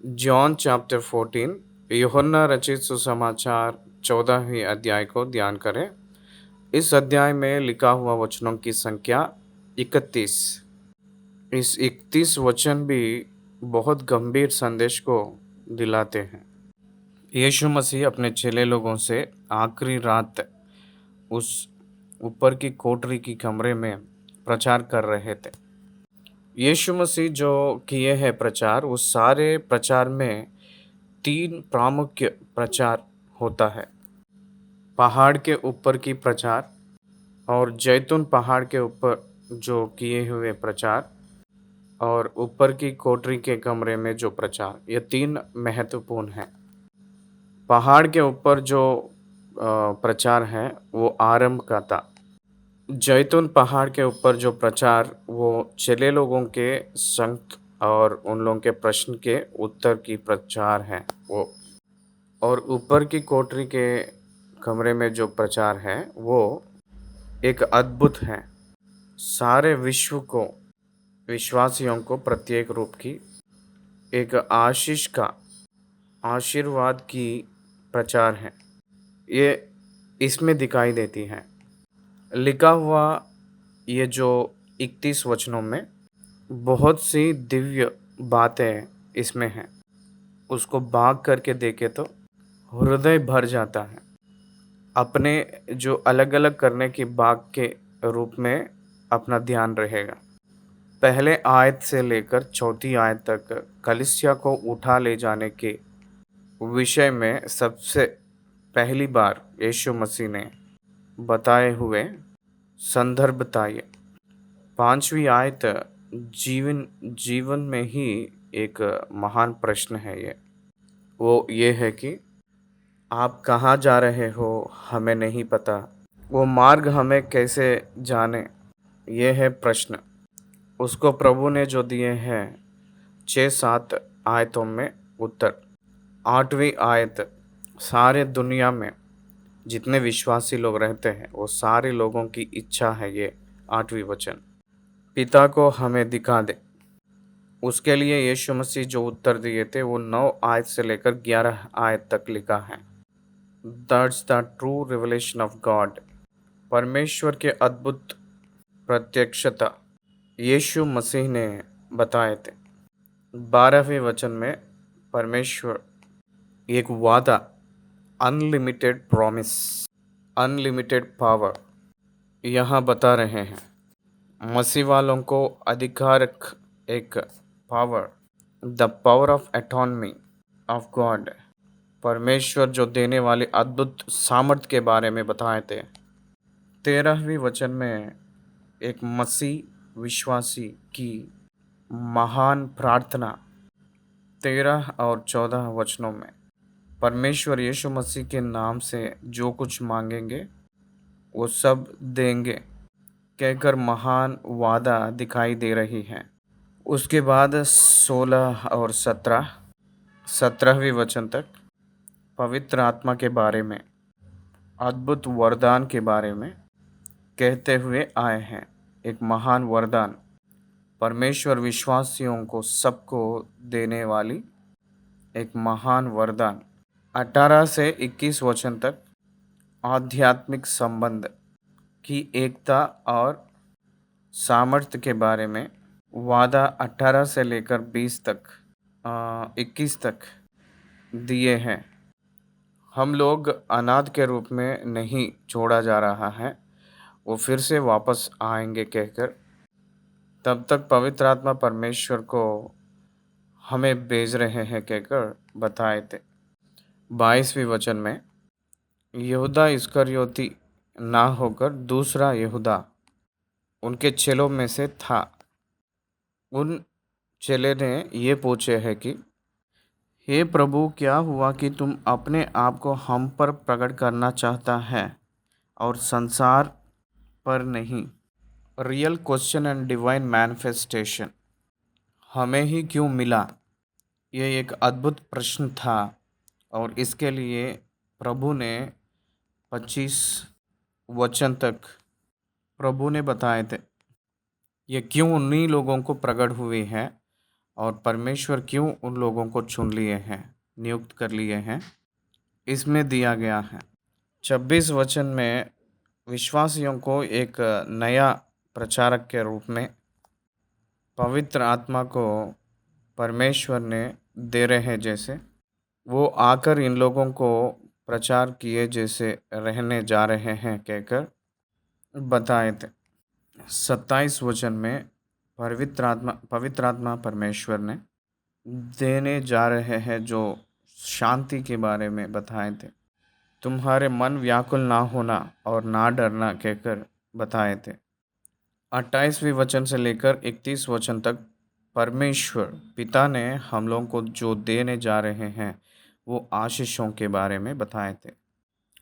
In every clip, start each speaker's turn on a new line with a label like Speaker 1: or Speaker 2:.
Speaker 1: John chapter 14 यूहन्ना रचित सुसमाचार 14वीं अध्याय को ध्यान करें। इस अध्याय में लिखा हुआ वचनों की संख्या 31। इस 31 वचन भी बहुत गंभीर संदेश को दिलाते हैं। यीशु मसीह अपने चेले लोगों से आखिरी रात उस ऊपर की कोठरी की कमरे में प्रचार कर रहे थे। यीशु मसीह जो किए हैं प्रचार, उस सारे प्रचार में तीन प्रामुख्य प्रचार होता है। पहाड़ के ऊपर की प्रचार और जैतून पहाड़ के ऊपर जो किए हुए प्रचार और ऊपर की कोठरी के कमरे में जो प्रचार, ये तीन महत्वपूर्ण हैं। पहाड़ के ऊपर जो प्रचार है वो आरंभ का था। जैतून पहाड़ के ऊपर जो प्रचार वो चेले लोगों के संग और उन लोगों के प्रश्न के उत्तर की प्रचार है वो। और ऊपर की कोठरी के कमरे में जो प्रचार है वो एक अद्भुत है। सारे विश्व को, विश्वासियों को प्रत्येक रूप की एक आशीष का, आशीर्वाद की प्रचार है। ये इसमें दिखाई देती है। लिखा हुआ ये जो 31 वचनों में बहुत सी दिव्य बातें इसमें हैं। उसको भाग करके देखे तो हृदय भर जाता है। अपने जो अलग अलग करने की बात के रूप में अपना ध्यान रहेगा। पहले आयत से लेकर चौथी आयत तक कलीसिया को उठा ले जाने के विषय में सबसे पहली बार यीशु मसीह ने बताए हुए संदर्भ बताइए। 5वीं आयत जीवन जीवन में ही एक महान प्रश्न है। ये है कि आप कहाँ जा रहे हो, हमें नहीं पता। वो मार्ग हमें कैसे जाने, ये है प्रश्न। उसको प्रभु ने जो दिए हैं 6-7 आयतों में उत्तर। 8वीं आयत सारे दुनिया में जितने विश्वासी लोग रहते हैं वो सारे लोगों की इच्छा है। ये 8वीं वचन पिता को हमें दिखा दे। उसके लिए यीशु मसीह जो उत्तर दिए थे वो 9 आयत से लेकर 11 आयत तक लिखा है। That's the true revelation of God. परमेश्वर के अद्भुत प्रत्यक्षता यीशु मसीह ने बताए थे। 12वें वचन में परमेश्वर एक वादा, अनलिमिटेड प्रॉमिस, अनलिमिटेड पावर यहाँ बता रहे हैं। मसीह वालों को अधिकारक एक power, the power of autonomy of God, परमेश्वर जो देने वाले अद्भुत सामर्थ के बारे में बताए थे। 13वीं वचन में एक मसीह विश्वासी की महान प्रार्थना 13 और 14 वचनों में परमेश्वर यीशु मसीह के नाम से जो कुछ मांगेंगे वो सब देंगे कहकर महान वादा दिखाई दे रही है। उसके बाद 16 और 17वीं वचन तक पवित्र आत्मा के बारे में, अद्भुत वरदान के बारे में कहते हुए आए हैं। एक महान वरदान परमेश्वर विश्वासियों को सबको देने वाली एक महान वरदान। 18 से 21 वचन तक आध्यात्मिक संबंध की एकता और सामर्थ्य के बारे में वादा 18 से लेकर 21 तक दिए हैं। हम लोग अनाथ के रूप में नहीं छोड़ा जा रहा है, वो फिर से वापस आएंगे कहकर तब तक पवित्र आत्मा परमेश्वर को हमें भेज रहे हैं कहकर बताए थे। 22वीं वचन में यहूदा इस्करियोती ना होकर दूसरा यहूदा उनके चेलों में से था। उन चेले ने ये पूछे है कि हे प्रभु, क्या हुआ कि तुम अपने आप को हम पर प्रकट करना चाहता है और संसार पर नहीं। Real question and divine manifestation हमें ही क्यों मिला? ये एक अद्भुत प्रश्न था और इसके लिए प्रभु ने 25 वचन तक प्रभु ने बताए थे ये क्यों उन्हीं लोगों को प्रकट हुई है और परमेश्वर क्यों उन लोगों को चुन लिए हैं, नियुक्त कर लिए हैं, इसमें दिया गया है। 26 वचन में विश्वासियों को एक नया प्रचारक के रूप में पवित्र आत्मा को परमेश्वर ने दे रहे हैं, जैसे वो आकर इन लोगों को प्रचार किए जैसे रहने जा रहे हैं कहकर बताए थे। 27 वचन में पवित्र आत्मा परमेश्वर ने देने जा रहे हैं, जो शांति के बारे में बताए थे। तुम्हारे मन व्याकुल ना होना और ना डरना कहकर बताए थे। 28वें वचन से लेकर 31 वचन तक परमेश्वर पिता ने हम लोगों को जो देने जा रहे हैं वो आशीषों के बारे में बताए थे।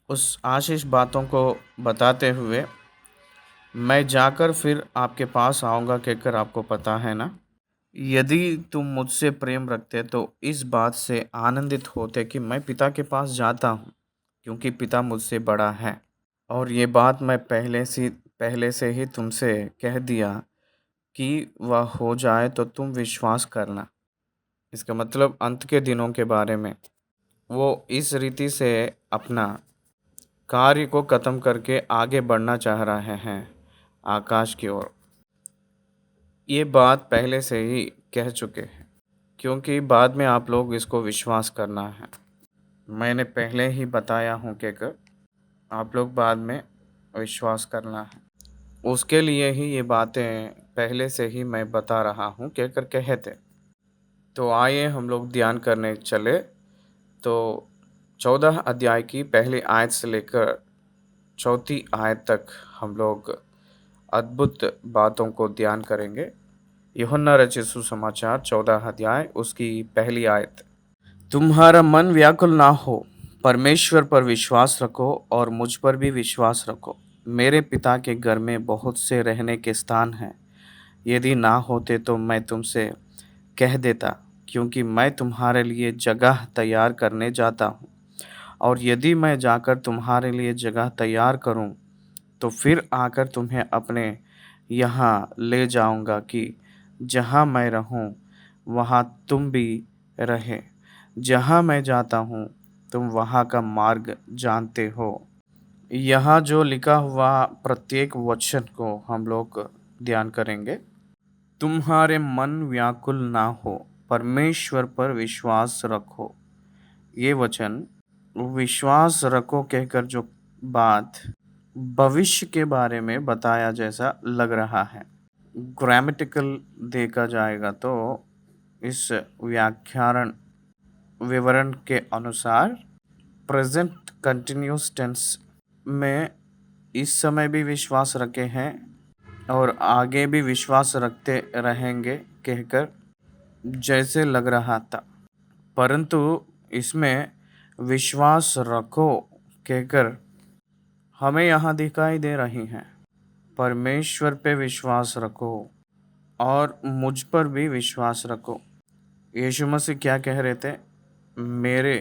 Speaker 1: उस आशीष बातों को बताते हुए मैं जाकर फिर आपके पास आऊँगा कहकर आपको पता है ना। यदि तुम मुझसे प्रेम रखते तो इस बात से आनंदित होते कि मैं पिता के पास जाता हूँ, क्योंकि पिता मुझसे बड़ा है। और ये बात मैं पहले से ही तुमसे कह दिया कि वह हो जाए तो तुम विश्वास करना। इसका मतलब अंत के दिनों के बारे में वो इस रीति से अपना कार्य को ख़त्म करके आगे बढ़ना चाह रहे हैं आकाश की ओर। ये बात पहले से ही कह चुके हैं, क्योंकि बाद में आप लोग इसको विश्वास करना है। मैंने पहले ही बताया हूँ कि आप लोग बाद में विश्वास करना है। उसके लिए ही ये बातें पहले से ही मैं बता रहा हूँ कहकर कहे थे। तो आइए हम लोग ध्यान करने चले। तो 14 अध्याय की पहली आयत से लेकर चौथी आयत तक हम लोग अद्भुत बातों को ध्यान करेंगे। यूहन्ना रचित सुसमाचार 14 अध्याय उसकी पहली आयत। तुम्हारा मन व्याकुल ना हो, परमेश्वर पर विश्वास रखो और मुझ पर भी विश्वास रखो। मेरे पिता के घर में बहुत से रहने के स्थान हैं। यदि ना होते तो मैं तुमसे कह देता, क्योंकि मैं तुम्हारे लिए जगह तैयार करने जाता हूँ। और यदि मैं जाकर तुम्हारे लिए जगह तैयार करूँ तो फिर आकर तुम्हें अपने यहाँ ले जाऊँगा, कि जहाँ मैं रहूँ वहाँ तुम भी रहे। जहाँ मैं जाता हूँ तुम वहाँ का मार्ग जानते हो। यहाँ जो लिखा हुआ प्रत्येक वचन को हम लोग ध्यान करेंगे। तुम्हारे मन व्याकुल ना हो, परमेश्वर पर विश्वास रखो। ये वचन विश्वास रखो कहकर जो बात भविष्य के बारे में बताया जैसा लग रहा है। ग्रामेटिकल देखा जाएगा तो इस व्याख्यान विवरण के अनुसार प्रेजेंट कंटिन्यूस टेंस में इस समय भी विश्वास रखे हैं और आगे भी विश्वास रखते रहेंगे कहकर जैसे लग रहा था, परंतु इसमें विश्वास रखो कहकर हमें यहाँ दिखाई दे रही हैं। परमेश्वर पे विश्वास रखो और मुझ पर भी विश्वास रखो। यीशु मसीह क्या कह रहे थे? मेरे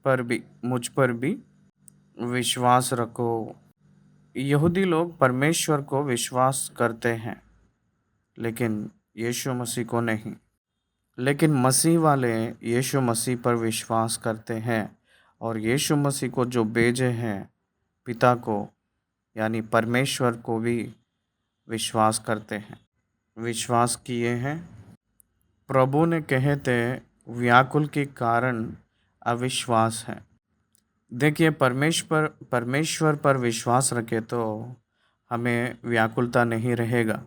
Speaker 1: पर भी, मुझ पर भी विश्वास रखो। यहूदी लोग परमेश्वर को विश्वास करते हैं, लेकिन यीशु मसीह को नहीं। लेकिन मसीह वाले यीशु मसीह पर विश्वास करते हैं और यीशु मसीह को जो भेजे हैं पिता को, यानी परमेश्वर को भी विश्वास करते हैं, विश्वास किए हैं। प्रभु ने कहे थे व्याकुल के कारण अविश्वास है। देखिए, परमेश्वर पर विश्वास रखे तो हमें व्याकुलता नहीं रहेगा।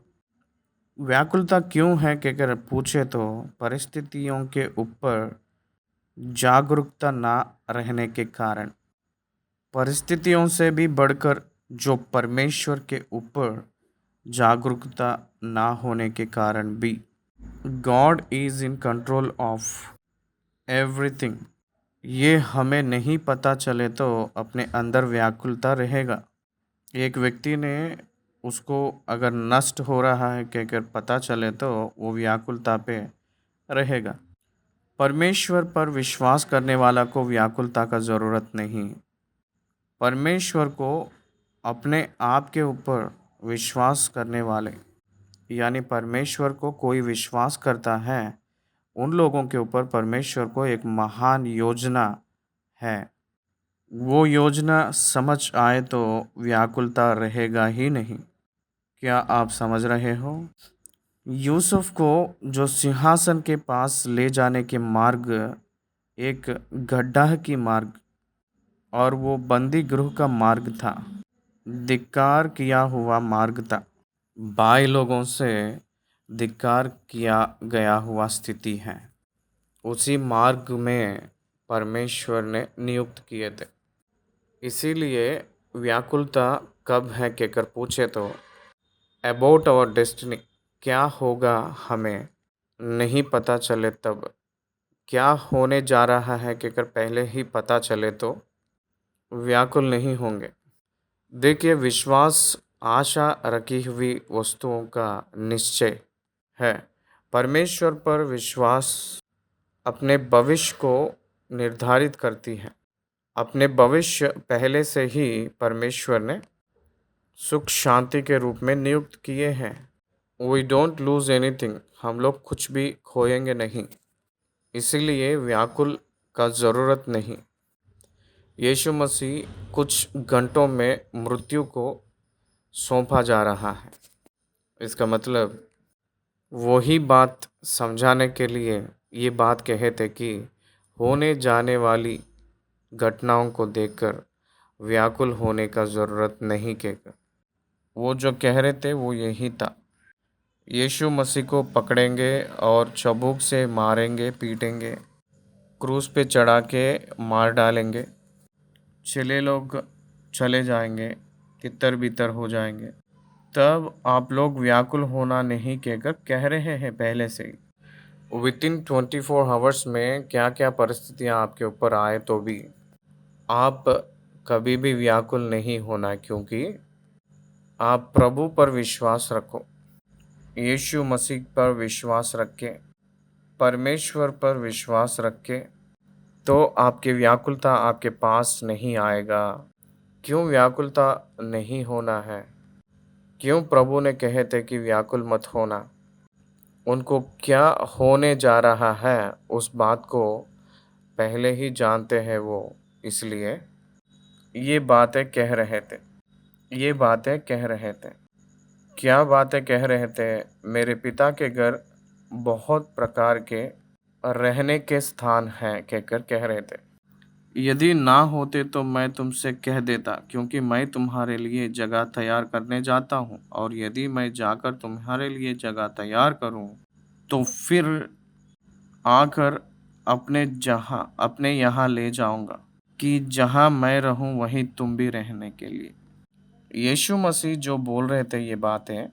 Speaker 1: व्याकुलता क्यों है कि अगर पूछे तो परिस्थितियों के ऊपर जागरूकता ना रहने के कारण। परिस्थितियों से भी बढ़कर जो परमेश्वर के ऊपर जागरूकता ना होने के कारण भी। God is in control of everything. ये हमें नहीं पता चले तो अपने अंदर व्याकुलता रहेगा। एक व्यक्ति ने उसको अगर नष्ट हो रहा है कहकर पता चले तो वो व्याकुलता पे रहेगा। परमेश्वर पर विश्वास करने वाला को व्याकुलता का ज़रूरत नहीं। परमेश्वर को अपने आप के ऊपर विश्वास करने वाले, यानी परमेश्वर को कोई विश्वास करता है उन लोगों के ऊपर परमेश्वर को एक महान योजना है। वो योजना समझ आए तो व्याकुलता रहेगा ही नहीं। क्या आप समझ रहे हो? यूसुफ को जो सिंहासन के पास ले जाने के मार्ग एक गड्ढा की मार्ग और वो बंदी गृह का मार्ग था, धिक्कार किया हुआ मार्ग था, बाई लोगों से धिक्कार किया गया हुआ स्थिति है। उसी मार्ग में परमेश्वर ने नियुक्त किए थे। इसीलिए व्याकुलता कब है कहकर पूछे तो अबाउट आवर डेस्टिनी, क्या होगा हमें नहीं पता चले तब, क्या होने जा रहा है कहकर पहले ही पता चले तो व्याकुल नहीं होंगे। देखिए, विश्वास आशा रखी हुई वस्तुओं का निश्चय है। परमेश्वर पर विश्वास अपने भविष्य को निर्धारित करती है। अपने भविष्य पहले से ही परमेश्वर ने सुख शांति के रूप में नियुक्त किए हैं। वी डोंट लूज एनीथिंग, हम लोग कुछ भी खोएंगे नहीं, इसीलिए व्याकुल का ज़रूरत नहीं। यीशु मसीह कुछ घंटों में मृत्यु को सौंपा जा रहा है। इसका मतलब वही बात समझाने के लिए ये बात कहे थे कि होने जाने वाली घटनाओं को देखकर व्याकुल होने का ज़रूरत नहीं कहकर वो जो कह रहे थे वो यही था। यीशु मसीह को पकड़ेंगे और चाबुक से मारेंगे, पीटेंगे, क्रूस पे चढ़ा के मार डालेंगे, चले लोग चले जाएंगे, तितर बितर हो जाएंगे, तब आप लोग व्याकुल होना नहीं कहकर कह रहे हैं पहले से ही। विद इन 24 आवर्स में क्या क्या परिस्थितियाँ आपके ऊपर आए तो भी आप कभी भी व्याकुल नहीं होना, क्योंकि आप प्रभु पर विश्वास रखो, यीशु मसीह पर विश्वास रखे, परमेश्वर पर विश्वास रखे, तो आपकी व्याकुलता आपके पास नहीं आएगा। क्यों व्याकुलता नहीं होना है? क्यों प्रभु ने कहे थे कि व्याकुल मत होना? उनको क्या होने जा रहा है उस बात को पहले ही जानते हैं वो, इसलिए ये बातें कह रहे थे। ये बातें कह रहे थे। क्या बातें कह रहे थे? मेरे पिता के घर बहुत प्रकार के रहने के स्थान हैं कहकर कह रहे थे। यदि ना होते तो मैं तुमसे कह देता, क्योंकि मैं तुम्हारे लिए जगह तैयार करने जाता हूँ, और यदि मैं जाकर तुम्हारे लिए जगह तैयार करूँ तो फिर आकर अपने यहाँ ले जाऊँगा, कि जहाँ मैं रहूँ वहीं तुम भी रहने के लिए। यीशु मसीह जो बोल रहे थे ये बातें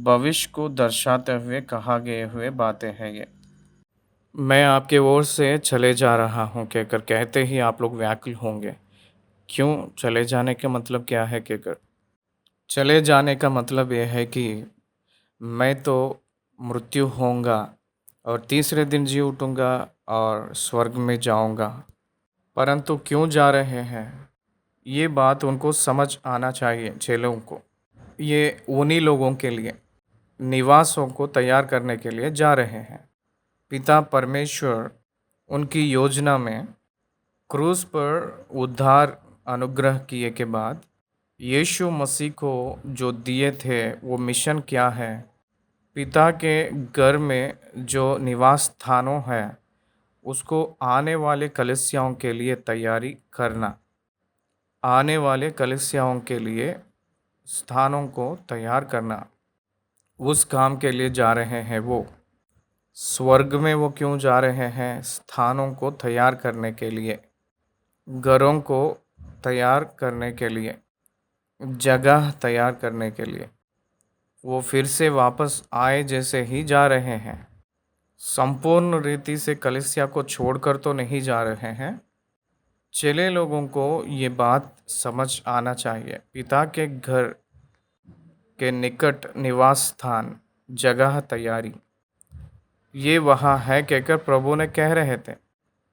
Speaker 1: भविष्य को दर्शाते हुए कहा गए हुए बातें हैं ये। मैं आपके ओर से चले जा रहा हूँ कहकर कहते ही आप लोग व्याकुल होंगे। क्यों? चले जाने का मतलब क्या है कहकर? चले जाने का मतलब यह है कि मैं तो मृत्यु होऊंगा और तीसरे दिन जी उठूंगा और स्वर्ग में जाऊंगा। परंतु क्यों जा रहे हैं, ये बात उनको समझ आना चाहिए चेलों को। ये उन्हीं लोगों के लिए निवासों को तैयार करने के लिए जा रहे हैं। पिता परमेश्वर उनकी योजना में क्रूस पर उद्धार अनुग्रह किए के बाद यीशु मसीह को जो दिए थे वो मिशन क्या है? पिता के घर में जो निवास स्थानों है उसको आने वाले कलीसियाओं के लिए तैयारी करना। आने वाले कलीसियाओं के लिए स्थानों को तैयार करना, उस काम के लिए जा रहे हैं वो। स्वर्ग में वो क्यों जा रहे हैं? स्थानों को तैयार करने के लिए, घरों को तैयार करने के लिए, जगह तैयार करने के लिए। वो फिर से वापस आए जैसे ही जा रहे हैं। संपूर्ण रीति से कलीसिया को छोड़कर तो नहीं जा रहे हैं। चेले लोगों को ये बात समझ आना चाहिए। पिता के घर के निकट निवास स्थान, जगह तैयारी, ये वहाँ है कहकर प्रभु ने कह रहे थे।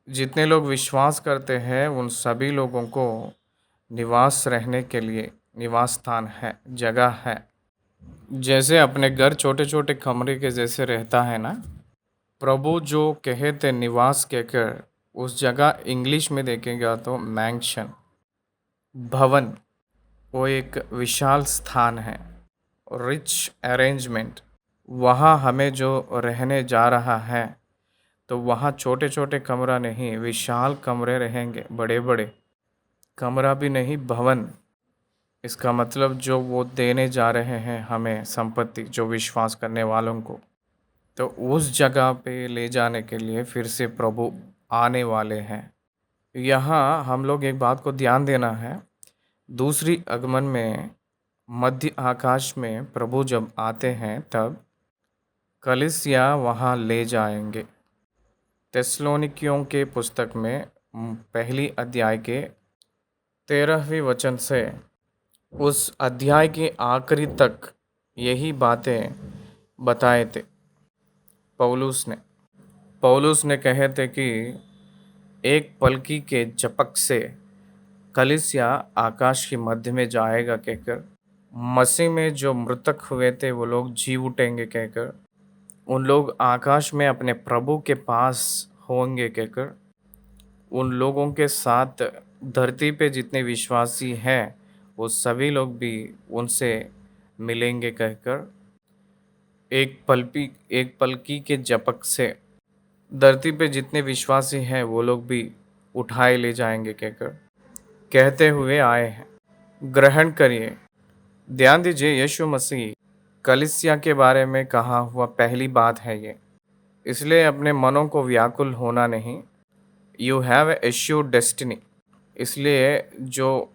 Speaker 1: जितने लोग विश्वास करते हैं उन सभी लोगों को निवास रहने के लिए निवास स्थान है, जगह है। जैसे अपने घर छोटे छोटे कमरे के जैसे रहता है ना, प्रभु जो कहे थे निवास कहकर, उस जगह इंग्लिश में देखेगा तो मैंक्शन, भवन। वो एक विशाल स्थान है, रिच अरेंजमेंट। वहाँ हमें जो रहने जा रहा है, तो वहाँ छोटे छोटे कमरा नहीं, विशाल कमरे रहेंगे, बड़े बड़े। कमरा भी नहीं, भवन। इसका मतलब जो वो देने जा रहे हैं हमें संपत्ति, जो विश्वास करने वालों को, तो उस जगह पे ले जाने के लिए फिर से प्रभु आने वाले हैं। यहाँ हम लोग एक बात को ध्यान देना है। दूसरी आगमन में मध्य आकाश में प्रभु जब आते हैं, तब कलीसिया वहाँ ले जाएंगे। तेस्सलोनिकियों के पुस्तक में पहली अध्याय के 13वें वचन से उस अध्याय के आखिरी तक यही बातें बताए थे पौलुस ने कहे थे कि एक पलकी के झपक से कलीसिया आकाश के मध्य में जाएगा कहकर, मसीह में जो मृतक हुए थे वो लोग जी उठेंगे कहकर, उन लोग आकाश में अपने प्रभु के पास होंगे कहकर, उन लोगों के साथ धरती पे जितने विश्वासी हैं वो सभी लोग भी उनसे मिलेंगे कहकर, एक पलकी के झपक से धरती पे जितने विश्वासी हैं वो लोग भी उठाए ले जाएंगे कहकर कहते हुए आए हैं। ग्रहण करिए, ध्यान दीजिए, यीशु मसीह कलीसिया के बारे में कहा हुआ पहली बात है ये। इसलिए अपने मनों को व्याकुल होना नहीं। You have a assured destiny. इसलिए जो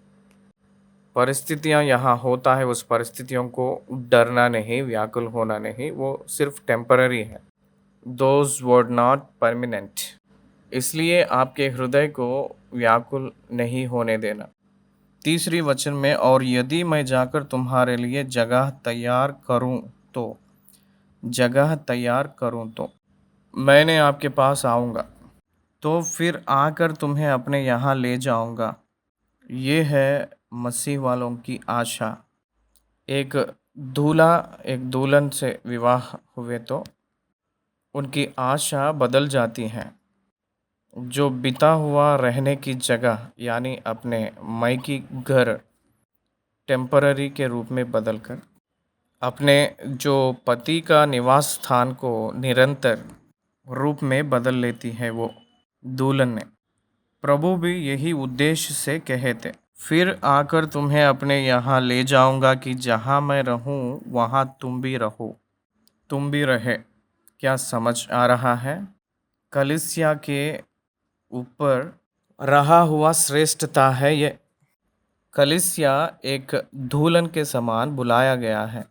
Speaker 1: परिस्थितियां यहाँ होता है, उस परिस्थितियों को डरना नहीं, व्याकुल होना नहीं, वो सिर्फ टेम्पररी है। Those were not permanent. इसलिए आपके हृदय को व्याकुल नहीं होने देना। तीसरी वचन में, और यदि मैं जाकर तुम्हारे लिए जगह तैयार करूं तो मैंने आपके पास आऊँगा, तो फिर आकर तुम्हें अपने यहाँ ले जाऊँगा। ये है मसीह वालों की आशा। एक दूल्हा एक दुल्हन से विवाह हुए तो उनकी आशा बदल जाती है। जो बिता हुआ रहने की जगह यानी अपने मायकी घर टेम्पररी के रूप में बदलकर अपने जो पति का निवास स्थान को निरंतर रूप में बदल लेती है वो दुल्हन ने। प्रभु भी यही उद्देश्य से कहे थे, फिर आकर तुम्हें अपने यहाँ ले जाऊंगा कि जहाँ मैं रहूं वहाँ तुम भी रहो, तुम भी रहे। क्या समझ आ रहा है? कलीसिया के ऊपर रहा हुआ श्रेष्ठता है ये। कलीसिया एक दुल्हन के समान बुलाया गया है।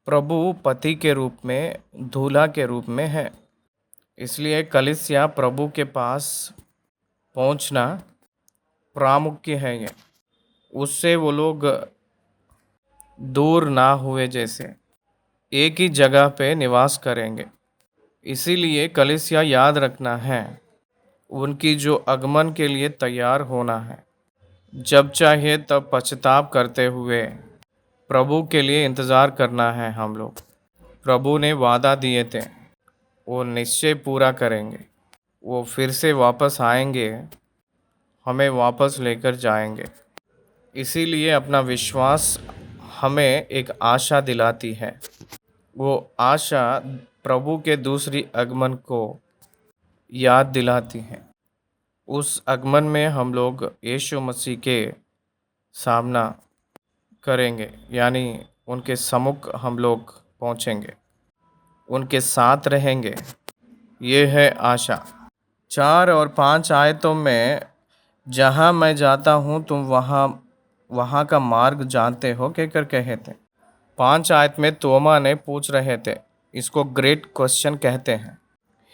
Speaker 1: प्रभु पति के रूप में, दूल्हा के रूप में है। इसलिए कलीसिया प्रभु के पास पहुंचना प्रामुख्य है ये। उससे वो लोग दूर ना हुए, जैसे एक ही जगह पे निवास करेंगे। इसीलिए कलीसिया याद रखना है, उनकी जो आगमन के लिए तैयार होना है। जब चाहे तब पश्चाताप करते हुए प्रभु के लिए इंतज़ार करना है हम लोग। प्रभु ने वादा दिए थे, वो निश्चय पूरा करेंगे। वो फिर से वापस आएंगे, हमें वापस लेकर जाएंगे। इसीलिए अपना विश्वास हमें एक आशा दिलाती है। वो आशा प्रभु के दूसरी आगमन को याद दिलाती है। उस आगमन में हम लोग यीशु मसीह के सामना करेंगे, यानी उनके सम्मुख हम लोग पहुंचेंगे, उनके साथ रहेंगे। ये है आशा। 4 और 5 आयतों में, जहाँ मैं जाता हूँ तुम वहाँ का मार्ग जानते हो कहकर कहे थे। 5 आयत में तोमा ने पूछ रहे थे, इसको ग्रेट क्वेश्चन कहते हैं।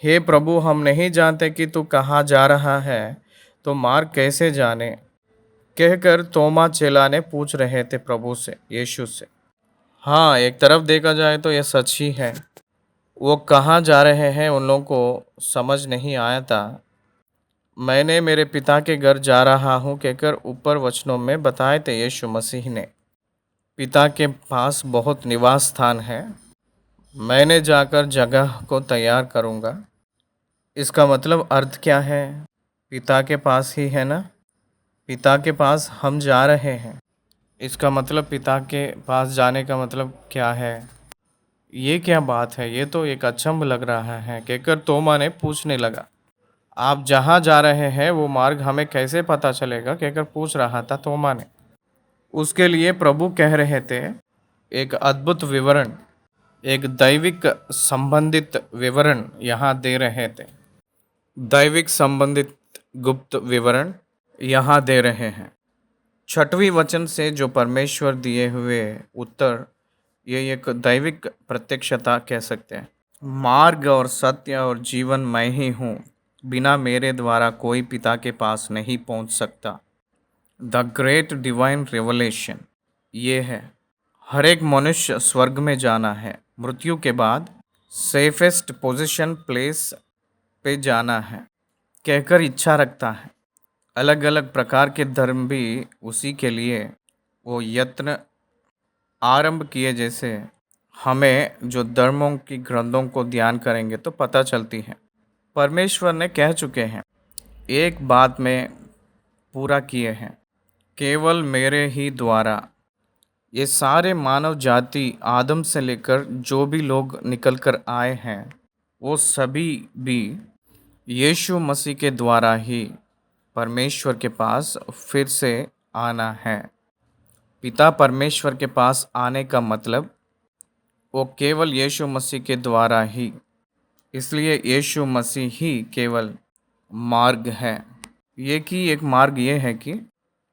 Speaker 1: हे प्रभु, हम नहीं जानते कि तू कहाँ जा रहा है, तो मार्ग कैसे जाने कहकर तोमा चेला ने पूछ रहे थे प्रभु से, यीशु से। हाँ, एक तरफ देखा जाए तो यह सच ही है। वो कहाँ जा रहे हैं उन लोगों को समझ नहीं आया था। मैंने मेरे पिता के घर जा रहा हूँ कहकर ऊपर वचनों में बताए थे यीशु मसीह ने। पिता के पास बहुत निवास स्थान है। मैंने जाकर जगह को तैयार करूँगा। इसका मतलब अर्थ क्या है? पिता के पास ही है ना? पिता के पास हम जा रहे हैं। इसका मतलब पिता के पास जाने का मतलब क्या है? ये क्या बात है? ये तो एक अचंभ लग रहा है, कहकर तोमा ने पूछने लगा। आप जहाँ जा रहे हैं वो मार्ग हमें कैसे पता चलेगा? कहकर पूछ रहा था तोमा ने। उसके लिए प्रभु कह रहे थे, एक अद्भुत विवरण, एक दैविक संबंधित विवरण यहाँ दे रहे थे। दैविक संबंधित गुप्त विवरण यहाँ दे रहे हैं। छठवीं वचन से जो परमेश्वर दिए हुए उत्तर, ये एक दैविक प्रत्यक्षता कह सकते हैं। मार्ग और सत्य और जीवन मैं ही हूँ, बिना मेरे द्वारा कोई पिता के पास नहीं पहुँच सकता। द ग्रेट डिवाइन रेवलेशन ये है। हर एक मनुष्य स्वर्ग में जाना है, मृत्यु के बाद सेफेस्ट पोजीशन प्लेस पे जाना है कहकर इच्छा रखता है। अलग अलग प्रकार के धर्म भी उसी के लिए वो यत्न आरंभ किए, जैसे हमें जो धर्मों की ग्रंथों को ध्यान करेंगे तो पता चलती है। परमेश्वर ने कह चुके हैं, एक बात में पूरा किए हैं, केवल मेरे ही द्वारा ये सारे मानव जाति आदम से लेकर जो भी लोग निकल कर आए हैं वो सभी भी यीशु मसीह के द्वारा ही परमेश्वर के पास फिर से आना है। पिता परमेश्वर के पास आने का मतलब वो केवल यीशु मसीह के द्वारा ही, इसलिए यीशु मसीह ही केवल मार्ग है। ये कि एक मार्ग ये है कि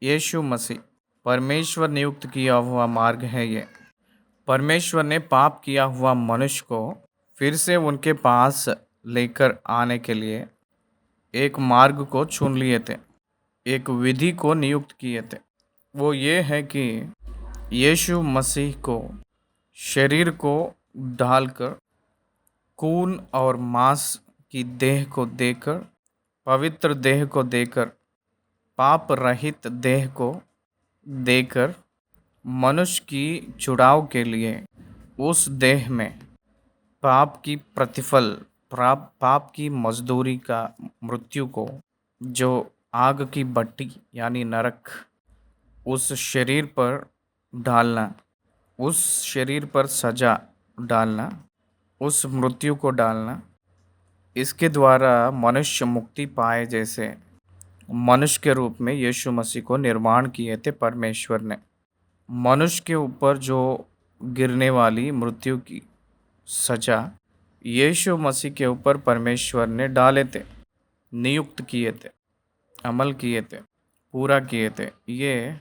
Speaker 1: यीशु मसीह परमेश्वर नियुक्त किया हुआ मार्ग है। ये परमेश्वर ने पाप किया हुआ मनुष्य को फिर से उनके पास लेकर आने के लिए एक मार्ग को चुन लिए थे, एक विधि को नियुक्त किए थे। वो ये है कि यीशु मसीह को शरीर को ढालकर, खून और मांस की देह को देकर, पवित्र देह को देकर, पाप रहित देह को देकर, मनुष्य की छुड़ाव के लिए उस देह में पाप की प्रतिफल, पाप की मजदूरी का मृत्यु को, जो आग की भट्टी यानी नरक, उस शरीर पर डालना, उस शरीर पर सजा डालना, उस मृत्यु को डालना, इसके द्वारा मनुष्य मुक्ति पाए। जैसे मनुष्य के रूप में यीशु मसीह को निर्माण किए थे परमेश्वर ने। मनुष्य के ऊपर जो गिरने वाली मृत्यु की सजा यीशु मसीह के ऊपर परमेश्वर ने डाले थे, नियुक्त किए थे, अमल किए थे, पूरा किए थे। ये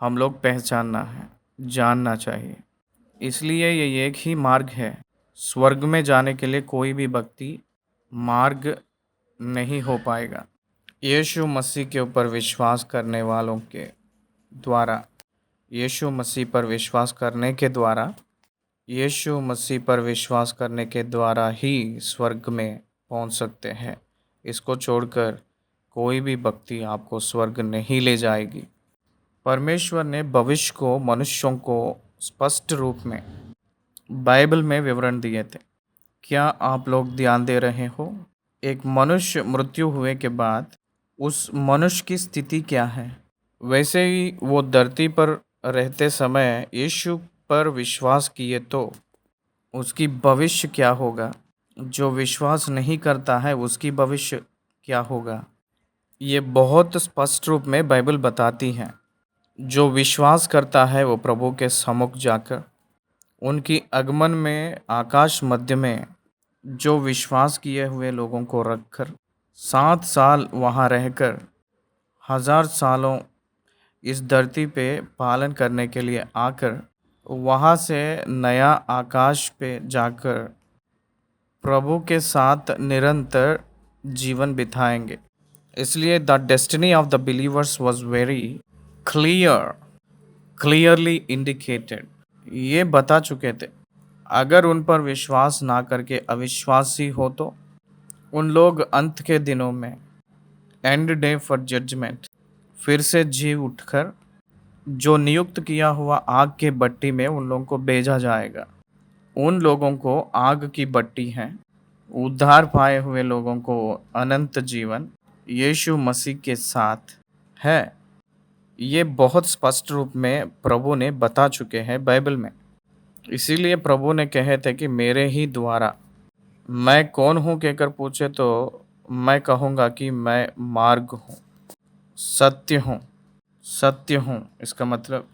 Speaker 1: हम लोग पहचानना है, जानना चाहिए। इसलिए ये एक ही मार्ग है। स्वर्ग में जाने के लिए कोई भी व्यक्ति मार्ग नहीं हो पाएगा। यीशु मसीह के ऊपर विश्वास करने वालों के द्वारा, यीशु मसीह पर विश्वास करने के द्वारा, यीशु मसीह पर विश्वास करने के द्वारा ही स्वर्ग में पहुंच सकते हैं। इसको छोड़कर कोई भी भक्ति आपको स्वर्ग नहीं ले जाएगी। परमेश्वर ने भविष्य को मनुष्यों को स्पष्ट रूप में बाइबल में विवरण दिए थे। क्या आप लोग ध्यान दे रहे हो? एक मनुष्य मृत्यु हुए के बाद उस मनुष्य की स्थिति क्या है? वैसे ही वो धरती पर रहते समय यीशु पर विश्वास किए तो उसकी भविष्य क्या होगा? जो विश्वास नहीं करता है उसकी भविष्य क्या होगा? ये बहुत स्पष्ट रूप में बाइबल बताती है। जो विश्वास करता है वो प्रभु के सम्मुख जाकर, उनकी आगमन में आकाश मध्य में जो विश्वास किए हुए लोगों को रखकर 7 साल वहाँ रहकर 1000 सालों इस धरती पे पालन करने के लिए आकर, वहाँ से नया आकाश पे जाकर प्रभु के साथ निरंतर जीवन बिताएंगे। इसलिए the destiny of the believers was very clearly indicated. ये बता चुके थे। अगर उन पर विश्वास ना करके अविश्वासी हो तो उन लोग अंत के दिनों में, एंड डे फॉर जजमेंट, फिर से जी उठकर जो नियुक्त किया हुआ आग के भट्टी में उन लोगों को भेजा जाएगा। उन लोगों को आग की भट्टी है। उद्धार पाए हुए लोगों को अनंत जीवन यीशु मसीह के साथ है। ये बहुत स्पष्ट रूप में प्रभु ने बता चुके हैं बाइबल में। इसीलिए प्रभु ने कहे थे कि मेरे ही द्वारा, मैं कौन हूँ कहकर पूछे तो मैं कहूँगा कि मैं मार्ग हूँ, सत्य हूँ। सत्य हूँ इसका मतलब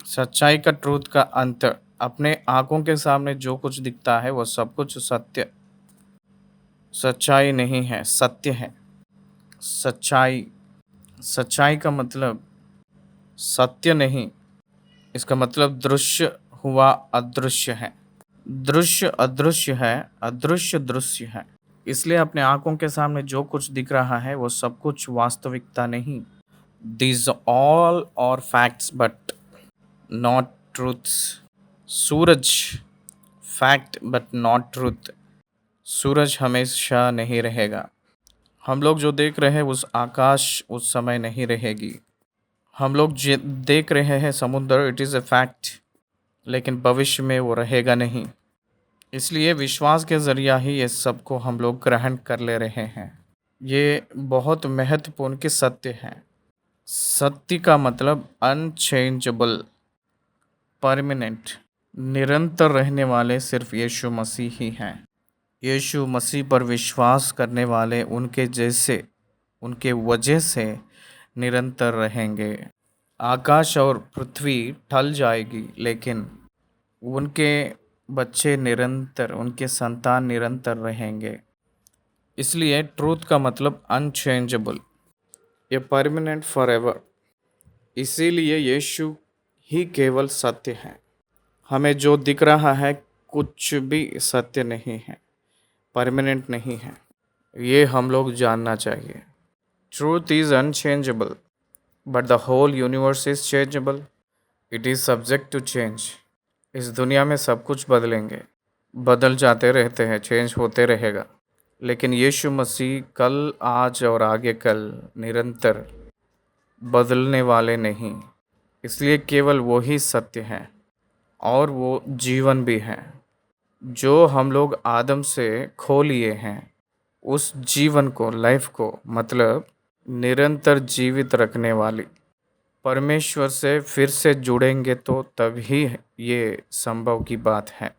Speaker 1: सच्चाई का, ट्रूथ का अंत। अपने आंखों के सामने जो कुछ दिखता है वो सब कुछ सत्य, सच्चाई नहीं है, सत्य है। सच्चाई, सच्चाई का मतलब सत्य नहीं, इसका मतलब दृश्य हुआ अदृश्य है। दृश्य अदृश्य है, अदृश्य दृश्य है। इसलिए अपने आंखों के सामने जो कुछ दिख रहा है वो सब कुछ वास्तविकता नहीं। These all are facts but not truths. सूरज, फैक्ट बट नॉट ट्रूथ। सूरज हमेशा नहीं रहेगा। हम लोग जो देख रहे हैं उस आकाश उस समय नहीं रहेगी। हम लोग देख रहे हैं समुद्र, इट इज़ अ फैक्ट, लेकिन भविष्य में वो रहेगा नहीं। इसलिए विश्वास के ज़रिया ही ये सब को हम लोग ग्रहण कर ले रहे हैं। ये बहुत महत्वपूर्ण के सत्य हैं। सत्य का मतलब अनचेंजेबल, परमानेंट, निरंतर रहने वाले सिर्फ यीशु मसीह ही हैं। यीशु मसीह पर विश्वास करने वाले उनके जैसे, उनके वजह से निरंतर रहेंगे। आकाश और पृथ्वी टल जाएगी लेकिन उनके बच्चे निरंतर, उनके संतान निरंतर रहेंगे। इसलिए ट्रूथ का मतलब अनचेंजेबल, ये परमानेंट फॉरएवर। इसीलिए यीशु ही केवल सत्य है। हमें जो दिख रहा है कुछ भी सत्य नहीं है, परमानेंट नहीं है। ये हम लोग जानना चाहिए। Truth is unchangeable but the whole universe is changeable, it is subject to change. इस दुनिया में सब कुछ बदलेंगे, बदल जाते रहते हैं, चेंज होते रहेगा। लेकिन यीशु मसीह कल, आज और आगे कल निरंतर बदलने वाले नहीं। इसलिए केवल वो ही सत्य है और वो जीवन भी है। जो हम लोग आदम से खो लिए हैं उस जीवन को, लाइफ को, मतलब निरंतर जीवित रखने वाली, परमेश्वर से फिर से जुड़ेंगे तो तभी ये संभव की बात है।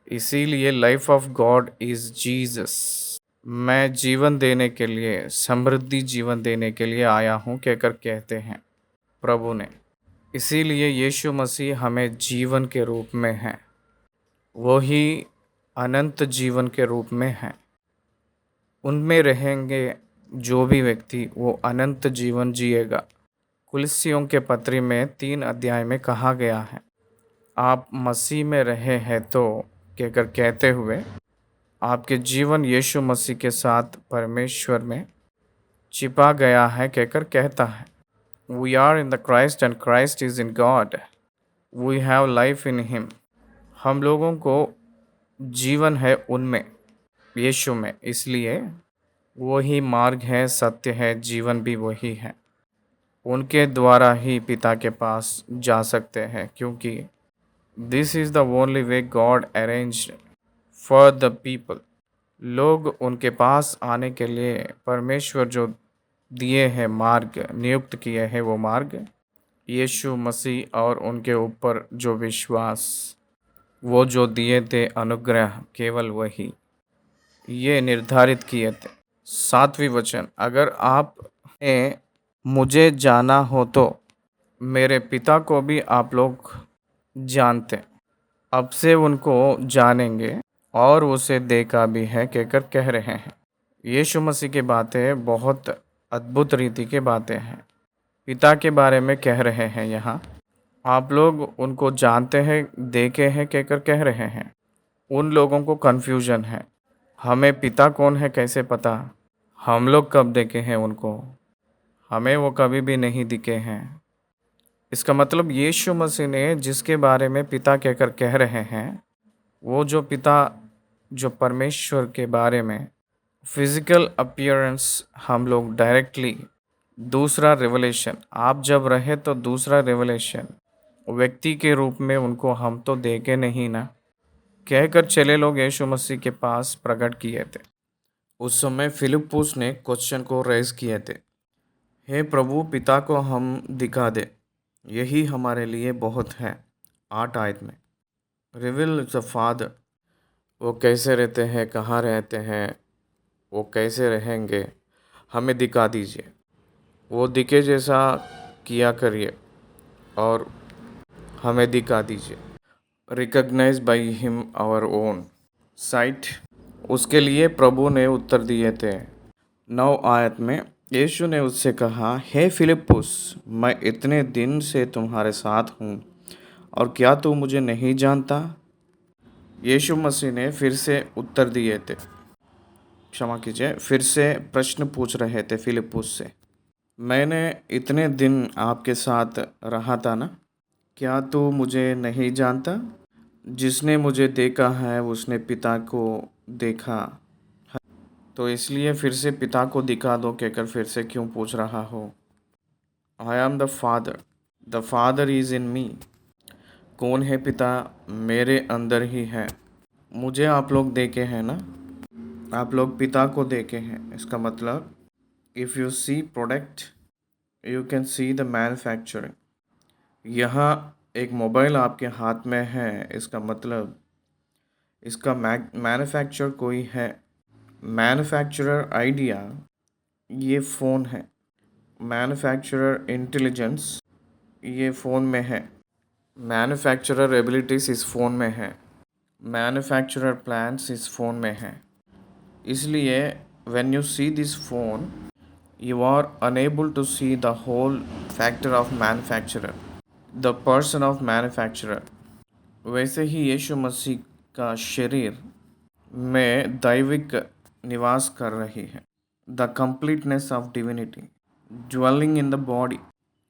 Speaker 1: इसीलिए life of God is Jesus. मैं जीवन देने के लिए, समृद्धि जीवन देने के लिए आया हूँ कहकर कहते हैं प्रभु ने। इसीलिए यीशु मसीह हमें जीवन के रूप में है, वही अनंत जीवन के रूप में है। उनमें रहेंगे जो भी व्यक्ति वो अनंत जीवन जिएगा। कुलसियों के पत्री में 3 अध्याय में कहा गया है, आप मसीह में रहे हैं तो कहकर कहते हुए आपके जीवन यीशु मसीह के साथ परमेश्वर में छिपा गया है कहकर कहता है। We are in the Christ and Christ is in God, we have life in him. हम लोगों को जीवन है उनमें, यीशु में। इसलिए वही मार्ग है, सत्य है, जीवन भी वही है। उनके द्वारा ही पिता के पास जा सकते हैं, क्योंकि this is the only way God arranged for the people. लोग उनके पास आने के लिए परमेश्वर जो दिए हैं मार्ग, नियुक्त किए हैं, वो मार्ग यीशु मसीह और उनके ऊपर जो विश्वास, वो जो दिए थे अनुग्रह, केवल वही ये निर्धारित किए थे। 7वीं वचन, अगर आप मुझे जाना हो तो मेरे पिता को भी आप लोग जानते, अब से उनको जानेंगे और उसे देखा भी है कहकर कह रहे हैं। यीशु मसीह की बातें बहुत अद्भुत रीति की बातें हैं, पिता के बारे में कह रहे हैं यहाँ। आप लोग उनको जानते हैं, देखे हैं कहकर कह रहे हैं। उन लोगों को कन्फ्यूजन है, हमें पिता कौन है कैसे पता, हम लोग कब देखे हैं उनको, हमें वो कभी भी नहीं दिखे हैं। इसका मतलब यीशु मसीह ने जिसके बारे में पिता कहकर कह रहे हैं, वो जो पिता, जो परमेश्वर के बारे में फिजिकल अपीयरेंस, हम लोग डायरेक्टली दूसरा रेवलेशन, आप जब रहे तो दूसरा रेवलेशन व्यक्ति के रूप में उनको हम तो देखे नहीं ना, कहकर चेले लोग यीशु मसीह के पास प्रकट किए थे। उस समय फिलिप्पुस ने क्वेश्चन को रेज किए थे, हे प्रभु, पिता को हम दिखा दे, यही हमारे लिए बहुत है। 8 आयत में रिविल द फादर, वो कैसे रहते हैं, कहाँ रहते हैं, वो कैसे रहेंगे, हमें दिखा दीजिए। वो दिखे जैसा किया करिए और हमें दिखा दीजिए। Recognise by him our own sight. उसके लिए प्रभु ने उत्तर दिए थे। 9 आयत में यीशु ने उससे कहा, हे फिलिप्पुस, मैं इतने दिन से तुम्हारे साथ हूँ और क्या तू मुझे नहीं जानता? यीशु मसीह ने फिर से उत्तर दिए थे, क्षमा कीजिए, फिर से प्रश्न पूछ रहे थे फिलिप्पुस से। मैंने इतने दिन आपके साथ रहा था ना, क्या तू मुझे नहीं जानता? जिसने मुझे देखा है उसने पिता को देखा है। तो इसलिए फिर से पिता को दिखा दो कहकर फिर से क्यों पूछ रहा हो? I am the father is in me. कौन है पिता? मेरे अंदर ही है। मुझे आप लोग देखे हैं ना, आप लोग पिता को देखे हैं। इसका मतलब if you see product you can see the manufacturing. यहाँ एक मोबाइल आपके हाथ में है, इसका मतलब इसका मैन्युफैक्चर कोई है। मैन्युफैक्चरर आइडिया ये फ़ोन है। मैन्युफैक्चरर इंटेलिजेंस ये फ़ोन में है। मैन्युफैक्चरर एबिलिटीज़ इस फ़ोन में है। मैन्युफैक्चरर प्लान्स इस फ़ोन में है। इसलिए when you see this phone you are unable to see the whole factor of manufacturer, the person of manufacturer। वैसे ही यीशु मसीह का शरीर में दैविक निवास कर रही है। The completeness of divinity dwelling in the body.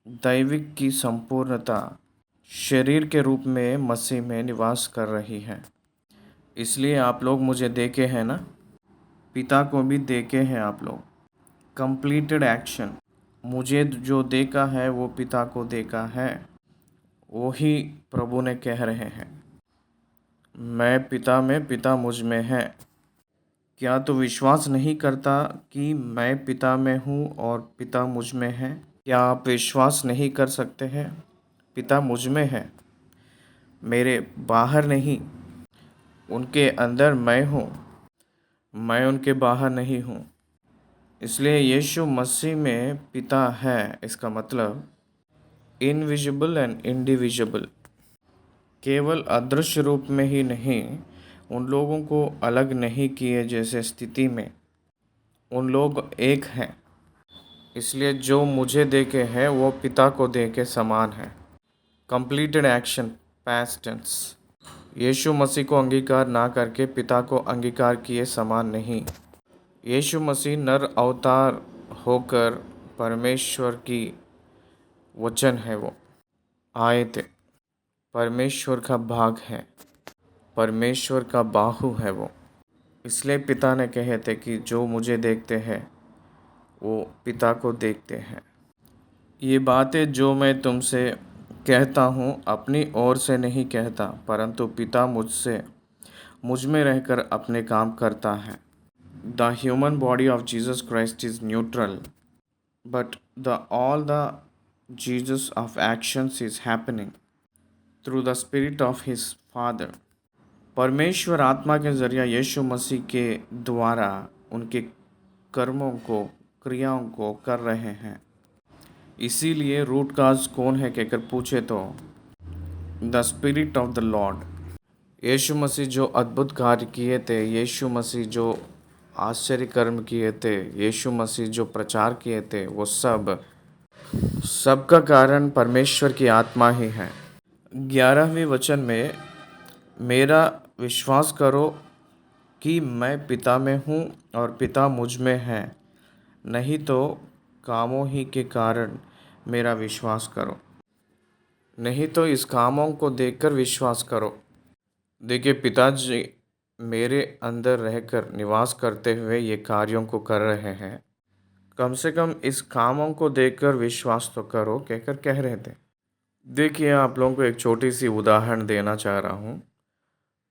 Speaker 1: दैविक की संपूर्णता शरीर के रूप में मसीह में निवास कर रही है। इसलिए आप लोग मुझे देखे हैं ना, पिता को भी देखे हैं आप लोग। कंप्लीटेड एक्शन, मुझे जो देखा है वो पिता को देखा है, वो ही प्रभु ने कह रहे हैं। मैं पिता में, पिता मुझ में है। क्या तू विश्वास नहीं करता कि मैं पिता में हूँ और पिता मुझ में है? क्या आप विश्वास नहीं कर सकते हैं? पिता मुझ में है, मेरे बाहर नहीं। उनके अंदर मैं हूँ, मैं उनके बाहर नहीं हूँ। इसलिए यीशु मसीह में पिता है, इसका मतलब इनविजिबल एंड इंडिविजिबल। केवल अदृश्य रूप में ही नहीं, उन लोगों को अलग नहीं किए जैसे स्थिति में उन लोग एक हैं। इसलिए जो मुझे देखे हैं वो पिता को देखे समान है। Completed action past tense. यीशु मसीह को अंगीकार ना करके पिता को अंगीकार किए समान नहीं। यीशु मसीह नर अवतार होकर परमेश्वर की वचन है, वो आए थे, परमेश्वर का भाग है, परमेश्वर का बाहु है वो। इसलिए पिता ने कहे थे कि जो मुझे देखते हैं वो पिता को देखते हैं। ये बातें जो मैं तुमसे कहता हूँ अपनी ओर से नहीं कहता, परंतु पिता मुझ में रहकर अपने काम करता है। The human body of Jesus Christ is neutral, but the all the Jesus of actions is happening through the spirit of his father. परमेश्वर आत्मा के ज़रिए यीशु मसीह के द्वारा उनके कर्मों को, क्रियाओं को कर रहे हैं। इसीलिए रूट काज कौन है कहकर पूछे तो the spirit of the Lord. यीशु मसीह जो अद्भुत कार्य किए थे, यीशु मसीह जो आश्चर्य कर्म किए थे, यीशु मसीह जो प्रचार किए थे, वो सबका कारण परमेश्वर की आत्मा ही है। 11वें वचन में मेरा विश्वास करो कि मैं पिता में हूँ और पिता मुझ में है, नहीं तो कामों ही के कारण मेरा विश्वास करो। नहीं तो इस कामों को देखकर विश्वास करो। देखिए, पिताजी मेरे अंदर रहकर निवास करते हुए ये कार्यों को कर रहे हैं, कम से कम इस कामों को देखकर विश्वास तो करो कहकर कह रहे थे। देखिए, आप लोगों को एक छोटी सी उदाहरण देना चाह रहा हूँ।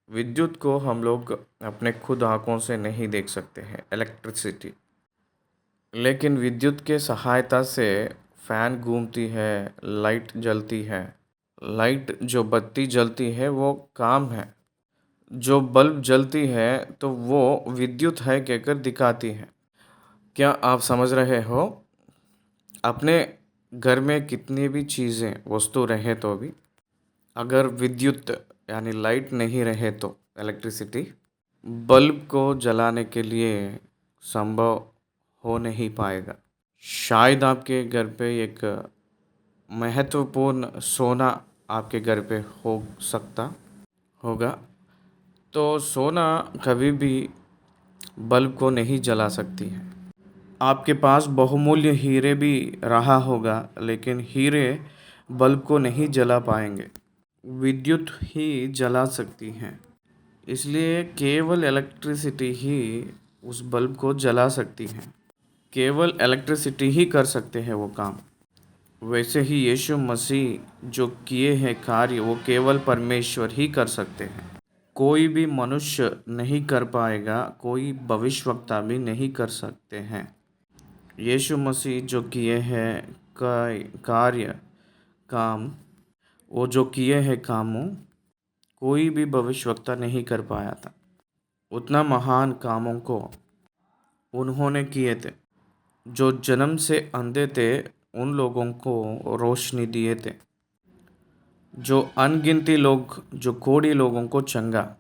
Speaker 1: विद्युत को हम लोग अपने खुद आँखों से नहीं देख सकते हैं, इलेक्ट्रिसिटी। लेकिन विद्युत के सहायता से फ़ैन घूमती है, लाइट जलती है। लाइट जो बत्ती जलती है वो काम है। जो बल्ब जलती है तो वो विद्युत है कहकर दिखाती है। क्या आप समझ रहे हो? अपने घर में कितनी भी चीज़ें, वस्तु रहे तो भी अगर विद्युत यानी लाइट नहीं रहे तो इलेक्ट्रिसिटी, बल्ब को जलाने के लिए संभव हो नहीं पाएगा। शायद आपके घर पे एक महत्वपूर्ण सोना आपके घर पे हो सकता होगा, तो सोना कभी भी बल्ब को नहीं जला सकती है। आपके पास बहुमूल्य हीरे भी रहा होगा, लेकिन हीरे बल्ब को नहीं जला पाएंगे, विद्युत ही जला सकती हैं। इसलिए केवल इलेक्ट्रिसिटी ही उस बल्ब को जला सकती है। केवल इलेक्ट्रिसिटी ही कर सकते हैं वो काम। वैसे ही यीशु मसीह जो किए हैं कार्य वो केवल परमेश्वर ही कर सकते हैं। कोई भी मनुष्य नहीं कर पाएगा, कोई भविष्यवक्ता भी नहीं कर सकते हैं। यीशु मसीह जो किए हैं कार्य, काम, वो जो किए हैं कामों, कोई भी भविष्यवक्ता नहीं कर पाया था। उतना महान कामों को उन्होंने किए थे। जो जन्म से अंधे थे उन लोगों को रोशनी दिए थे। जो अनगिनती लोग, जो कोढ़ी लोगों को चंगा,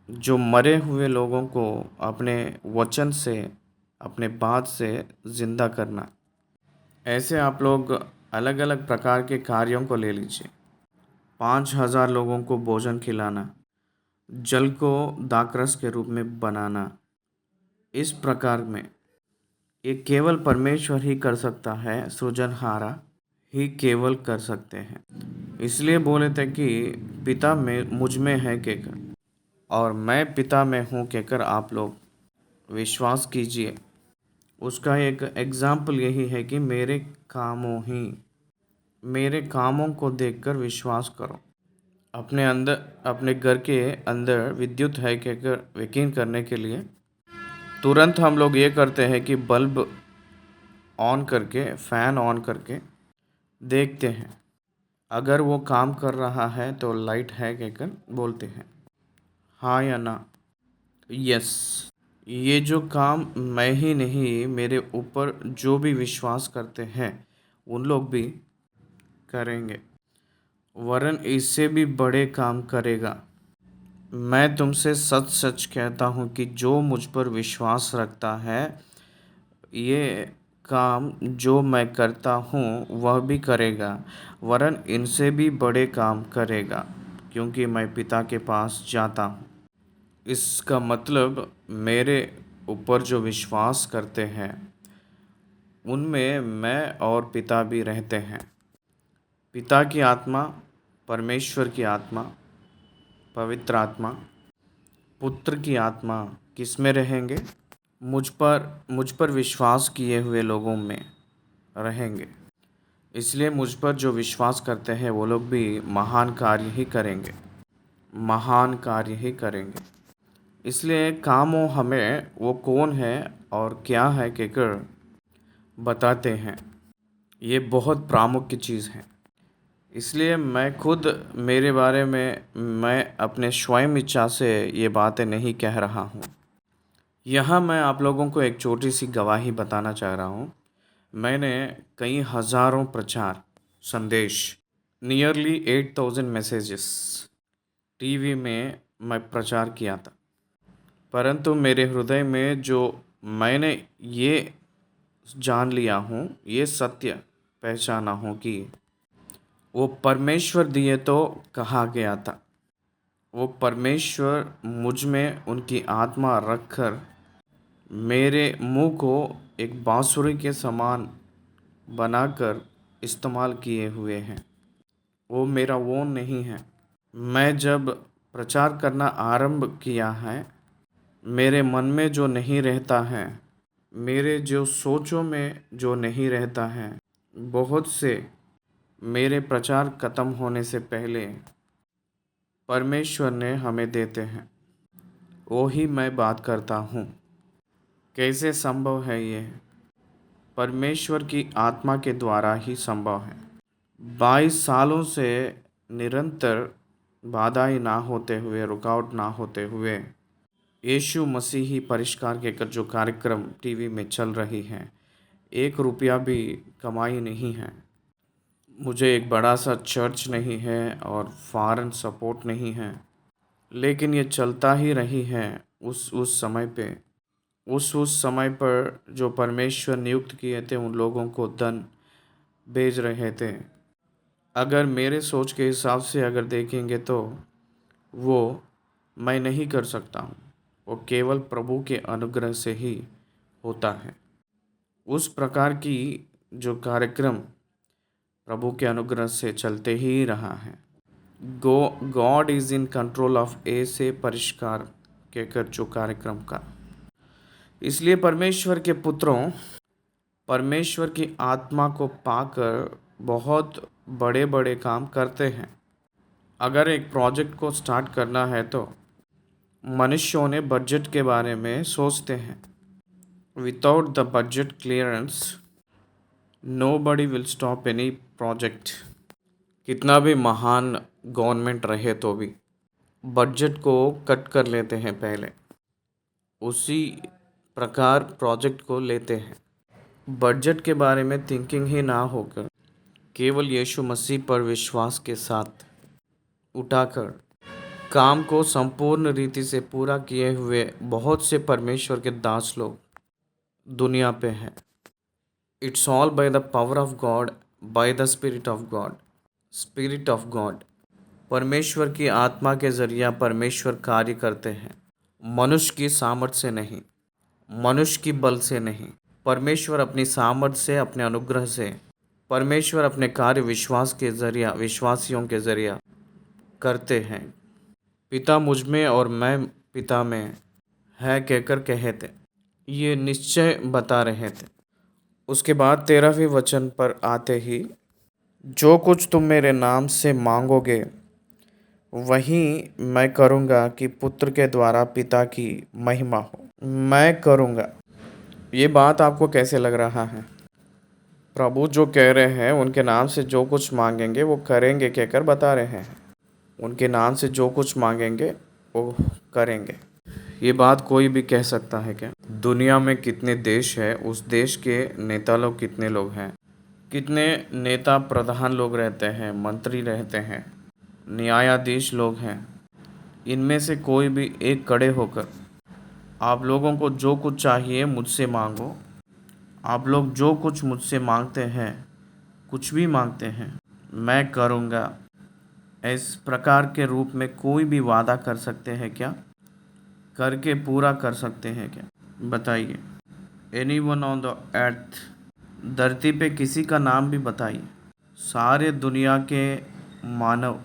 Speaker 1: जो मरे हुए लोगों को अपने वचन से, अपने बात से ज़िंदा करना। ऐसे आप लोग अलग अलग प्रकार के कार्यों को ले लीजिए। 5,000 लोगों को भोजन खिलाना, जल को दाखरस के रूप में बनाना, इस प्रकार में ये केवल परमेश्वर ही कर सकता है, सृजनहारा ही केवल कर सकते हैं। इसलिए बोले थे कि पिता में मुझ में है कहकर और मैं पिता में हूँ कहकर आप लोग विश्वास कीजिए। उसका एक एग्जाम्पल यही है कि मेरे कामों को देखकर विश्वास करो। अपने अंदर, अपने घर के अंदर विद्युत है कहकर यकीन करने के लिए तुरंत हम लोग ये करते हैं कि बल्ब ऑन करके, फ़ैन ऑन करके देखते हैं। अगर वो काम कर रहा है तो लाइट है कहकर बोलते हैं, हाँ या ना। यस, ये जो काम मैं ही नहीं, मेरे ऊपर जो भी विश्वास करते हैं उन लोग भी करेंगे, वरन इससे भी बड़े काम करेगा। मैं तुमसे सच सच कहता हूँ कि जो मुझ पर विश्वास रखता है, ये काम जो मैं करता हूँ वह भी करेगा, वरन इनसे भी बड़े काम करेगा, क्योंकि मैं पिता के पास जाता हूँ। इसका मतलब मेरे ऊपर जो विश्वास करते हैं उनमें मैं और पिता भी रहते हैं। पिता की आत्मा, परमेश्वर की आत्मा, पवित्र आत्मा, पुत्र की आत्मा किस में रहेंगे? मुझ पर विश्वास किए हुए लोगों में रहेंगे। इसलिए मुझ पर जो विश्वास करते हैं वो लोग भी महान कार्य ही करेंगे, महान कार्य ही करेंगे। इसलिए कामों हमें वो कौन है और क्या है कहकर बताते हैं। ये बहुत प्रामुख्य चीज़ है। इसलिए मैं खुद, मेरे बारे में मैं अपने स्वयं इच्छा से ये बातें नहीं कह रहा हूँ। यहाँ मैं आप लोगों को एक छोटी सी गवाही बताना चाह रहा हूँ। मैंने कई हज़ारों प्रचार, संदेश, नियरली 8,000 मैसेजेस टीवी में मैं प्रचार किया था। परंतु मेरे हृदय में जो मैंने ये जान लिया हूँ, ये सत्य पहचाना हूँ कि वो परमेश्वर दिए तो कहा गया था। वो परमेश्वर मुझ में उनकी आत्मा रखकर मेरे मुंह को एक बांसुरी के समान बनाकर इस्तेमाल किए हुए हैं। वो मेरा वो नहीं है। मैं जब प्रचार करना आरंभ किया है, मेरे मन में जो नहीं रहता है, मेरे जो सोचों में जो नहीं रहता है, बहुत से मेरे प्रचार ख़त्म होने से पहले परमेश्वर ने हमें देते हैं, वो ही मैं बात करता हूँ। कैसे संभव है ये? परमेश्वर की आत्मा के द्वारा ही संभव है। 22 सालों से निरंतर बाधाएं ना होते हुए, रुकावट ना होते हुए, यीशु मसीही परिष्कार के जो कार्यक्रम टीवी में चल रही हैं, 1 रुपया भी कमाई नहीं है। मुझे एक बड़ा सा चर्च नहीं है और फॉरेन सपोर्ट नहीं है, लेकिन ये चलता ही रही है। उस समय पे, उस समय पर जो परमेश्वर नियुक्त किए थे, उन लोगों को धन भेज रहे थे। अगर मेरे सोच के हिसाब से अगर देखेंगे तो वो मैं नहीं कर सकता हूँ। वो केवल प्रभु के अनुग्रह से ही होता है। उस प्रकार की जो कार्यक्रम प्रभु के अनुग्रह से चलते ही रहा है। God is in control of ऐसे परिष्कार कहकर जो कार्यक्रम का, इसलिए परमेश्वर के पुत्रों, परमेश्वर की आत्मा को पाकर बहुत बड़े बड़े काम करते हैं। अगर एक प्रोजेक्ट को स्टार्ट करना है तो मनुष्यों ने बजट के बारे में सोचते हैं। Without the budget clearance nobody will stop any project. कितना भी महान गवर्नमेंट रहे तो भी बजट को कट कर लेते हैं पहले, उसी प्रकार प्रोजेक्ट को लेते हैं। बजट के बारे में थिंकिंग ही ना होकर केवल यीशु मसीह पर विश्वास के साथ उठाकर काम को संपूर्ण रीति से पूरा किए हुए बहुत से परमेश्वर के दास लोग दुनिया पे हैं। It's all by the power of God, bye the spirit of God. Spirit of God, परमेश्वर की आत्मा के जरिया परमेश्वर कार्य करते हैं। मनुष्य की सामर्थ्य से नहीं, मनुष्य की बल से नहीं। परमेश्वर अपनी सामर्थ्य से, अपने अनुग्रह से, परमेश्वर अपने कार्य विश्वास के जरिया, विश्वासियों के जरिया करते हैं। पिता मुझ में और मैं पिता में है कहकर कहे थे, ये निश्चय बता रहे थे। उसके बाद 13वें वचन पर आते ही, जो कुछ तुम मेरे नाम से मांगोगे वही मैं करूँगा कि पुत्र के द्वारा पिता की महिमा हो। मैं करूँगा। ये बात आपको कैसे लग रहा है? प्रभु जो कह रहे हैं, उनके नाम से जो कुछ मांगेंगे वो करेंगे कहकर बता रहे हैं। उनके नाम से जो कुछ मांगेंगे वो करेंगे। ये बात कोई भी कह सकता है क्या? दुनिया में कितने देश हैं, उस देश के नेता लोग कितने लोग हैं, कितने नेता प्रधान लोग रहते हैं, मंत्री रहते हैं, न्यायाधीश लोग हैं। इनमें से कोई भी एक खड़े होकर आप लोगों को जो कुछ चाहिए मुझसे मांगो, आप लोग जो कुछ मुझसे मांगते हैं, कुछ भी मांगते हैं, मैं करूँगा, इस प्रकार के रूप में कोई भी वादा कर सकते हैं क्या? करके पूरा कर सकते हैं क्या? बताइए। एनीवन ऑन द अर्थ, धरती पे किसी का नाम भी बताइए। सारे दुनिया के मानव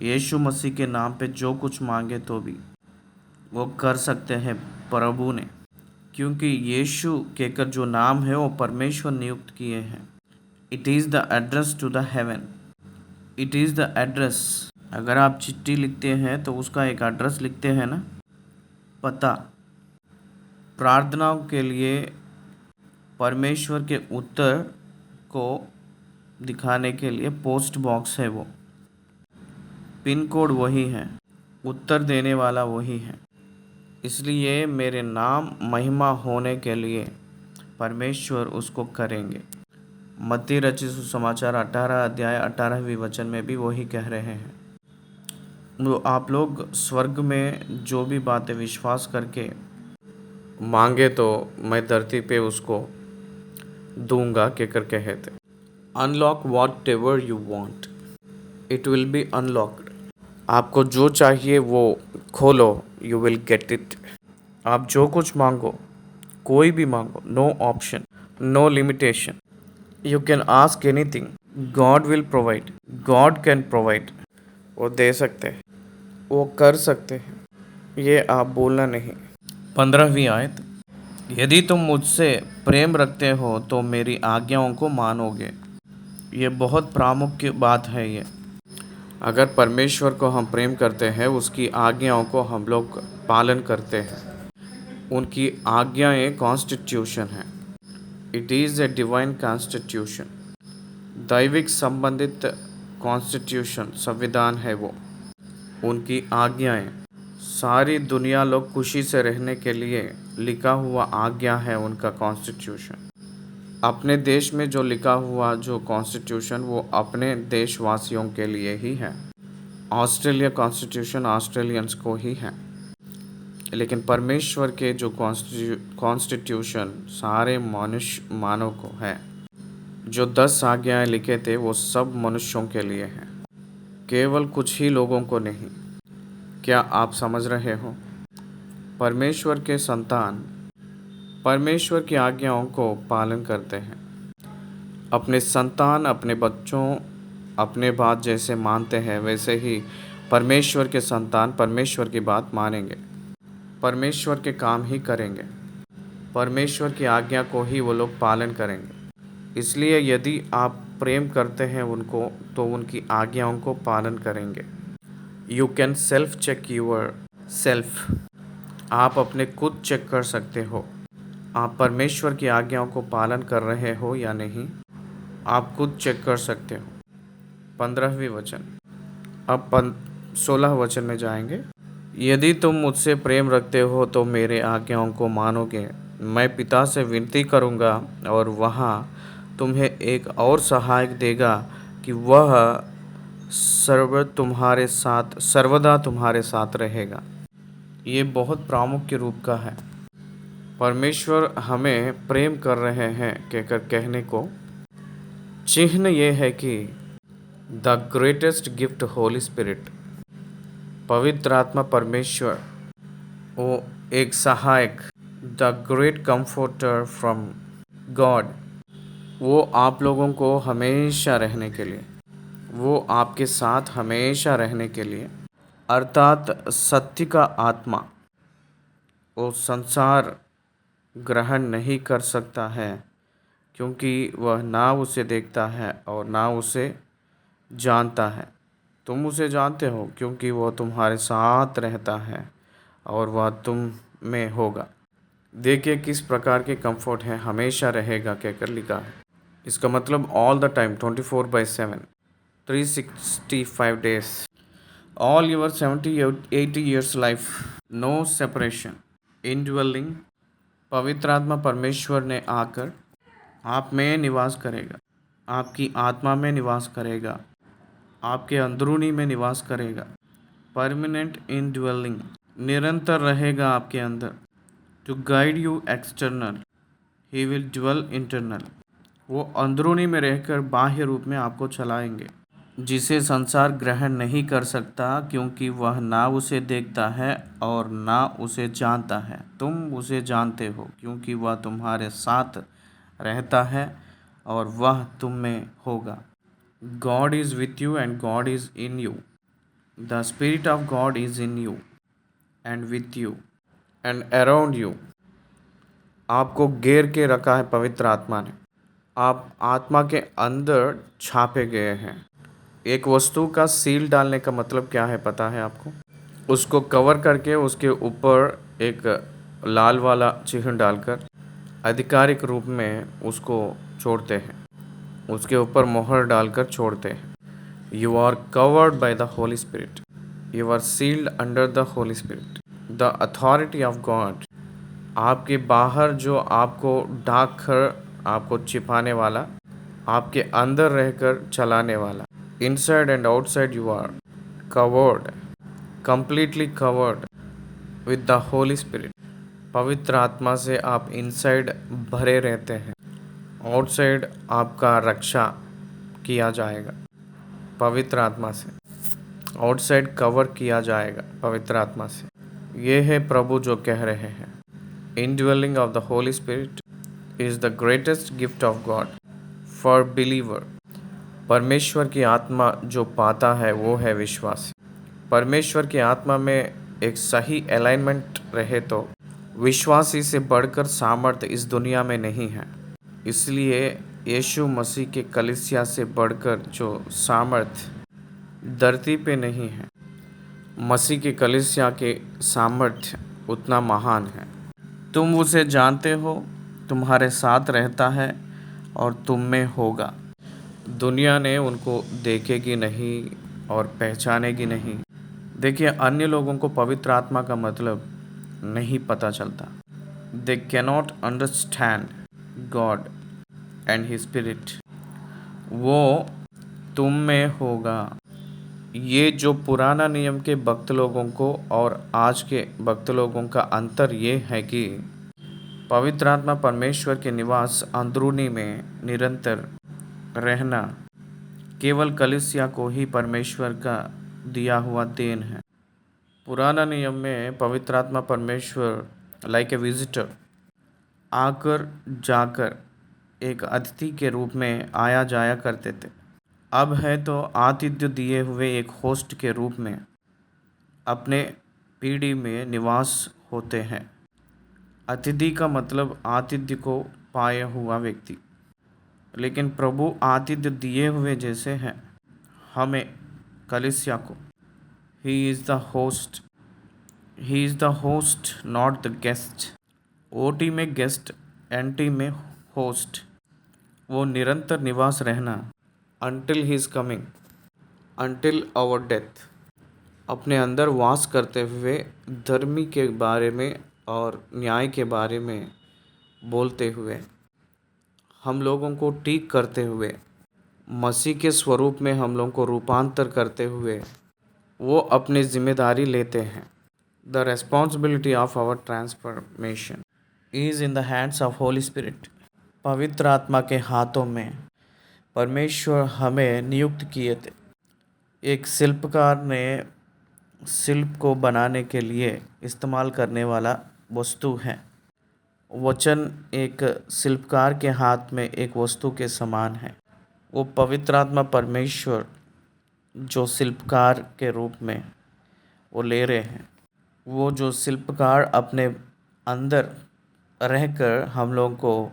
Speaker 1: यीशु मसीह के नाम पे जो कुछ मांगे तो भी वो कर सकते हैं प्रभु ने, क्योंकि यीशु कहकर जो नाम है वो परमेश्वर नियुक्त किए हैं। It is the address to the heaven. It is the address. अगर आप चिट्ठी लिखते हैं तो उसका एक एड्रेस लिखते हैं ना, पता। प्रार्थनाओं के लिए परमेश्वर के उत्तर को दिखाने के लिए पोस्ट बॉक्स है, वो पिन कोड वही है, उत्तर देने वाला वही है। इसलिए मेरे नाम महिमा होने के लिए परमेश्वर उसको करेंगे। मत्ती रचित सुसमाचार 18 अध्याय 18वें वचन में भी वही कह रहे हैं। तो आप लोग स्वर्ग में जो भी बातें विश्वास करके मांगे तो मैं धरती पे उसको दूंगा कहकर कहे थे। Unlock what ever you want, it will be unlocked. आपको जो चाहिए वो खोलो, यू विल गेट इट। आप जो कुछ मांगो, कोई भी मांगो, no option, no limitation. You can ask anything, God will provide. God can provide. वो दे सकते हैं, वो कर सकते हैं, ये आप बोलना नहीं। 15वीं आयत, यदि तुम मुझसे प्रेम रखते हो तो मेरी आज्ञाओं को मानोगे। ये बहुत प्रामुख्य बात है। ये अगर परमेश्वर को हम प्रेम करते हैं, उसकी आज्ञाओं को हम लोग पालन करते हैं। उनकी आज्ञाएं कॉन्स्टिट्यूशन है। It is a divine constitution. दैविक संबंधित कॉन्स्टिट्यूशन संविधान है वो। उनकी आज्ञाएं सारी दुनिया लोग खुशी से रहने के लिए लिखा हुआ आज्ञा है उनका कॉन्स्टिट्यूशन। अपने देश में जो लिखा हुआ जो कॉन्स्टिट्यूशन वो अपने देशवासियों के लिए ही है। ऑस्ट्रेलिया कॉन्स्टिट्यूशन ऑस्ट्रेलियंस को ही है, लेकिन परमेश्वर के जो कॉन्स्टिट्यूशन सारे मनुष्य मानव को है। जो 10 आज्ञाएं लिखे थे वो सब मनुष्यों के लिए हैं, केवल कुछ ही लोगों को नहीं। क्या आप समझ रहे हो? परमेश्वर के संतान परमेश्वर की आज्ञाओं को पालन करते हैं। अपने संतान अपने बच्चों अपने बात जैसे मानते हैं, वैसे ही परमेश्वर के संतान परमेश्वर की बात मानेंगे, परमेश्वर के काम ही करेंगे, परमेश्वर की आज्ञा को ही वो लोग पालन करेंगे। इसलिए यदि आप प्रेम करते हैं उनको, तो उनकी आज्ञाओं को पालन करेंगे। You can self check your self. आप अपने खुद चेक कर सकते हो, आप परमेश्वर की आज्ञाओं को पालन कर रहे हो या नहीं। आप खुद चेक कर सकते हो। 15वीं वचन। अब 16 वचन में जाएंगे। यदि तुम मुझसे प्रेम रखते हो तो मेरे आज्ञाओं को मानोगे। मैं पिता से विनती करूँगा और वहाँ तुम्हें एक और सहायक देगा कि वह सर्वदा तुम्हारे साथ रहेगा। ये बहुत प्रामुख्य रूप का है। परमेश्वर हमें प्रेम कर रहे हैं कहकर कहने को चिन्ह ये है कि the greatest gift Holi Spirit, पवित्र आत्मा परमेश्वर, वो एक सहायक, the great comforter from God, वो आप लोगों को हमेशा रहने के लिए, वो आपके साथ हमेशा रहने के लिए, अर्थात सत्य का आत्मा, वो संसार ग्रहण नहीं कर सकता है, क्योंकि वह ना उसे देखता है और ना उसे जानता है। तुम उसे जानते हो क्योंकि वह तुम्हारे साथ रहता है और वह तुम में होगा। देखिए किस प्रकार के कंफर्ट है, हमेशा रहेगा कहकर लिखा है। इसका मतलब all the time 24/7 365 days, all your 70-80 years life, no separation, indwelling. पवित्र आत्मा परमेश्वर ने आकर आप में निवास करेगा, आपकी आत्मा में निवास करेगा, आपके अंदरूनी में निवास करेगा। परमानेंट इनड्वेलिंग, निरंतर रहेगा आपके अंदर। To guide you external, he will dwell internal. वो अंदरूनी में रहकर बाह्य रूप में आपको चलाएंगे, जिसे संसार ग्रहण नहीं कर सकता, क्योंकि वह ना उसे देखता है और ना उसे जानता है। तुम उसे जानते हो क्योंकि वह तुम्हारे साथ रहता है और वह तुम में होगा। God is with you and God is in you. The Spirit of God is in you and with you and around you. आपको घेर के रखा है पवित्र आत्मा ने। आप आत्मा के अंदर छापे गए हैं। एक वस्तु का सील डालने का मतलब क्या है पता है आपको? उसको कवर करके उसके ऊपर एक लाल वाला चिन्ह डालकर आधिकारिक रूप में उसको छोड़ते हैं, उसके ऊपर मोहर डालकर छोड़ते हैं। You are covered by the Holy Spirit, you are sealed under the Holy Spirit, the authority of God. आपके बाहर जो आपको ढाक कर आपको छिपाने वाला, आपके अंदर रहकर चलाने वाला, inside and outside you are covered, completely covered with the Holy Spirit. पवित्र आत्मा से आप इनसाइड भरे रहते हैं, आउटसाइड आपका रक्षा किया जाएगा पवित्र आत्मा से, आउटसाइड कवर किया जाएगा पवित्र आत्मा से। ये है प्रभु जो कह रहे हैं। Indwelling of the Holy spirit is the greatest gift of God for believer. परमेश्वर की आत्मा जो पाता है वो है विश्वासी। परमेश्वर की आत्मा में एक सही अलाइनमेंट रहे तो विश्वासी से बढ़कर सामर्थ्य इस दुनिया में नहीं है। इसलिए यीशु मसीह के कलीसिया से बढ़कर जो सामर्थ धरती पे नहीं है। मसीह की कलीसिया के सामर्थ्य उतना महान है। तुम उसे जानते हो, तुम्हारे साथ रहता है और तुम में होगा। दुनिया ने उनको देखेगी नहीं और पहचानेगी नहीं। देखिए, अन्य लोगों को पवित्र आत्मा का मतलब नहीं पता चलता। They cannot understand God and his spirit. वो तुम में होगा। ये जो पुराना नियम के भक्त लोगों को और आज के भक्त लोगों का अंतर ये है कि पवित्र आत्मा परमेश्वर के निवास अंदरूनी में निरंतर रहना केवल कलीसिया को ही परमेश्वर का दिया हुआ देन है। पुराना नियम में पवित्र आत्मा परमेश्वर लाइक ए विजिटर आकर जाकर एक अतिथि के रूप में आया जाया करते थे। अब है तो आतिथ्य दिए हुए एक होस्ट के रूप में अपने पीढ़ी में निवास होते हैं। अतिथि का मतलब आतिथ्य को पाया हुआ व्यक्ति, लेकिन प्रभु आतिथ्य दिए हुए जैसे हैं हमें कलीसिया को। He is the host. He is the host not the guest. OT में गेस्ट, एनटी में होस्ट। वो निरंतर निवास रहना until he is coming, until our death, अपने अंदर वास करते हुए धर्मी के बारे में और न्याय के बारे में बोलते हुए, हम लोगों को ठीक करते हुए, मसीह के स्वरूप में हम लोगों को रूपांतर करते हुए वो अपनी जिम्मेदारी लेते हैं। The responsibility of our transformation is in the hands of Holy Spirit. पवित्र आत्मा के हाथों में परमेश्वर हमें नियुक्त किए थे। एक शिल्पकार ने शिल्प को बनाने के लिए इस्तेमाल करने वाला वस्तु है। वचन एक शिल्पकार के हाथ में एक वस्तु के समान है। वो पवित्र आत्मा परमेश्वर जो शिल्पकार के रूप में वो ले रहे हैं, वो जो शिल्पकार अपने अंदर रहकर हम लोगों को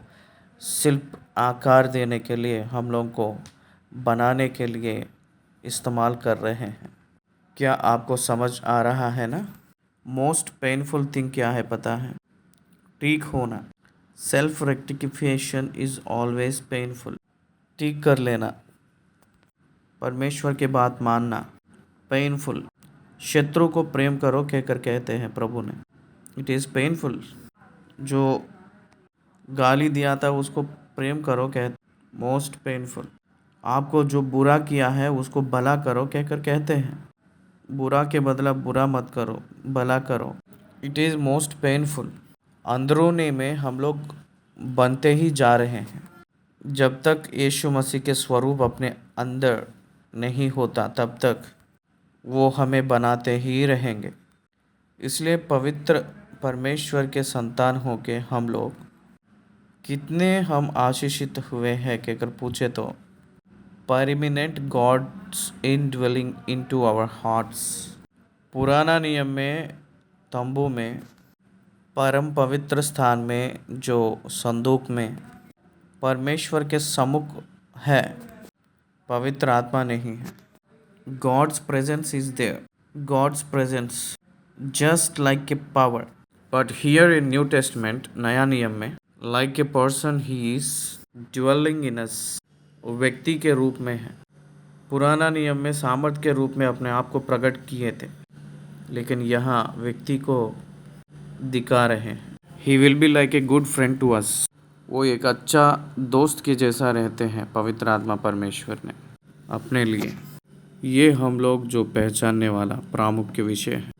Speaker 1: शिल्प आकार देने के लिए, हम लोगों को बनाने के लिए इस्तेमाल कर रहे हैं। क्या आपको समझ आ रहा है ना? मोस्ट पेनफुल थिंग क्या है पता है? ठीक होना। Self rectification is always painful. ठीक कर लेना, परमेश्वर की बात मानना पेनफुल। शत्रु को प्रेम करो कहकर कहते हैं प्रभु ने। It is painful. जो गाली दिया था उसको प्रेम करो कहते, मोस्ट पेनफुल। आपको जो बुरा किया है उसको भला करो कहकर कहते हैं। बुरा के बदला बुरा मत करो, भला करो। It is most painful. अंदरूनी में हम लोग बनते ही जा रहे हैं। जब तक यीशु मसीह के स्वरूप अपने अंदर नहीं होता तब तक वो हमें बनाते ही रहेंगे। इसलिए पवित्र परमेश्वर के संतान होके हम लोग कितने हम आशीषित हुए हैं कहकर पूछे तो permanent God's indwelling into our hearts. पुराना नियम में तंबू में परम पवित्र स्थान में जो संदूक में परमेश्वर के सम्मुख है, पवित्र आत्मा नहीं है। God's presence is there. God's presence just like a power. But here in New Testament, नया नियम में, like a person he is dwelling in us, व्यक्ति के रूप में है। पुराना नियम में सामर्थ के रूप में अपने आप को प्रकट किए थे, लेकिन यहाँ व्यक्ति को दिखा रहे हैं। He will be like a good friend to us. वो एक अच्छा दोस्त के जैसा रहते हैं पवित्र आत्मा परमेश्वर ने अपने लिए। ये हम लोग जो पहचानने वाला प्रामुख्य विषय है।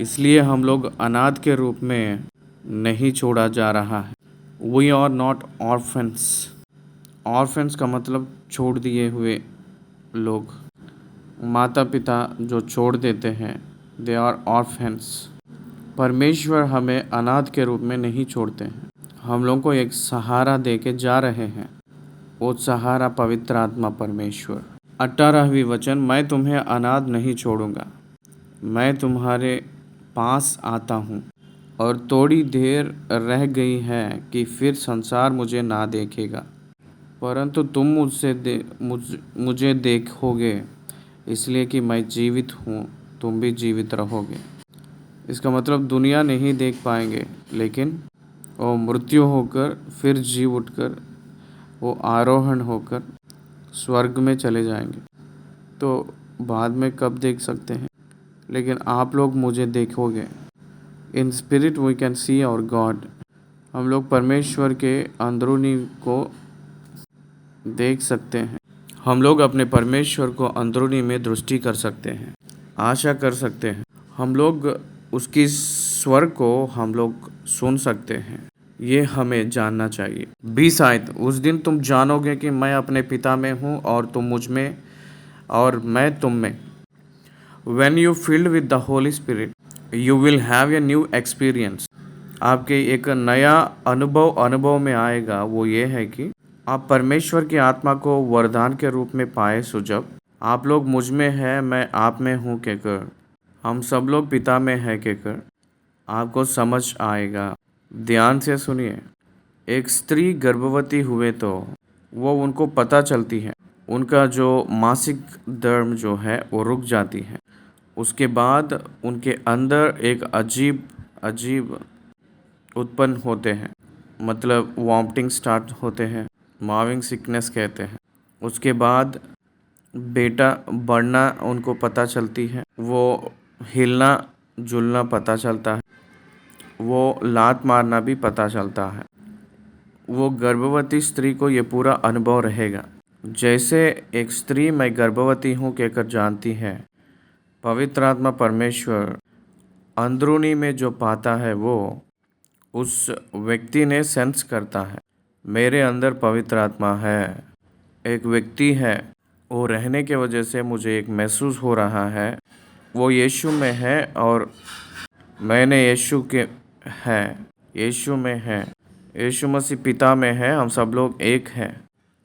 Speaker 1: इसलिए हम लोग अनाथ के रूप में नहीं छोड़ा जा रहा है। We are not orphans. Orphans का मतलब छोड़ दिए हुए लोग, माता पिता जो छोड़ देते हैं, दे आर ऑर्फेंस। परमेश्वर हमें अनाथ के रूप में नहीं छोड़ते हैं। हम लोग को एक सहारा दे के जा रहे हैं। वो सहारा पवित्र आत्मा परमेश्वर। 18वीं वचन, मैं तुम्हें अनाथ नहीं छोड़ूंगा, मैं तुम्हारे पास आता हूँ। और थोड़ी देर रह गई है कि फिर संसार मुझे ना देखेगा, परंतु तुम मुझे देखोगे। इसलिए कि मैं जीवित हूँ, तुम भी जीवित रहोगे। इसका मतलब दुनिया नहीं देख पाएंगे, लेकिन वो मृत्यु होकर फिर जी उठकर वो आरोहण होकर स्वर्ग में चले जाएंगे। तो बाद में कब देख सकते हैं, लेकिन आप लोग मुझे देखोगे। In spirit we can see our God. हम लोग परमेश्वर के अंदरूनी को देख सकते हैं। हम लोग अपने परमेश्वर को अंदरूनी में दृष्टि कर सकते हैं, आशा कर सकते हैं। हम लोग उसकी स्वर को हम लोग सुन सकते हैं। ये हमें जानना चाहिए। बी शायद उस दिन तुम जानोगे कि मैं अपने पिता में हूँ और तुम मुझ में और मैं तुम में। When you filled with the Holy Spirit, you will have a new experience. आपके एक नया अनुभव में आएगा। वो ये है कि आप परमेश्वर की आत्मा को वरदान के रूप में पाए। सो जब आप लोग मुझ में है, मैं आप में हूँ कहकर, हम सब लोग पिता में है कहकर आपको समझ आएगा। ध्यान से सुनिए। एक स्त्री गर्भवती हुए तो वो उनको पता चलती है, उनका जो मासिक धर्म जो है वो रुक जाती है। उसके बाद उनके अंदर एक अजीब अजीब उत्पन्न होते हैं, मतलब वॉमिटिंग स्टार्ट होते हैं, मार्विंग सिकनेस कहते हैं। उसके बाद बेटा बढ़ना उनको पता चलती है, वो हिलना जुलना पता चलता है, वो लात मारना भी पता चलता है। वो गर्भवती स्त्री को ये पूरा अनुभव रहेगा। जैसे एक स्त्री मैं गर्भवती हूँ कहकर जानती है, पवित्र आत्मा परमेश्वर अंदरूनी में जो पाता है वो उस व्यक्ति ने सेंस करता है। मेरे अंदर पवित्र आत्मा है, एक व्यक्ति है, वो रहने के वजह से मुझे एक महसूस हो रहा है वो यीशु में है और मैंने यीशु के है, यीशु में है, यीशु मसीह पिता में है, हम सब लोग एक हैं।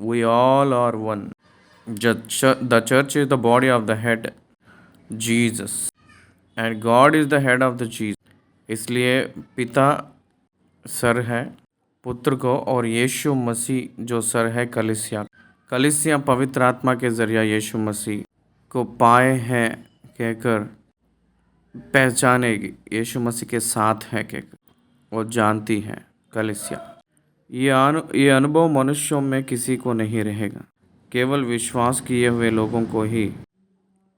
Speaker 1: We all are one. The church is the body of the head Jesus and God is the head of the Jesus. इसलिए पिता सर है पुत्र को और यीशु मसीह जो सर है कलीसिया। कलीसिया पवित्र आत्मा के जरिए यीशु मसीह को पाए हैं कहकर पहचानेगी, यीशु मसीह के साथ है कहकर वो जानती है कलीसिया। ये अनुभव मनुष्यों में किसी को नहीं रहेगा, केवल विश्वास किए हुए लोगों को ही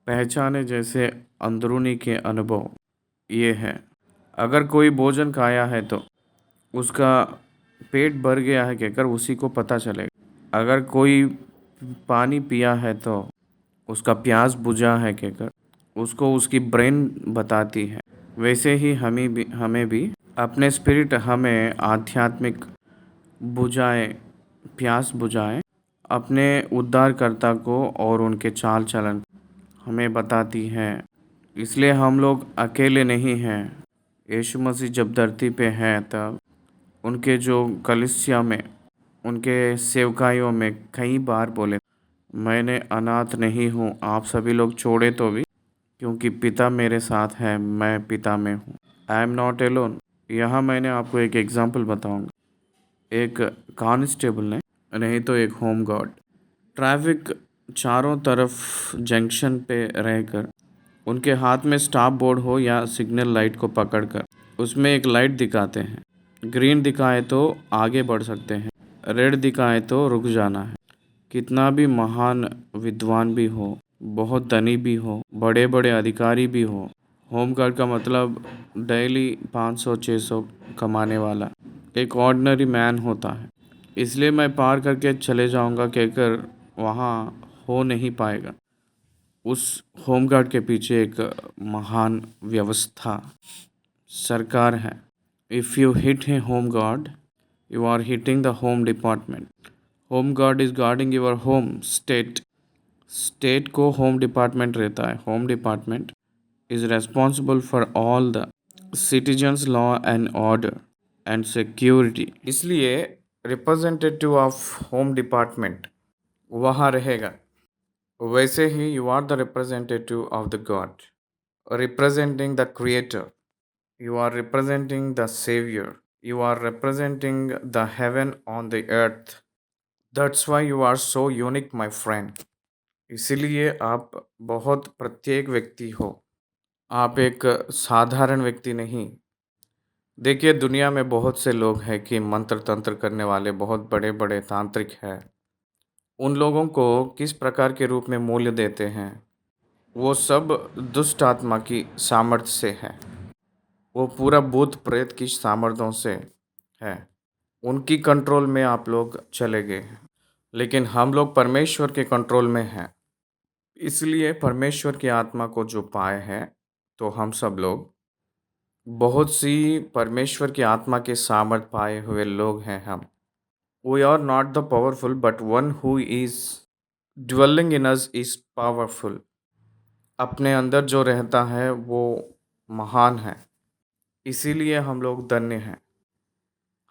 Speaker 1: पहचाने जैसे अंदरूनी के अनुभव ये है। अगर कोई भोजन खाया है तो उसका पेट भर गया है कहकर उसी को पता चलेगा। अगर कोई पानी पिया है तो उसका प्यास बुझा है कहकर उसको उसकी ब्रेन बताती है। वैसे ही हमें भी अपने स्पिरिट हमें आध्यात्मिक बुझाए, प्यास बुझाए, अपने उद्धारकर्ता को और उनके चाल चलन हमें बताती है। इसलिए हम लोग अकेले नहीं हैं। यीशु मसीह जब धरती पे हैं तब उनके जो कलीसिया में उनके सेवकाइयों में कई बार बोले, मैंने अनाथ नहीं हूँ, आप सभी लोग छोड़े तो भी, क्योंकि पिता मेरे साथ है, मैं पिता में हूँ। I am not alone. यहाँ मैंने आपको एक एग्जाम्पल बताऊँगा। एक कांस्टेबल ने, नहीं तो एक होम गार्ड, ट्रैफिक चारों तरफ जंक्शन पे रहकर उनके हाथ में स्टॉप बोर्ड हो या सिग्नल लाइट को पकड़कर उसमें एक लाइट दिखाते हैं। ग्रीन दिखाए तो आगे बढ़ सकते हैं, रेड दिखाए तो रुक जाना है। कितना भी महान विद्वान भी हो, बहुत धनी भी हो, बड़े बड़े अधिकारी भी हो, होम गार्ड का मतलब डेली 500-600 कमाने वाला एक ऑर्डिनरी मैन होता है। इसलिए मैं पार करके चले जाऊंगा कहकर वहाँ हो नहीं पाएगा। उस होम गार्ड के पीछे एक महान व्यवस्था सरकार है। If you hit a home guard, you are hitting the home department. Home guard is guarding your home state. State को होम डिपार्टमेंट रहता है। Home department is responsible for all the citizens law and order and security. इसलिए representative of home department वहाँ रहेगा। वैसे ही you are the representative of the God, representing the creator. You are representing the saviour. You are representing the heaven on the earth. That's why you are so unique, my friend. इसीलिए आप बहुत प्रत्येक व्यक्ति हो। आप एक साधारण व्यक्ति नहीं। देखिए, दुनिया में बहुत से लोग हैं कि मंत्र तंत्र करने वाले बहुत बड़े बड़े तांत्रिक हैं। उन लोगों को किस प्रकार के रूप में मूल्य देते हैं? वो सब दुष्ट आत्मा की सामर्थ्य से है। वो पूरा भूत प्रेत की सामर्थ्यों से है। उनकी कंट्रोल में आप लोग चले गए हैं। लेकिन हम लोग परमेश्वर के कंट्रोल में हैं। इसलिए परमेश्वर की आत्मा को जो पाए हैं, तो हम सब लोग बहुत सी परमेश्वर की आत्मा के सामर्थ पाए हुए लोग हैं हम। We are not the powerful but one who is dwelling in us is powerful. अपने अंदर जो रहता है वो महान है। इसीलिए हम लोग धन्य हैं।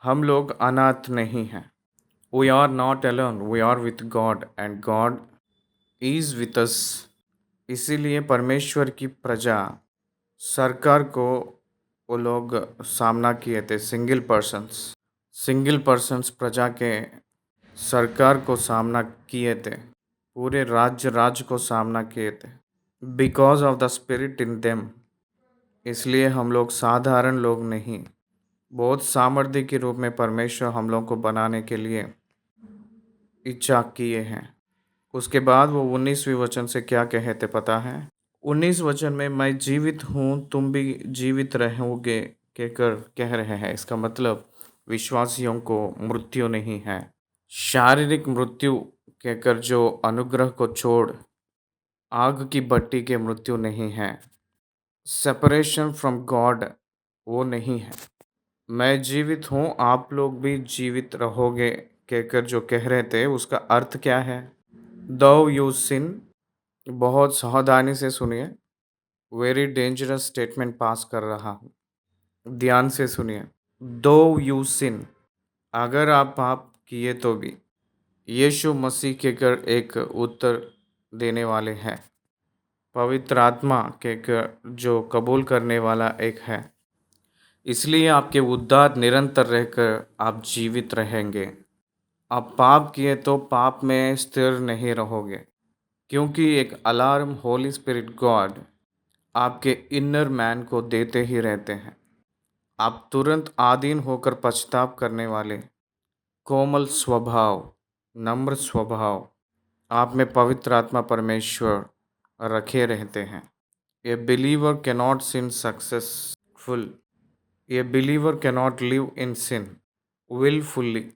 Speaker 1: हम लोग अनाथ नहीं हैं। We are not alone, we are with God and God is with us. इसीलिए परमेश्वर की प्रजा सरकार को वो लोग सामना किए थे। सिंगल पर्सन्स प्रजा के सरकार को सामना किए थे। पूरे राज्य को सामना किए थे। Because of the spirit in them. इसलिए हम लोग साधारण लोग नहीं। बहुत सामर्थ्य के रूप में परमेश्वर हम लोग को बनाने के लिए इच्छा किए हैं। उसके बाद वो 19वीं वचन से क्या कहे थे पता है? 19 वचन में मैं जीवित हूँ तुम भी जीवित रहोगे कहकर कह रहे हैं। इसका मतलब विश्वासियों को मृत्यु नहीं है। शारीरिक मृत्यु कहकर जो अनुग्रह को छोड़ आग की भट्टी के मृत्यु नहीं है। सेपरेशन फ्रॉम गॉड वो नहीं है। मैं जीवित हूँ आप लोग भी जीवित रहोगे कहकर जो कह रहे थे, उसका अर्थ क्या है? दो यू सिन। बहुत सावधानी से सुनिए। वेरी डेंजरस स्टेटमेंट पास कर रहा हूँ। ध्यान से सुनिए। दो यू सिन, अगर आप पाप किए तो भी यीशु मसीह के कर एक उत्तर देने वाले हैं। पवित्र आत्मा के कर जो कबूल करने वाला एक है। इसलिए आपके उद्धार निरंतर रहकर आप जीवित रहेंगे। आप पाप किए तो पाप में स्थिर नहीं रहोगे, क्योंकि एक अलार्म होली स्पिरिट गॉड आपके इनर मैन को देते ही रहते हैं। आप तुरंत आधीन होकर पछताव करने वाले कोमल स्वभाव, नम्र स्वभाव आप में पवित्र आत्मा परमेश्वर रखे रहते हैं। A believer cannot sin successful. A believer cannot live in sin wilfully.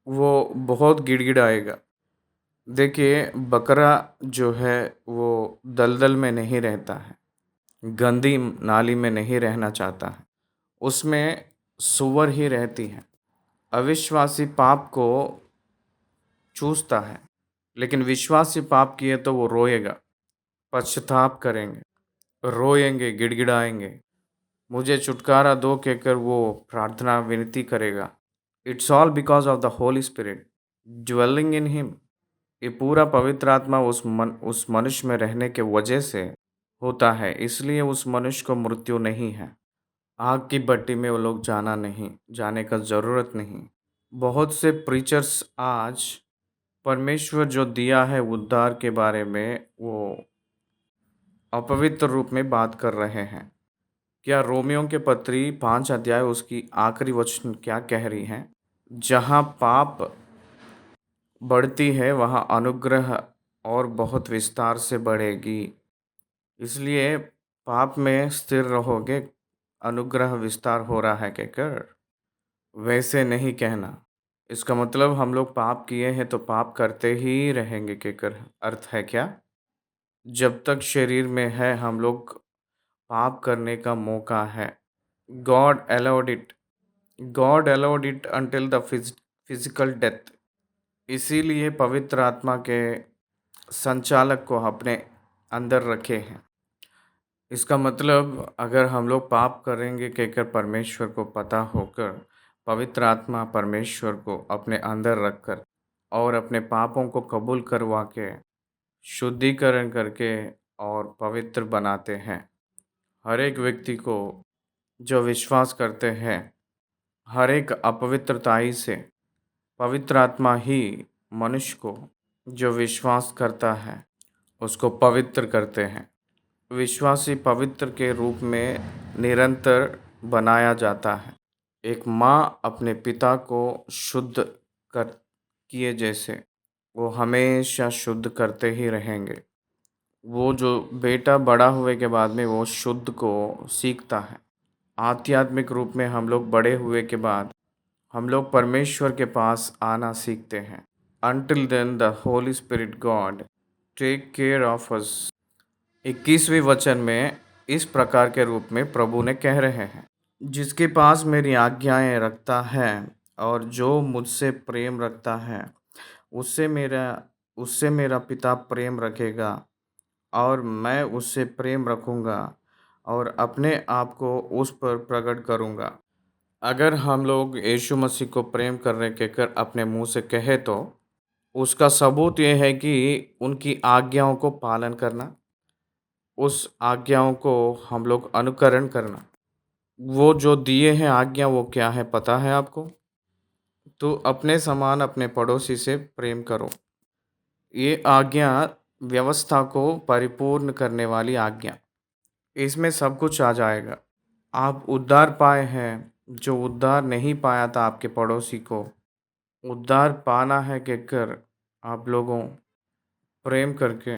Speaker 1: वो बहुत गिड़गिड़ाएगा। देखिए, बकरा जो है वो दलदल में नहीं रहता है, गंदी नाली में नहीं रहना चाहता है। उसमें सुअर ही रहती है। अविश्वासी पाप को चूसता है, लेकिन विश्वासी पाप किए तो वो रोएगा, पश्चाताप करेंगे, रोएंगे, गिड़गिड़ाएंगे, मुझे छुटकारा दो कहकर वो प्रार्थना विनती करेगा। It's all because of the Holy spirit dwelling in him. ये पूरा पवित्र आत्मा उस मनुष्य में रहने के वजह से होता है। इसलिए उस मनुष्य को मृत्यु नहीं है। आग की भट्टी में वो लोग जाने का ज़रूरत नहीं। बहुत से प्रीचर्स आज परमेश्वर जो दिया है उद्धार के बारे में वो अपवित्र रूप में बात कर रहे हैं। क्या रोमियों के पत्री 5 अध्याय उसकी आखिरी वचन क्या कह रही हैं? जहाँ पाप बढ़ती है वहाँ अनुग्रह और बहुत विस्तार से बढ़ेगी। इसलिए पाप में स्थिर रहोगे, अनुग्रह विस्तार हो रहा है कहकर वैसे नहीं कहना। इसका मतलब हम लोग पाप किए हैं तो पाप करते ही रहेंगे कहकर अर्थ है क्या? जब तक शरीर में है हम लोग पाप करने का मौका है। God allowed it God allowed it until the physical death. इसीलिए पवित्र आत्मा के संचालक को अपने अंदर रखे हैं। इसका मतलब अगर हम लोग पाप करेंगे कहकर परमेश्वर को पता होकर पवित्र आत्मा परमेश्वर को अपने अंदर रखकर और अपने पापों को कबूल करवा के शुद्धिकरण करके और पवित्र बनाते हैं। हर एक व्यक्ति को जो विश्वास करते हैं, हर एक अपवित्रताई से पवित्र आत्मा ही मनुष्य को जो विश्वास करता है उसको पवित्र करते हैं। विश्वासी पवित्र के रूप में निरंतर बनाया जाता है। एक माँ अपने पिता को शुद्ध कर किए जैसे वो हमेशा शुद्ध करते ही रहेंगे। वो जो बेटा बड़ा हुए के बाद में वो शुद्ध को सीखता है। आध्यात्मिक रूप में हम लोग बड़े हुए के बाद हम लोग परमेश्वर के पास आना सीखते हैं। Until then the Holy Spirit God take care of us। 21वें वचन में इस प्रकार के रूप में प्रभु ने कह रहे हैं, जिसके पास मेरी आज्ञाएं रखता है और जो मुझसे प्रेम रखता है उससे मेरा उससे मेरा पिता प्रेम रखेगा और मैं उससे प्रेम रखूंगा और अपने आप को उस पर प्रकट करूंगा। अगर हम लोग यीशु मसीह को प्रेम करने के कर अपने मुंह से कहे तो उसका सबूत ये है कि उनकी आज्ञाओं को पालन करना, उस आज्ञाओं को हम लोग अनुकरण करना। वो जो दिए हैं आज्ञा वो क्या है पता है आपको? तो अपने समान अपने पड़ोसी से प्रेम करो। ये आज्ञा व्यवस्था को परिपूर्ण करने वाली आज्ञा। इसमें सब कुछ आ जाएगा। आप उद्धार पाए हैं, जो उद्धार नहीं पाया था आपके पड़ोसी को उद्धार पाना है कहकर आप लोगों प्रेम करके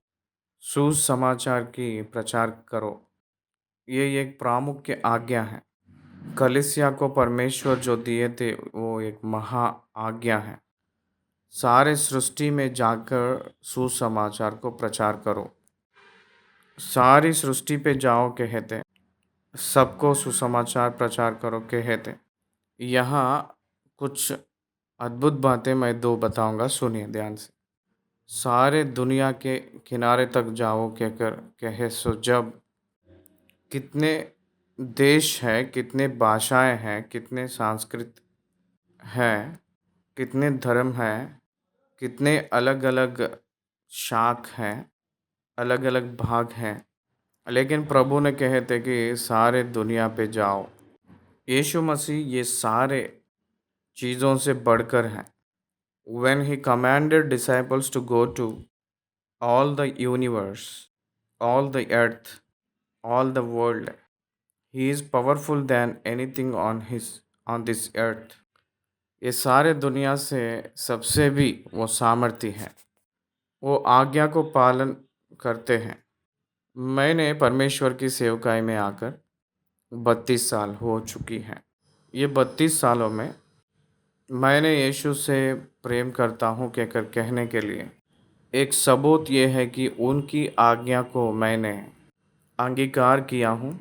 Speaker 1: सुसमाचार की प्रचार करो। ये एक प्रामुख्य आज्ञा है। कलीसिया को परमेश्वर जो दिए थे वो एक महा आज्ञा है। सारे सृष्टि में जाकर सुसमाचार को प्रचार करो। सारी सृष्टि पे जाओ कहते, सबको सुसमाचार प्रचार करो कहते। यहाँ कुछ अद्भुत बातें मैं दो बताऊंगा, सुनिए ध्यान से। सारे दुनिया के किनारे तक जाओ कहकर कहे सो जब कितने देश हैं, कितने भाषाएं हैं, कितने संस्कृत हैं, कितने धर्म हैं, कितने अलग अलग शाख हैं, अलग अलग भाग हैं, लेकिन प्रभु ने कहे थे कि सारे दुनिया पे जाओ। यीशु मसीह ये सारे चीज़ों से बढ़कर हैं। When he commanded disciples to go to all the universe, all the earth, all the world, he is powerful than anything on this earth। ये सारे दुनिया से सबसे भी वो सामर्थी हैं। वो आज्ञा को पालन करते हैं। मैंने परमेश्वर की सेवकाई में आकर 32 साल हो चुकी हैं। ये 32 सालों में मैंने यीशु से प्रेम करता हूँ कहकर कहने के लिए एक सबूत ये है कि उनकी आज्ञा को मैंने अंगीकार किया हूँ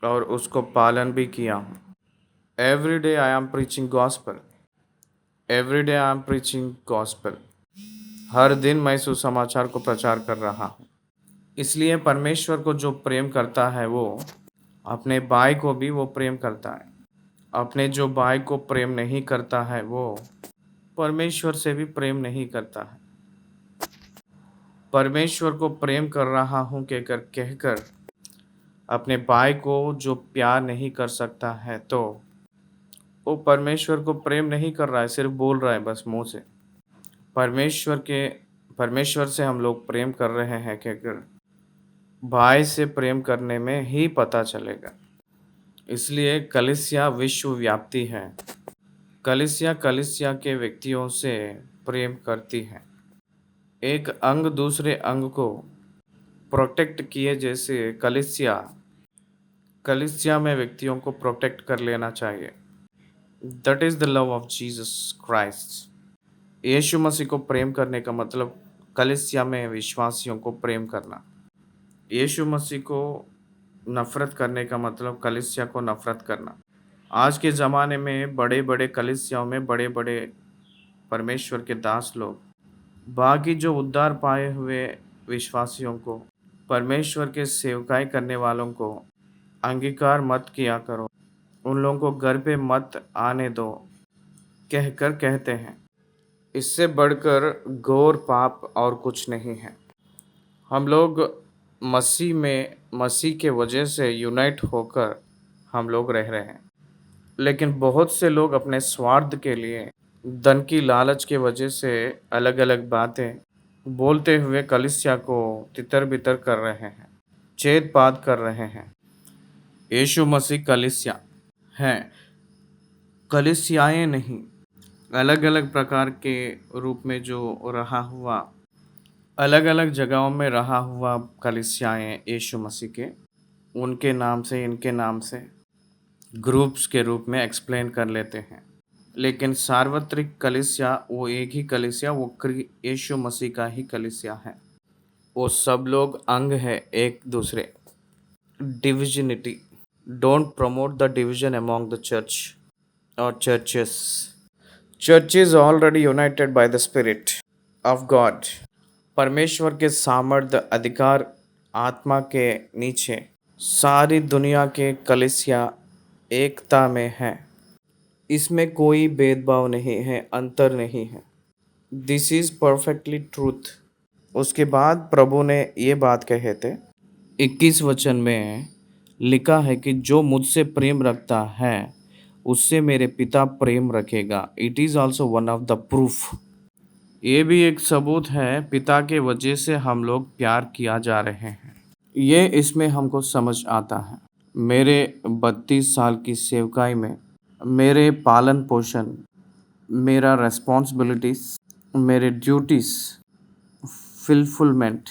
Speaker 1: और उसको पालन भी किया हूँ। Every day I am preaching gospel. Every day I am preaching gospel. हर दिन मैं सुसमाचार को प्रचार कर रहा हूँ। इसलिए परमेश्वर को जो प्रेम करता है वो अपने भाई को भी वो प्रेम करता है। अपने जो भाई को प्रेम नहीं करता है वो परमेश्वर से भी प्रेम नहीं करता है। परमेश्वर को प्रेम कर रहा हूँ कहकर अपने भाई को जो प्यार नहीं कर सकता है तो वो परमेश्वर को प्रेम नहीं कर रहा है, सिर्फ बोल रहा है बस मुंह से। परमेश्वर से हम लोग प्रेम कर रहे हैं कहकर भाई से प्रेम करने में ही पता चलेगा। इसलिए कलीसिया विश्वव्यापी है। कलीसिया के व्यक्तियों से प्रेम करती है। एक अंग दूसरे अंग को प्रोटेक्ट किए जैसे कलीसिया में व्यक्तियों को प्रोटेक्ट कर लेना चाहिए। That is the love of Jesus Christ. यीशु मसीह को प्रेम करने का मतलब कलीसिया में विश्वासियों को प्रेम करना। यीशु मसीह को नफ़रत करने का मतलब कलीसिया को नफ़रत करना। आज के ज़माने में बड़े बड़े कलीसियाओं में बड़े बड़े परमेश्वर के दास लोग बाकी जो उद्धार पाए हुए विश्वासियों को, परमेश्वर के सेवकाई करने वालों को अंगीकार मत किया करो, उन लोगों को घर पे मत आने दो कहकर कहते हैं। इससे बढ़कर घोर पाप और कुछ नहीं है। हम लोग मसीह के वजह से यूनाइट होकर हम लोग रह रहे हैं, लेकिन बहुत से लोग अपने स्वार्थ के लिए, धन की लालच के वजह से अलग अलग बातें बोलते हुए कलीसिया को तितर-बितर कर रहे हैं, चेत-पात कर रहे हैं। यीशु मसीह कलीसिया हैं, कलीसियाएँ नहीं। अलग-अलग प्रकार के रूप में जो रहा हुआ, अलग-अलग जगहों में रहा हुआ कलीसियाएँ यीशु मसीह के, उनके नाम से, इनके नाम से ग्रुप्स के रूप में एक्सप्लेन कर लेते हैं। लेकिन सार्वत्रिक कलीसिया वो एक ही कलीसिया, वो यीशु मसीह का ही कलीसिया है। वो सब लोग अंग है एक दूसरे। Divinity, don't promote the division among the church और churches. Church is already united by the spirit of God. परमेश्वर के सामर्थ्य अधिकार आत्मा के नीचे सारी दुनिया के कलीसिया एकता में है। इसमें कोई भेदभाव नहीं है, अंतर नहीं है। This is perfectly truth. उसके बाद प्रभु ने ये बात कहे थे, 21 वचन में लिखा है कि जो मुझसे प्रेम रखता है उससे मेरे पिता प्रेम रखेगा। It is also one of the proof. ये भी एक सबूत है पिता के वजह से हम लोग प्यार किया जा रहे हैं। ये इसमें हमको समझ आता है। मेरे 32 साल की सेवकाई में मेरे पालन पोषण, मेरा रेस्पॉन्सिबिलिटीज, मेरे ड्यूटीज फुलफिलमेंट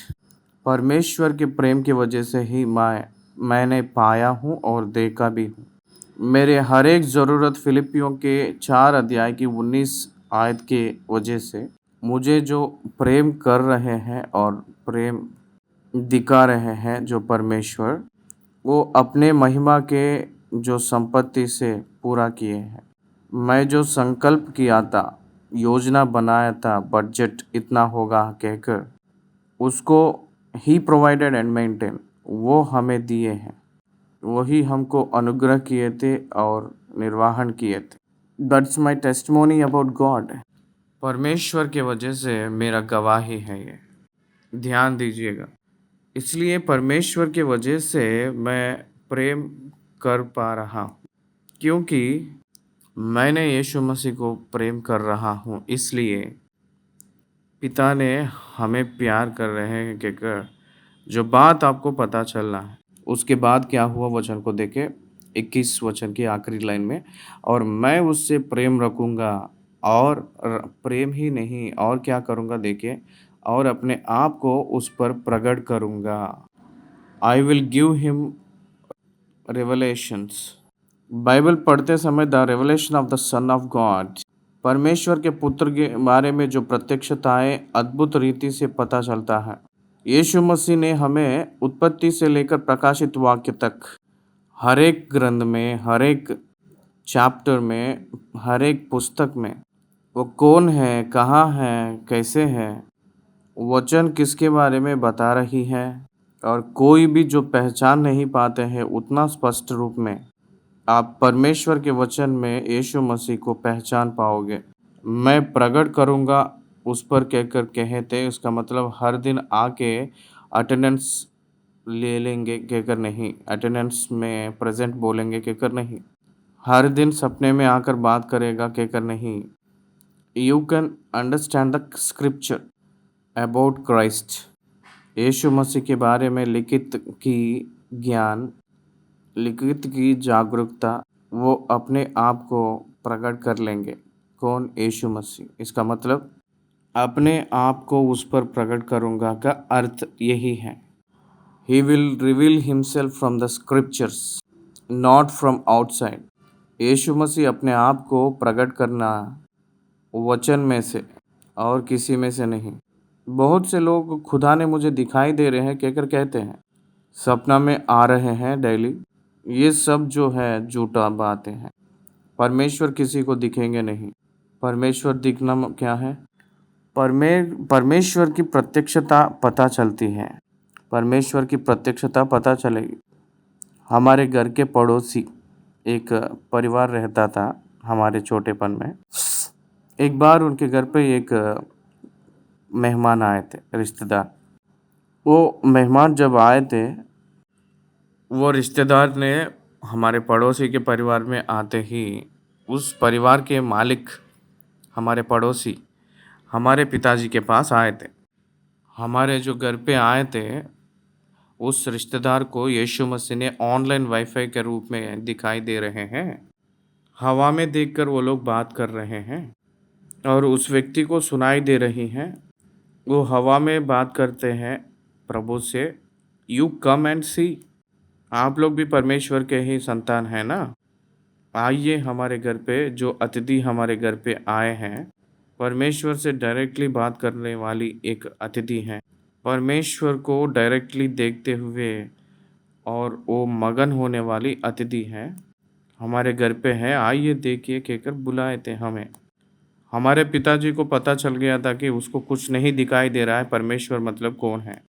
Speaker 1: परमेश्वर के प्रेम की वजह से ही मैंने पाया हूँ और देखा भी हूँ। मेरे हर एक ज़रूरत फिलिपियों के 4 अध्याय की 19 आयत के वजह से मुझे जो प्रेम कर रहे हैं और प्रेम दिखा रहे हैं जो परमेश्वर, वो अपने महिमा के जो संपत्ति से पूरा किए हैं। मैं जो संकल्प किया था, योजना बनाया था, बजट इतना होगा कहकर, उसको ही प्रोवाइडेड एंड मेंटेन, वो हमें दिए हैं। वही हमको अनुग्रह किए थे और निर्वाहन किए थे। That's my testimony about God. परमेश्वर के वजह से मेरा गवाही है ये, ध्यान दीजिएगा। इसलिए परमेश्वर के वजह से मैं प्रेम कर पा रहा हूँ, क्योंकि मैंने यीशु मसीह को प्रेम कर रहा हूँ। इसलिए पिता ने हमें प्यार कर रहे हैं कहकर जो बात आपको पता चलना है। उसके बाद क्या हुआ वचन को देखे, 21 वचन की आखिरी लाइन में, और मैं उससे प्रेम रखूँगा और प्रेम ही नहीं और क्या करूँगा देखिए, और अपने आप को उस पर प्रकट करूँगा। I will give him revelations. Bible पढ़ते समय the revelation of the son of God, परमेश्वर के पुत्र के बारे में जो प्रत्यक्षताएं अद्भुत रीति से पता चलता है। यीशु मसीह ने हमें उत्पत्ति से लेकर प्रकाशित वाक्य तक हर एक ग्रंथ में, हर एक चैप्टर में, हर एक पुस्तक में वो कौन है, कहाँ है, कैसे है, वचन किसके बारे में बता रही है। और कोई भी जो पहचान नहीं पाते हैं उतना स्पष्ट रूप में आप परमेश्वर के वचन में यीशु मसीह को पहचान पाओगे। मैं प्रकट करूँगा उस पर कहकर कहते, उसका मतलब हर दिन आके अटेंडेंस ले लेंगे कहकर नहीं, अटेंडेंस में प्रेजेंट बोलेंगे कहकर नहीं, हर दिन सपने में आकर बात करेगा कहकर नहीं। You can understand the scripture about Christ. यीशु मसीह के बारे में लिखित की ज्ञान, लिखित की जागरूकता, वो अपने आप को प्रकट कर लेंगे। कौन? यीशु मसीह। इसका मतलब अपने आप को उस पर प्रकट करूँगा का अर्थ यही है। He will reveal himself from the scriptures, not from outside. यीशु मसीह अपने आप को प्रकट करना वचन में से और किसी में से नहीं। बहुत से लोग खुदा ने मुझे दिखाई दे रहे हैं कहकर कहते हैं, सपना में आ रहे हैं डेली। ये सब जो है झूठा बातें हैं। परमेश्वर किसी को दिखेंगे नहीं। परमेश्वर दिखना क्या है? परमेश्वर की प्रत्यक्षता पता चलती है। परमेश्वर की प्रत्यक्षता पता चलेगी। हमारे घर के पड़ोसी एक परिवार रहता था हमारे छोटेपन में। एक बार उनके घर पे एक मेहमान आए थे, रिश्तेदार। वो मेहमान जब आए थे, वो रिश्तेदार ने हमारे पड़ोसी के परिवार में आते ही उस परिवार के मालिक, हमारे पड़ोसी, हमारे पिताजी के पास आए थे हमारे जो घर पे आए थे, उस रिश्तेदार को यीशु मसीह ने ऑनलाइन वाईफ़ाई के रूप में दिखाई दे रहे हैं। हवा में देखकर वो लोग बात कर रहे हैं और उस व्यक्ति को सुनाई दे रही हैं। वो हवा में बात करते हैं प्रभु से, "यू कम एंड सी।" आप लोग भी परमेश्वर के ही संतान हैं ना? आइए हमारे घर पे, जो अतिथि हमारे घर पे आए हैं, परमेश्वर से डायरेक्टली बात करने वाली एक अतिथि हैं। परमेश्वर को डायरेक्टली देखते हुए और वो मगन होने वाली अतिथि हैं। हमारे घर पे है, आइए देखिए कहकर बुलाए थे हमें। हमारे पिताजी को पता चल गया था कि उसको कुछ नहीं दिखाई दे रहा है, परमेश्वर मतलब कौन है।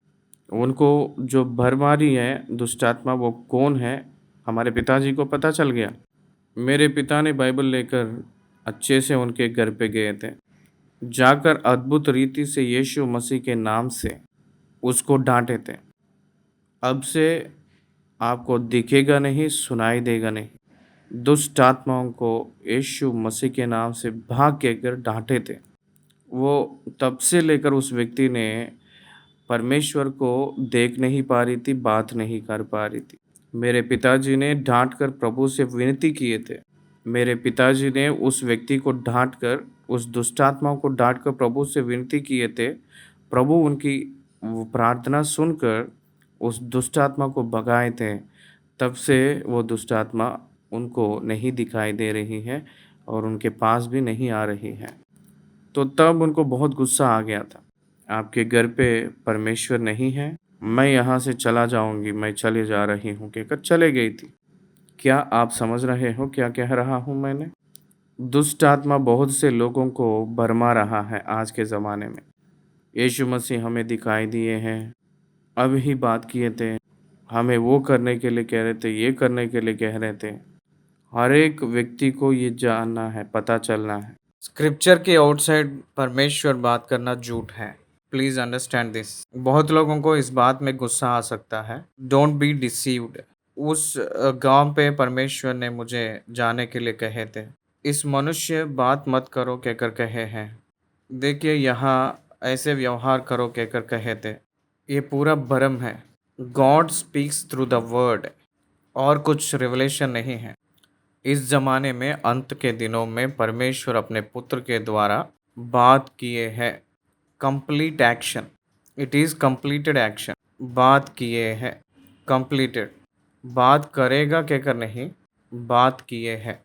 Speaker 1: उनको जो भरमारी है, दुष्ट आत्मा, वो कौन है, हमारे पिताजी को पता चल गया। मेरे पिता ने बाइबल लेकर अच्छे से उनके घर पे गए थे। जाकर अद्भुत रीति से यीशु मसीह के नाम से उसको डाँटे थे। अब से आपको दिखेगा नहीं, सुनाई देगा नहीं। दुष्ट आत्माओं को यीशु मसीह के नाम से भाग कहकर डाँटे थे। वो तब से लेकर उस व्यक्ति ने परमेश्वर को देख नहीं पा रही थी, बात नहीं कर पा रही थी। मेरे पिताजी ने डाँट कर प्रभु से विनती किए थे। मेरे पिताजी ने उस व्यक्ति को डाँट कर, उस दुष्ट आत्माओं को डाँट कर प्रभु से विनती किए थे। प्रभु उनकी वो प्रार्थना सुनकर उस दुष्ट आत्मा को भगाए थे। तब से वो दुष्ट आत्मा उनको नहीं दिखाई दे रही है और उनके पास भी नहीं आ रही है। तो तब उनको बहुत गुस्सा आ गया था। आपके घर पे परमेश्वर नहीं है, मैं यहाँ से चला जाऊँगी, मैं चले जा रही हूँ कहकर चले गई थी। क्या आप समझ रहे हो क्या कह रहा हूँ मैंने? दुष्ट आत्मा बहुत से लोगों को भरमा रहा है आज के ज़माने में। यीशु मसीह हमें दिखाई दिए हैं, अभी बात किए थे, हमें वो करने के लिए कह रहे थे, ये करने के लिए कह रहे थे। हर एक व्यक्ति को ये जानना है, पता चलना है। स्क्रिप्चर के आउटसाइड परमेश्वर बात करना झूठ है। Please understand this. बहुत लोगों को इस बात में गुस्सा आ सकता है। Don't be deceived. उस गांव पे परमेश्वर ने मुझे जाने के लिए कहे थे। इस मनुष्य बात मत करो कहकर कहे हैं। देखिए यहाँ ऐसे व्यवहार करो कहकर कहे थे। ये पूरा भ्रम है। God speaks through the word और कुछ रिवलेशन नहीं है। इस ज़माने में अंत के दिनों में परमेश्वर अपने पुत्र के द्वारा बात किए हैं। Complete action. It is completed action. बात किए हैं, कंप्लीटेड। बात करेगा कहकर नहीं, बात किए हैं,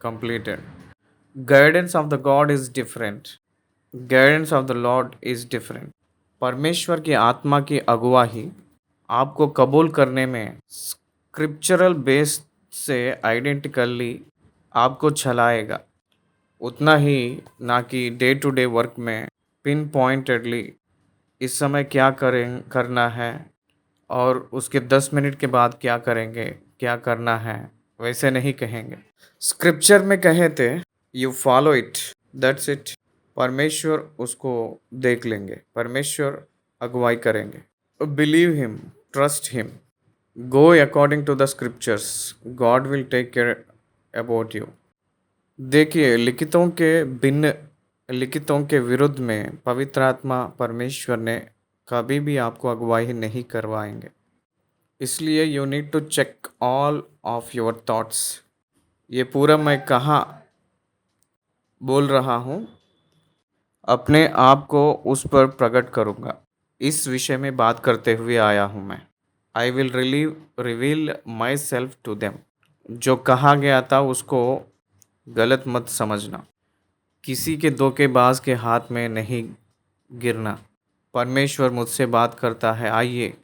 Speaker 1: completed. Guidance of the God is different. Guidance of the Lord is different. परमेश्वर की आत्मा की अगुवाई आपको कबूल करने में स्क्रिप्चरल बेस से आइडेंटिकली आपको चलाएगा। उतना ही ना कि डे टू डे वर्क में पिन पॉइंटेडली इस समय क्या करें करना है और उसके 10 मिनट के बाद क्या करेंगे, क्या करना है, वैसे नहीं कहेंगे। स्क्रिप्चर में कहे थे, you follow it, that's it. परमेश्वर उसको देख लेंगे, परमेश्वर अगुवाई करेंगे। Believe him, trust him, go according to the scriptures, God will take care about you. देखिए, लिखितों के विरुद्ध में पवित्र आत्मा परमेश्वर ने कभी भी आपको अगुवाई नहीं करवाएंगे। इसलिए you need to check all of your thoughts. ये पूरा मैं कहाँ बोल रहा हूँ, अपने आप को उस पर प्रकट करूँगा। इस विषय में बात करते हुए आया हूँ मैं। I will reveal my self to them. जो कहा गया था उसको गलत मत समझना। किसी के धोखेबाज के हाथ में नहीं गिरना। परमेश्वर मुझसे बात करता है। आइए,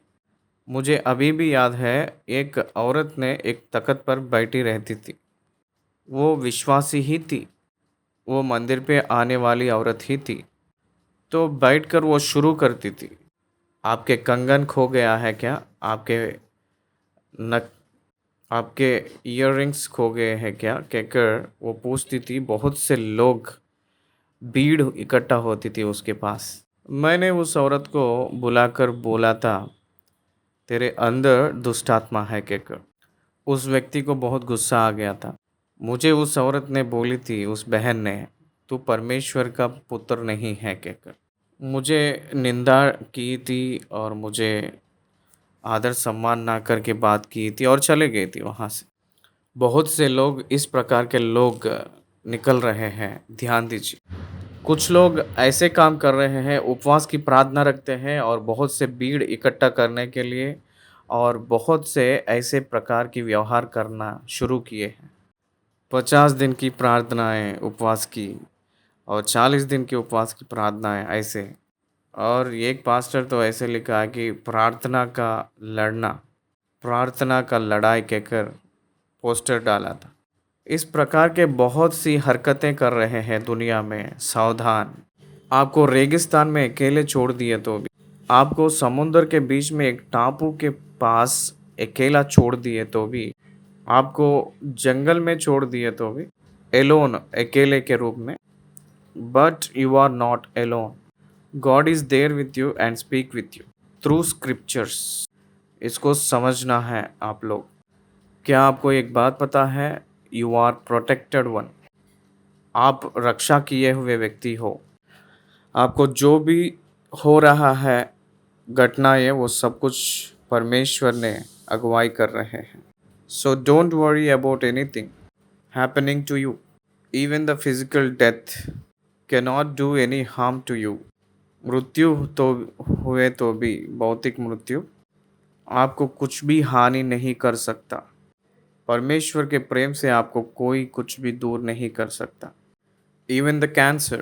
Speaker 1: मुझे अभी भी याद है, एक औरत ने एक तख्त पर बैठी रहती थी। वो विश्वासी ही थी, वो मंदिर पे आने वाली औरत ही थी। तो बैठकर वो शुरू करती थी, आपके कंगन खो गया है क्या, आपके नक आपके ईयररिंग्स खो गए हैं क्या कहकर वो पूछती थी। बहुत से लोग, भीड़ इकट्ठा होती थी उसके पास। मैंने उस औरत को बुलाकर बोला था, तेरे अंदर दुष्ट आत्मा है कहकर। उस व्यक्ति को बहुत गुस्सा आ गया था। मुझे उस औरत ने बोली थी, उस बहन ने, तू परमेश्वर का पुत्र नहीं है कहकर। मुझे निंदा की थी और मुझे आदर सम्मान ना करके बात की थी और चले गए थी वहाँ से। बहुत से लोग इस प्रकार के लोग निकल रहे हैं, ध्यान दीजिए। कुछ लोग ऐसे काम कर रहे हैं, उपवास की प्रार्थना रखते हैं और बहुत से भीड़ इकट्ठा करने के लिए और बहुत से ऐसे प्रकार की व्यवहार करना शुरू किए हैं। 50 दिन की प्रार्थनाएँ उपवास की और 40 दिन की उपवास की प्रार्थनाएँ ऐसे। और एक पास्टर तो ऐसे लिखा है कि प्रार्थना का लड़ाई कहकर पोस्टर डाला था। इस प्रकार के बहुत सी हरकतें कर रहे हैं दुनिया में, सावधान। आपको रेगिस्तान में अकेले छोड़ दिए तो भी, आपको समुद्र के बीच में एक टापू के पास अकेला छोड़ दिए तो भी, आपको जंगल में छोड़ दिए तो भी, एलोन अकेले के रूप में, but you are not alone. God is there with you and speak with you through scriptures. इसको समझना है आप लोग। क्या आपको एक बात पता है? You are protected one. आप रक्षा किए हुए व्यक्ति हो। आपको जो भी हो रहा है घटनाएँ, वो सब कुछ परमेश्वर ने अगुवाई कर रहे हैं। So don't worry about anything happening to you. Even the physical death cannot do any harm to you. मृत्यु तो हुए तो भी, भौतिक मृत्यु आपको कुछ भी हानि नहीं कर सकता। परमेश्वर के प्रेम से आपको कोई कुछ भी दूर नहीं कर सकता। इवन द कैंसर,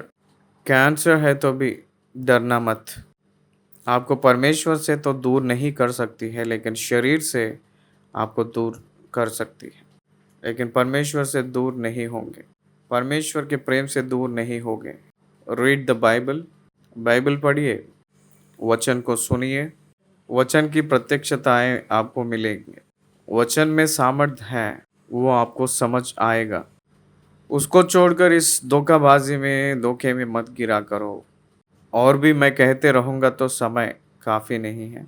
Speaker 1: कैंसर है तो भी डरना मत। आपको परमेश्वर से तो दूर नहीं कर सकती है, लेकिन शरीर से आपको दूर कर सकती है। लेकिन परमेश्वर से दूर नहीं होंगे, परमेश्वर के प्रेम से दूर नहीं होंगे। रीड द बाइबल, बाइबल पढ़िए, वचन को सुनिए, वचन की प्रत्यक्षताएं आपको मिलेंगी। वचन में सामर्थ्य है, वो आपको समझ आएगा। उसको छोड़कर इस धोखाबाजी में, धोखे में मत गिरा करो। और भी मैं कहते रहूँगा तो समय काफ़ी नहीं है।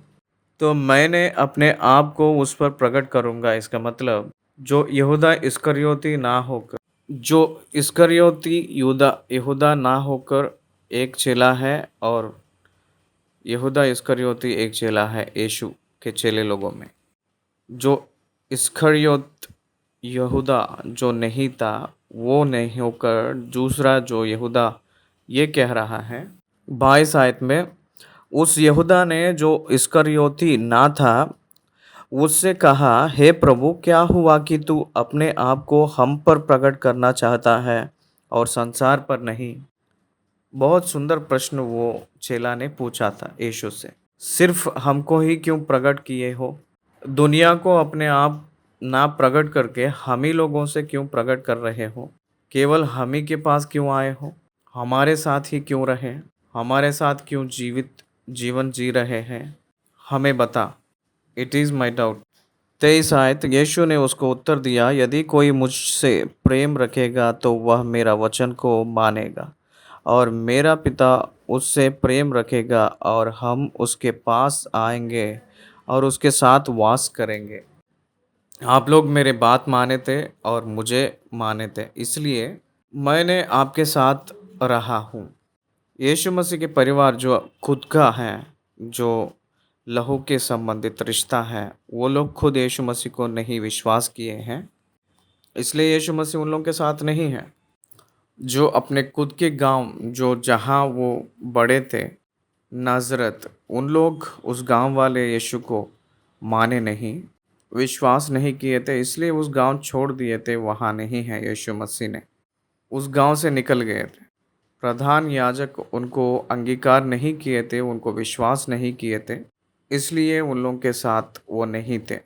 Speaker 1: तो मैंने अपने आप को उस पर प्रकट करूँगा, इसका मतलब जो यहूदा इस्करियोती ना होकर, जो इस्करियोती यहूदा ना होकर एक चेला है, और यहूदा इस्करियोती एक चेला है यीशु के चेले लोगों में। जो इस्करियोत यहूदा जो नहीं था, वो नहीं होकर दूसरा जो यहूदा ये कह रहा है 22 आयत में, उस यहूदा ने जो इस्करियोती ना था उससे कहा, हे प्रभु, क्या हुआ कि तू अपने आप को हम पर प्रकट करना चाहता है और संसार पर नहीं? बहुत सुंदर प्रश्न वो चेला ने पूछा था यीशु से। सिर्फ हमको ही क्यों प्रकट किए हो? दुनिया को अपने आप ना प्रकट करके हम ही लोगों से क्यों प्रकट कर रहे हो? केवल हम ही के पास क्यों आए हो? हमारे साथ ही क्यों रहे? हमारे साथ क्यों जीवन जी रहे हैं? हमें बता। It is my doubt. 23 आयत, यीशु ने उसको उत्तर दिया, यदि कोई मुझसे प्रेम रखेगा तो वह मेरा वचन को मानेगा और मेरा पिता उससे प्रेम रखेगा और हम उसके पास आएंगे और उसके साथ वास करेंगे। आप लोग मेरे बात माने थे और मुझे माने थे, इसलिए मैंने आपके साथ रहा हूँ। यीशु मसीह के परिवार जो खुद का है, जो लहू के संबंधित रिश्ता है, वो लोग खुद यीशु मसीह को नहीं विश्वास किए हैं, इसलिए यीशु मसीह उन लोगों के साथ नहीं है। जो अपने खुद के गांव, जो जहां वो बड़े थे, नाज़रत, उन लोग उस गांव वाले यीशु को माने नहीं, विश्वास नहीं किए थे, इसलिए उस गांव छोड़ दिए थे। वहाँ नहीं है यीशु मसीह ने, उस गांव से निकल गए थे। प्रधान याजक उनको अंगीकार नहीं किए थे, उनको विश्वास नहीं किए थे, इसलिए उन लोगों के साथ वो नहीं थे।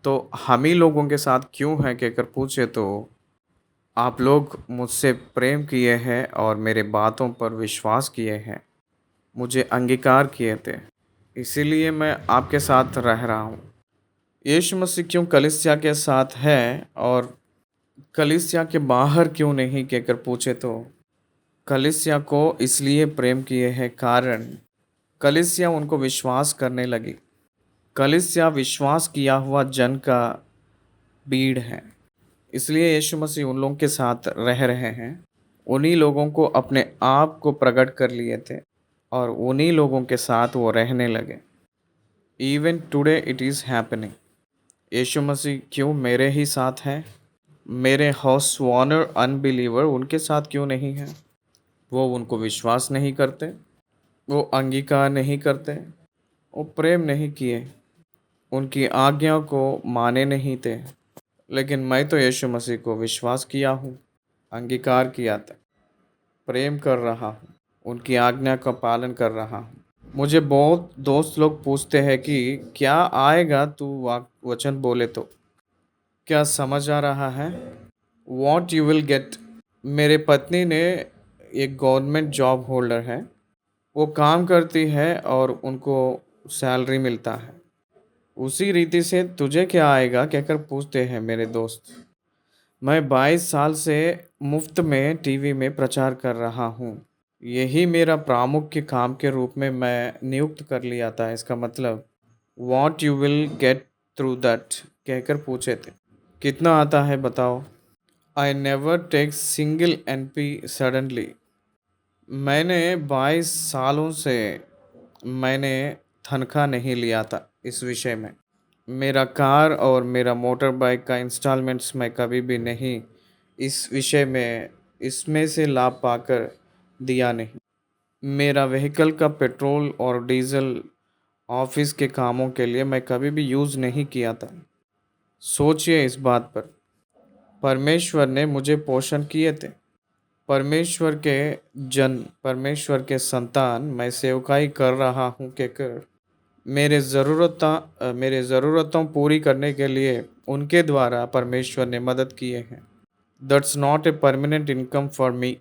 Speaker 1: तो हम ही लोगों के साथ क्यों है कहकर पूछे तो, आप लोग मुझसे प्रेम किए हैं और मेरे बातों पर विश्वास किए हैं, मुझे अंगीकार किए थे, इसीलिए मैं आपके साथ रह रहा हूँ। यीशु मसीह क्यों कलीसिया के साथ है और कलीसिया के बाहर क्यों नहीं कहकर पूछे तो, कलीसिया को इसलिए प्रेम किए हैं कारण कलीसिया उनको विश्वास करने लगी। कलीसिया विश्वास किया हुआ जन का भीड़ है, इसलिए यीशु मसीह उन लोगों के साथ रह रहे हैं। उन्हीं लोगों को अपने आप को प्रकट कर लिए थे और उन्हीं लोगों के साथ वो रहने लगे। Even today it is happening. यीशु मसीह क्यों मेरे ही साथ हैं? मेरे हाउस वार्नर अनबिलीवर उनके साथ क्यों नहीं है? वो उनको विश्वास नहीं करते, वो अंगीकार नहीं करते, वो प्रेम नहीं किए, उनकी आज्ञा को माने नहीं थे। लेकिन मैं तो यीशु मसीह को विश्वास किया हूँ, अंगीकार किया था, प्रेम कर रहा हूँ, उनकी आज्ञा का पालन कर रहा हूँ। मुझे बहुत दोस्त लोग पूछते हैं कि क्या आएगा तू वचन बोले तो? क्या समझ आ रहा है? What you will gate. मेरे पत्नी ने एक गवर्नमेंट जॉब होल्डर है, वो काम करती है और उनको सैलरी मिलता है। उसी रीति से तुझे क्या आएगा कहकर पूछते हैं मेरे दोस्त। मैं 22 साल से मुफ्त में टीवी में प्रचार कर रहा हूँ। यही मेरा प्रामुख्य काम के रूप में मैं नियुक्त कर लिया था। इसका मतलब what you will get through that कहकर पूछे थे। कितना आता है बताओ? I never take single N P suddenly. मैंने 22 सालों से मैंने तनख्वाह नहीं लिया था इस विषय में। मेरा कार और मेरा मोटर बाइक का इंस्टॉलमेंट्स मैं कभी भी नहीं इस विषय में इसमें से लाभ पाकर दिया नहीं। मेरा व्हीकल का पेट्रोल और डीजल ऑफिस के कामों के लिए मैं कभी भी यूज़ नहीं किया था। सोचिए इस बात पर। परमेश्वर ने मुझे पोषण किए थे। परमेश्वर के जन, परमेश्वर के संतान, मैं सेवकाई कर रहा हूँ कहकर मेरे ज़रूरतों पूरी करने के लिए उनके द्वारा परमेश्वर ने मदद किए हैं। That's not a permanent income for me.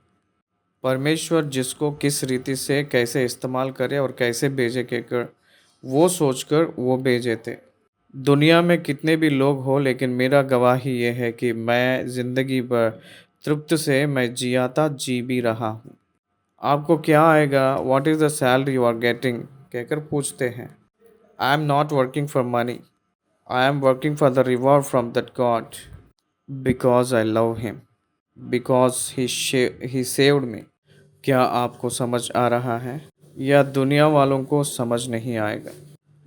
Speaker 1: परमेश्वर जिसको किस रीति से कैसे इस्तेमाल करे और कैसे भेजे कहकर वो सोचकर वो भेजे थे। दुनिया में कितने भी लोग हो, लेकिन मेरा गवाही ये है कि मैं ज़िंदगी भर तृप्त से मैं जियाता जी भी रहा हूँ। आपको क्या आएगा? What is the salary you are getting कहकर पूछते हैं। I am not working for money, I am working for the reward from that God, because I love him, because he saved me. क्या आपको समझ आ रहा है? या दुनिया वालों को समझ नहीं आएगा?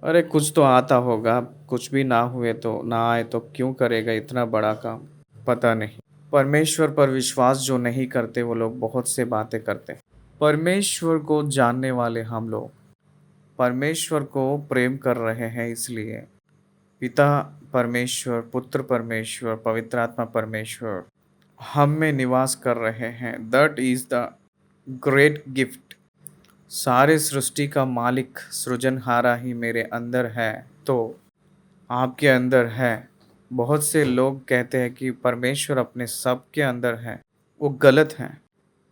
Speaker 1: अरे कुछ तो आता होगा, कुछ भी ना हुए तो ना आए तो क्यों करेगा इतना बड़ा काम? पता नहीं। परमेश्वर पर विश्वास जो नहीं करते वो लोग बहुत से बातें करते हैं। परमेश्वर को जानने वाले हम लोग परमेश्वर को प्रेम कर रहे हैं, इसलिए पिता परमेश्वर, पुत्र परमेश्वर, पवित्र आत्मा परमेश्वर हम में निवास कर रहे हैं। That is the great gift. सारे सृष्टि का मालिक सृजनहारा ही मेरे अंदर है, तो आपके अंदर है। बहुत से लोग कहते हैं कि परमेश्वर अपने सब के अंदर है, वो गलत है।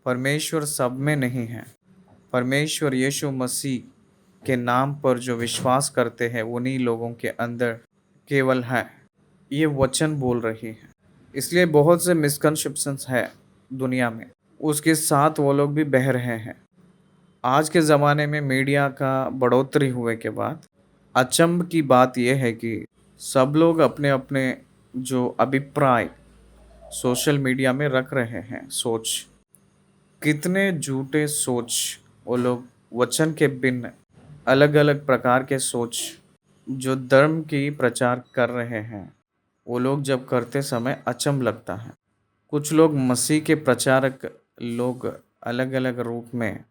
Speaker 1: परमेश्वर सब में नहीं है। परमेश्वर यीशु मसीह के नाम पर जो विश्वास करते हैं उन्हीं लोगों के अंदर केवल है। ये वचन बोल रही है। इसलिए बहुत से मिसकंसेप्शंस है दुनिया में, उसके साथ वो लोग भी बह रहे हैं। आज के ज़माने में मीडिया का बढ़ोतरी हुए के बाद अचंभ की बात यह है कि सब लोग अपने अपने जो अभिप्राय सोशल मीडिया में रख रहे हैं, सोच, कितने झूठे सोच वो लोग वचन के भिन्न अलग अलग प्रकार के सोच जो धर्म की प्रचार कर रहे हैं, वो लोग जब करते समय अचंभ लगता है। कुछ लोग मसीह के प्रचारक लोग अलग अलग रूप में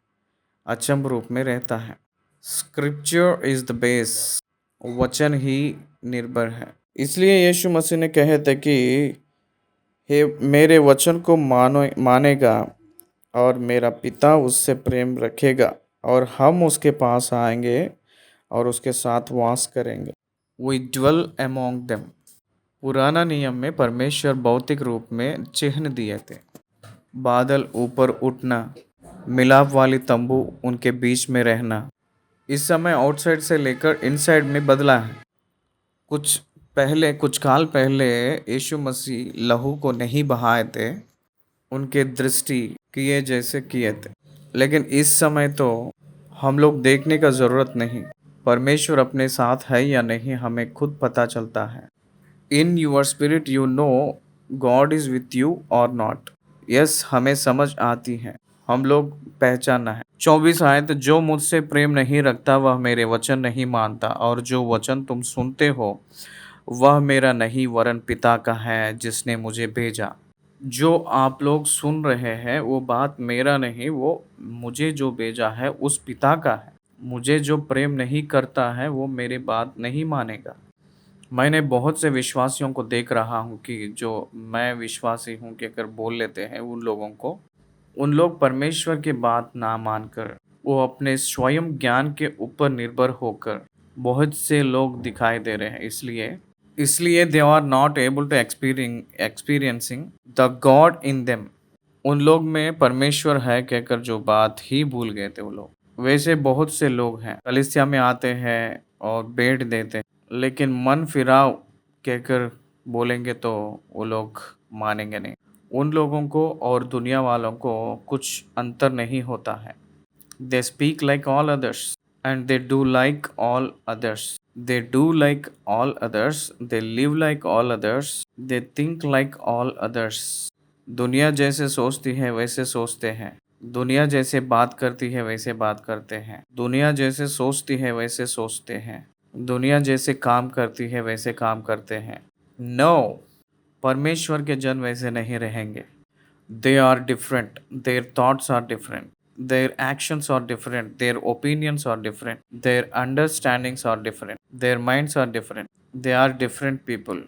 Speaker 1: अचंभ रूप में रहता है। Scripture is the base. वचन ही निर्भर है। इसलिए यीशु मसीह ने कहे थे कि हे मेरे वचन को मानेगा और मेरा पिता उससे प्रेम रखेगा और हम उसके पास आएंगे और उसके साथ वास करेंगे। We dwell among them. पुराना नियम में परमेश्वर भौतिक रूप में चिन्ह दिए थे। बादल ऊपर उठना, मिलाप वाली तंबू उनके बीच में रहना। इस समय आउटसाइड से लेकर इनसाइड में बदला है। कुछ काल पहले यीशु मसीह लहू को नहीं बहाए थे, उनके दृष्टि किए जैसे किए थे। लेकिन इस समय तो हम लोग देखने का ज़रूरत नहीं, परमेश्वर अपने साथ है या नहीं हमें खुद पता चलता है। In your spirit you know God is with you or not. Yes, हमें समझ आती है हम लोग पहचानना है। 24 आयत, जो मुझसे प्रेम नहीं रखता वह मेरे वचन नहीं मानता, और जो वचन तुम सुनते हो वह मेरा नहीं वरन पिता का है जिसने मुझे भेजा। जो आप लोग सुन रहे हैं वो बात मेरा नहीं, वो मुझे जो भेजा है उस पिता का है। मुझे जो प्रेम नहीं करता है वो मेरी बात नहीं मानेगा। मैंने बहुत से विश्वासियों को देख रहा हूँ कि जो मैं विश्वासी हूँ कि अगर बोल लेते हैं उन लोगों को, उन लोग परमेश्वर की बात ना मानकर वो अपने स्वयं ज्ञान के ऊपर निर्भर होकर बहुत से लोग दिखाई दे रहे हैं। इसलिए इसलिए they are not able to experiencing the God in them. उन लोग में परमेश्वर है कहकर जो बात ही भूल गए थे वो लोग। वैसे बहुत से लोग हैं कलीसिया में आते हैं और बैठ देते हैं, लेकिन मन फिराव कहकर बोलेंगे तो वो लोग मानेंगे नहीं। उन लोगों को और दुनिया वालों को कुछ अंतर नहीं होता है। They speak like all others and they do like all others. They do like all others. They live like all others. They think like all others. दुनिया जैसे सोचती है वैसे सोचते हैं। दुनिया जैसे बात करती है वैसे बात करते हैं। दुनिया जैसे सोचती है वैसे सोचते हैं। दुनिया जैसे काम करती है वैसे काम करते हैं। नो, परमेश्वर के जन वैसे नहीं रहेंगे। They are different. Their thoughts are different. Their actions are different. Their opinions are different. Their understandings are different. Their minds are different. They are different people.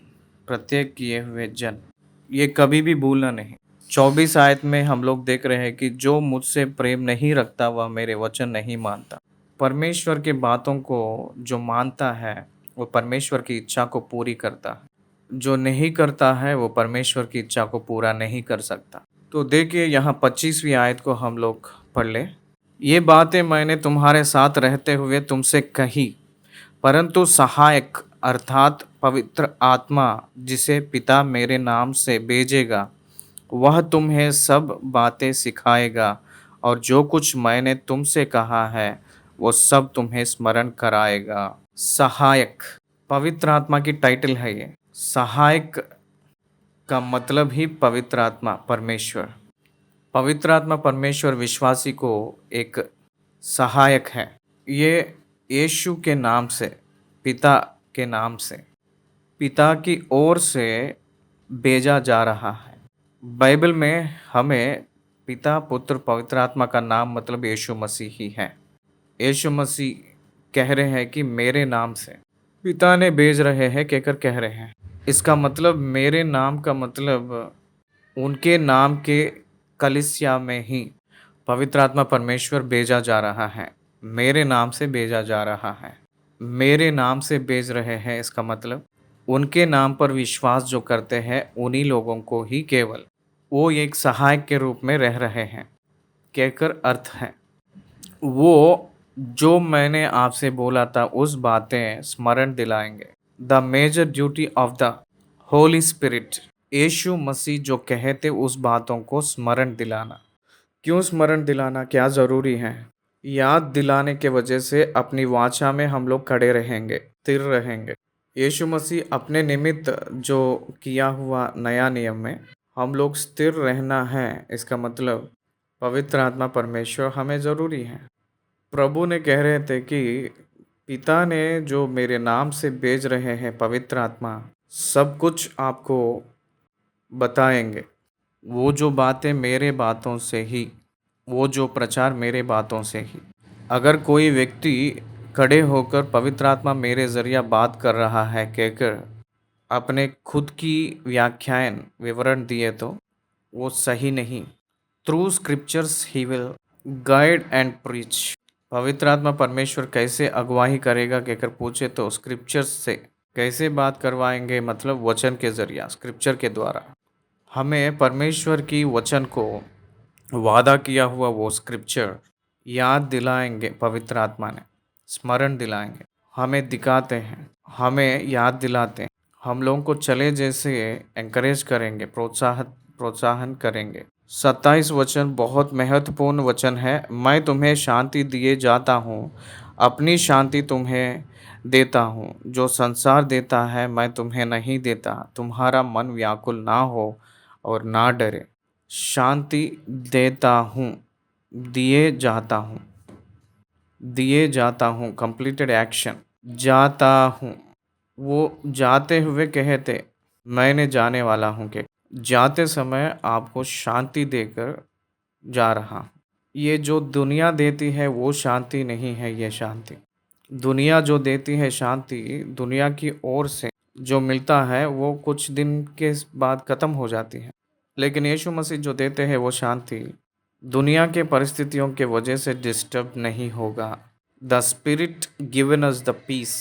Speaker 1: प्रत्येक किए हुए जन, ये कभी भी भूलना नहीं। 24 आयत में हम लोग देख रहे हैं कि जो मुझसे प्रेम नहीं रखता वह मेरे वचन नहीं मानता। परमेश्वर की बातों को जो मानता है वो परमेश्वर की इच्छा को पूरी करता है। जो नहीं करता है वो परमेश्वर की इच्छा को पूरा नहीं कर सकता। तो देखिए यहाँ 25वीं आयत को हम लोग पढ़ लें। ये बातें मैंने तुम्हारे साथ रहते हुए तुमसे कही, परंतु सहायक अर्थात पवित्र आत्मा जिसे पिता मेरे नाम से भेजेगा वह तुम्हें सब बातें सिखाएगा और जो कुछ मैंने तुमसे कहा है वो सब तुम्हें स्मरण कराएगा। सहायक, पवित्र आत्मा की टाइटल है ये। सहायक का मतलब ही पवित्र आत्मा, परमेश्वर। पवित्र आत्मा परमेश्वर विश्वासी को एक सहायक है। ये यीशु के नाम से, पिता के नाम से, पिता की ओर से भेजा जा रहा है। बाइबल में हमें पिता, पुत्र, पवित्र आत्मा का नाम मतलब यीशु मसीह ही है। यीशु मसीह कह रहे हैं कि मेरे नाम से पिता ने भेज रहे हैं कहकर कह रहे हैं। इसका मतलब मेरे नाम का मतलब उनके नाम के कलीसिया में ही पवित्र आत्मा परमेश्वर भेजा जा रहा है। मेरे नाम से भेजा जा रहा है। मेरे नाम से भेज रहे हैं इसका मतलब उनके नाम पर विश्वास जो करते हैं उन्हीं लोगों को ही केवल वो एक सहायक के रूप में रह रहे हैं कहकर अर्थ है। वो जो मैंने आपसे बोला था उस बातें स्मरण दिलाएंगे। The major duty of the Holy Spirit, यीशु मसीह जो कहते उस बातों को स्मरण दिलाना। क्यों स्मरण दिलाना, क्या ज़रूरी है? याद दिलाने के वजह से अपनी वाचा में हम लोग खड़े रहेंगे, स्थिर रहेंगे। यीशु मसीह अपने निमित्त जो किया हुआ नया नियम में हम लोग स्थिर रहना है। इसका मतलब पवित्र आत्मा परमेश्वर हमें ज़रूरी है। प्रभु ने कह रहे थे कि पिता ने जो मेरे नाम से भेज रहे हैं पवित्र आत्मा सब कुछ आपको बताएंगे। वो जो बातें मेरे बातों से ही, वो जो प्रचार मेरे बातों से ही। अगर कोई व्यक्ति खड़े होकर पवित्र आत्मा मेरे ज़रिया बात कर रहा है कहकर अपने खुद की व्याख्यान विवरण दिए तो वो सही नहीं। Through scriptures he will guide and preach. पवित्र आत्मा परमेश्वर कैसे अगुवाही करेगा कहकर पूछे तो स्क्रिप्चर्स से। कैसे बात करवाएंगे मतलब वचन के ज़रिया, स्क्रिप्चर के द्वारा। हमें परमेश्वर की वचन को वादा किया हुआ वो स्क्रिप्चर याद दिलाएंगे। पवित्र आत्मा ने स्मरण दिलाएंगे, हमें दिखाते हैं, हमें याद दिलाते हैं। हम लोगों को चले जैसे एंकरेज करेंगे, प्रोत्साहन करेंगे। 27 वचन बहुत महत्वपूर्ण वचन है। मैं तुम्हें शांति दिए जाता हूँ, अपनी शांति तुम्हें देता हूँ। जो संसार देता है मैं तुम्हें नहीं देता। तुम्हारा मन व्याकुल ना हो और ना डरे। शांति देता हूँ। दिए जाता हूँ, दिए जाता हूँ, कंप्लीटेड एक्शन। जाता हूँ, वो जाते हुए कहते, मैंने जाने वाला हूँ कि जाते समय आपको शांति देकर जा रहा हूँ। ये जो दुनिया देती है वो शांति नहीं है, ये शांति। दुनिया जो देती है शांति, दुनिया की ओर से जो मिलता है वो कुछ दिन के बाद ख़त्म हो जाती है। लेकिन यीशु मसीह जो देते हैं वो शांति दुनिया के परिस्थितियों के वजह से डिस्टर्ब नहीं होगा। The spirit given us the peace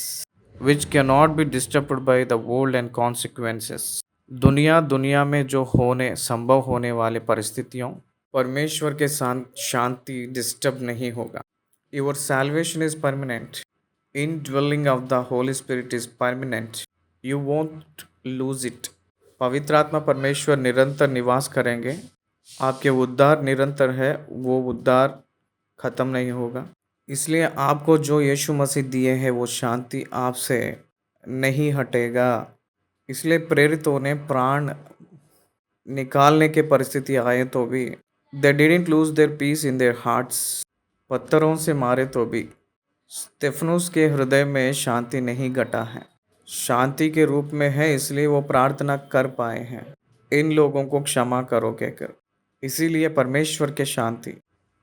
Speaker 1: which can not be disturbed by the world and consequences. दुनिया में जो होने संभव होने वाले परिस्थितियों, परमेश्वर के साथ शांति डिस्टर्ब नहीं होगा। Your salvation is permanent. indwelling of the Holy Spirit is permanent. You won't lose it. पवित्र आत्मा परमेश्वर निरंतर निवास करेंगे। आपके उद्धार निरंतर है, वो उद्धार खत्म नहीं होगा। इसलिए आपको जो यीशु मसीह दिए हैं वो शांति आपसे नहीं हटेगा। इसलिए प्रेरितों ने प्राण निकालने के परिस्थिति आए तो भी they didn't lose their peace in their hearts. पत्थरों से मारे तो भी स्तेफनुस के हृदय में शांति नहीं घटा है, शांति के रूप में है, इसलिए वो प्रार्थना कर पाए हैं, इन लोगों को क्षमा करो कहकर। इसीलिए परमेश्वर के शांति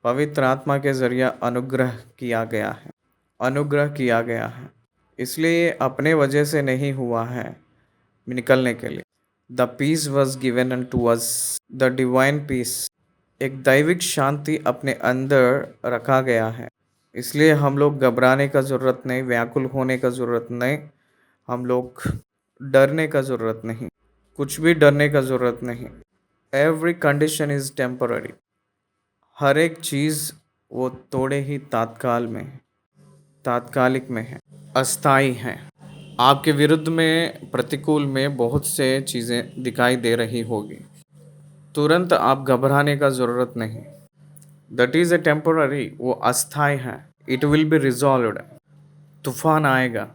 Speaker 1: पवित्र आत्मा के जरिए अनुग्रह किया गया है, अनुग्रह किया गया है। इसलिए ये अपने वजह से नहीं हुआ है निकलने के लिए। The peace was given to us, the divine peace, एक दैविक शांति अपने अंदर रखा गया है। इसलिए हम लोग घबराने का ज़रूरत नहीं, व्याकुल होने का ज़रूरत नहीं, हम लोग डरने का ज़रूरत नहीं, कुछ भी डरने का ज़रूरत नहीं। Every condition is temporary. हर एक चीज़ वो थोड़े ही तात्काल में है, तात्कालिक में है, अस्थाई है। आपके विरुद्ध में प्रतिकूल में बहुत से चीज़ें दिखाई दे रही होगी, तुरंत आप घबराने का ज़रूरत नहीं। दैट इज़ ए टेम्पररी, वो अस्थाई है। It will be resolved. तूफान आएगा,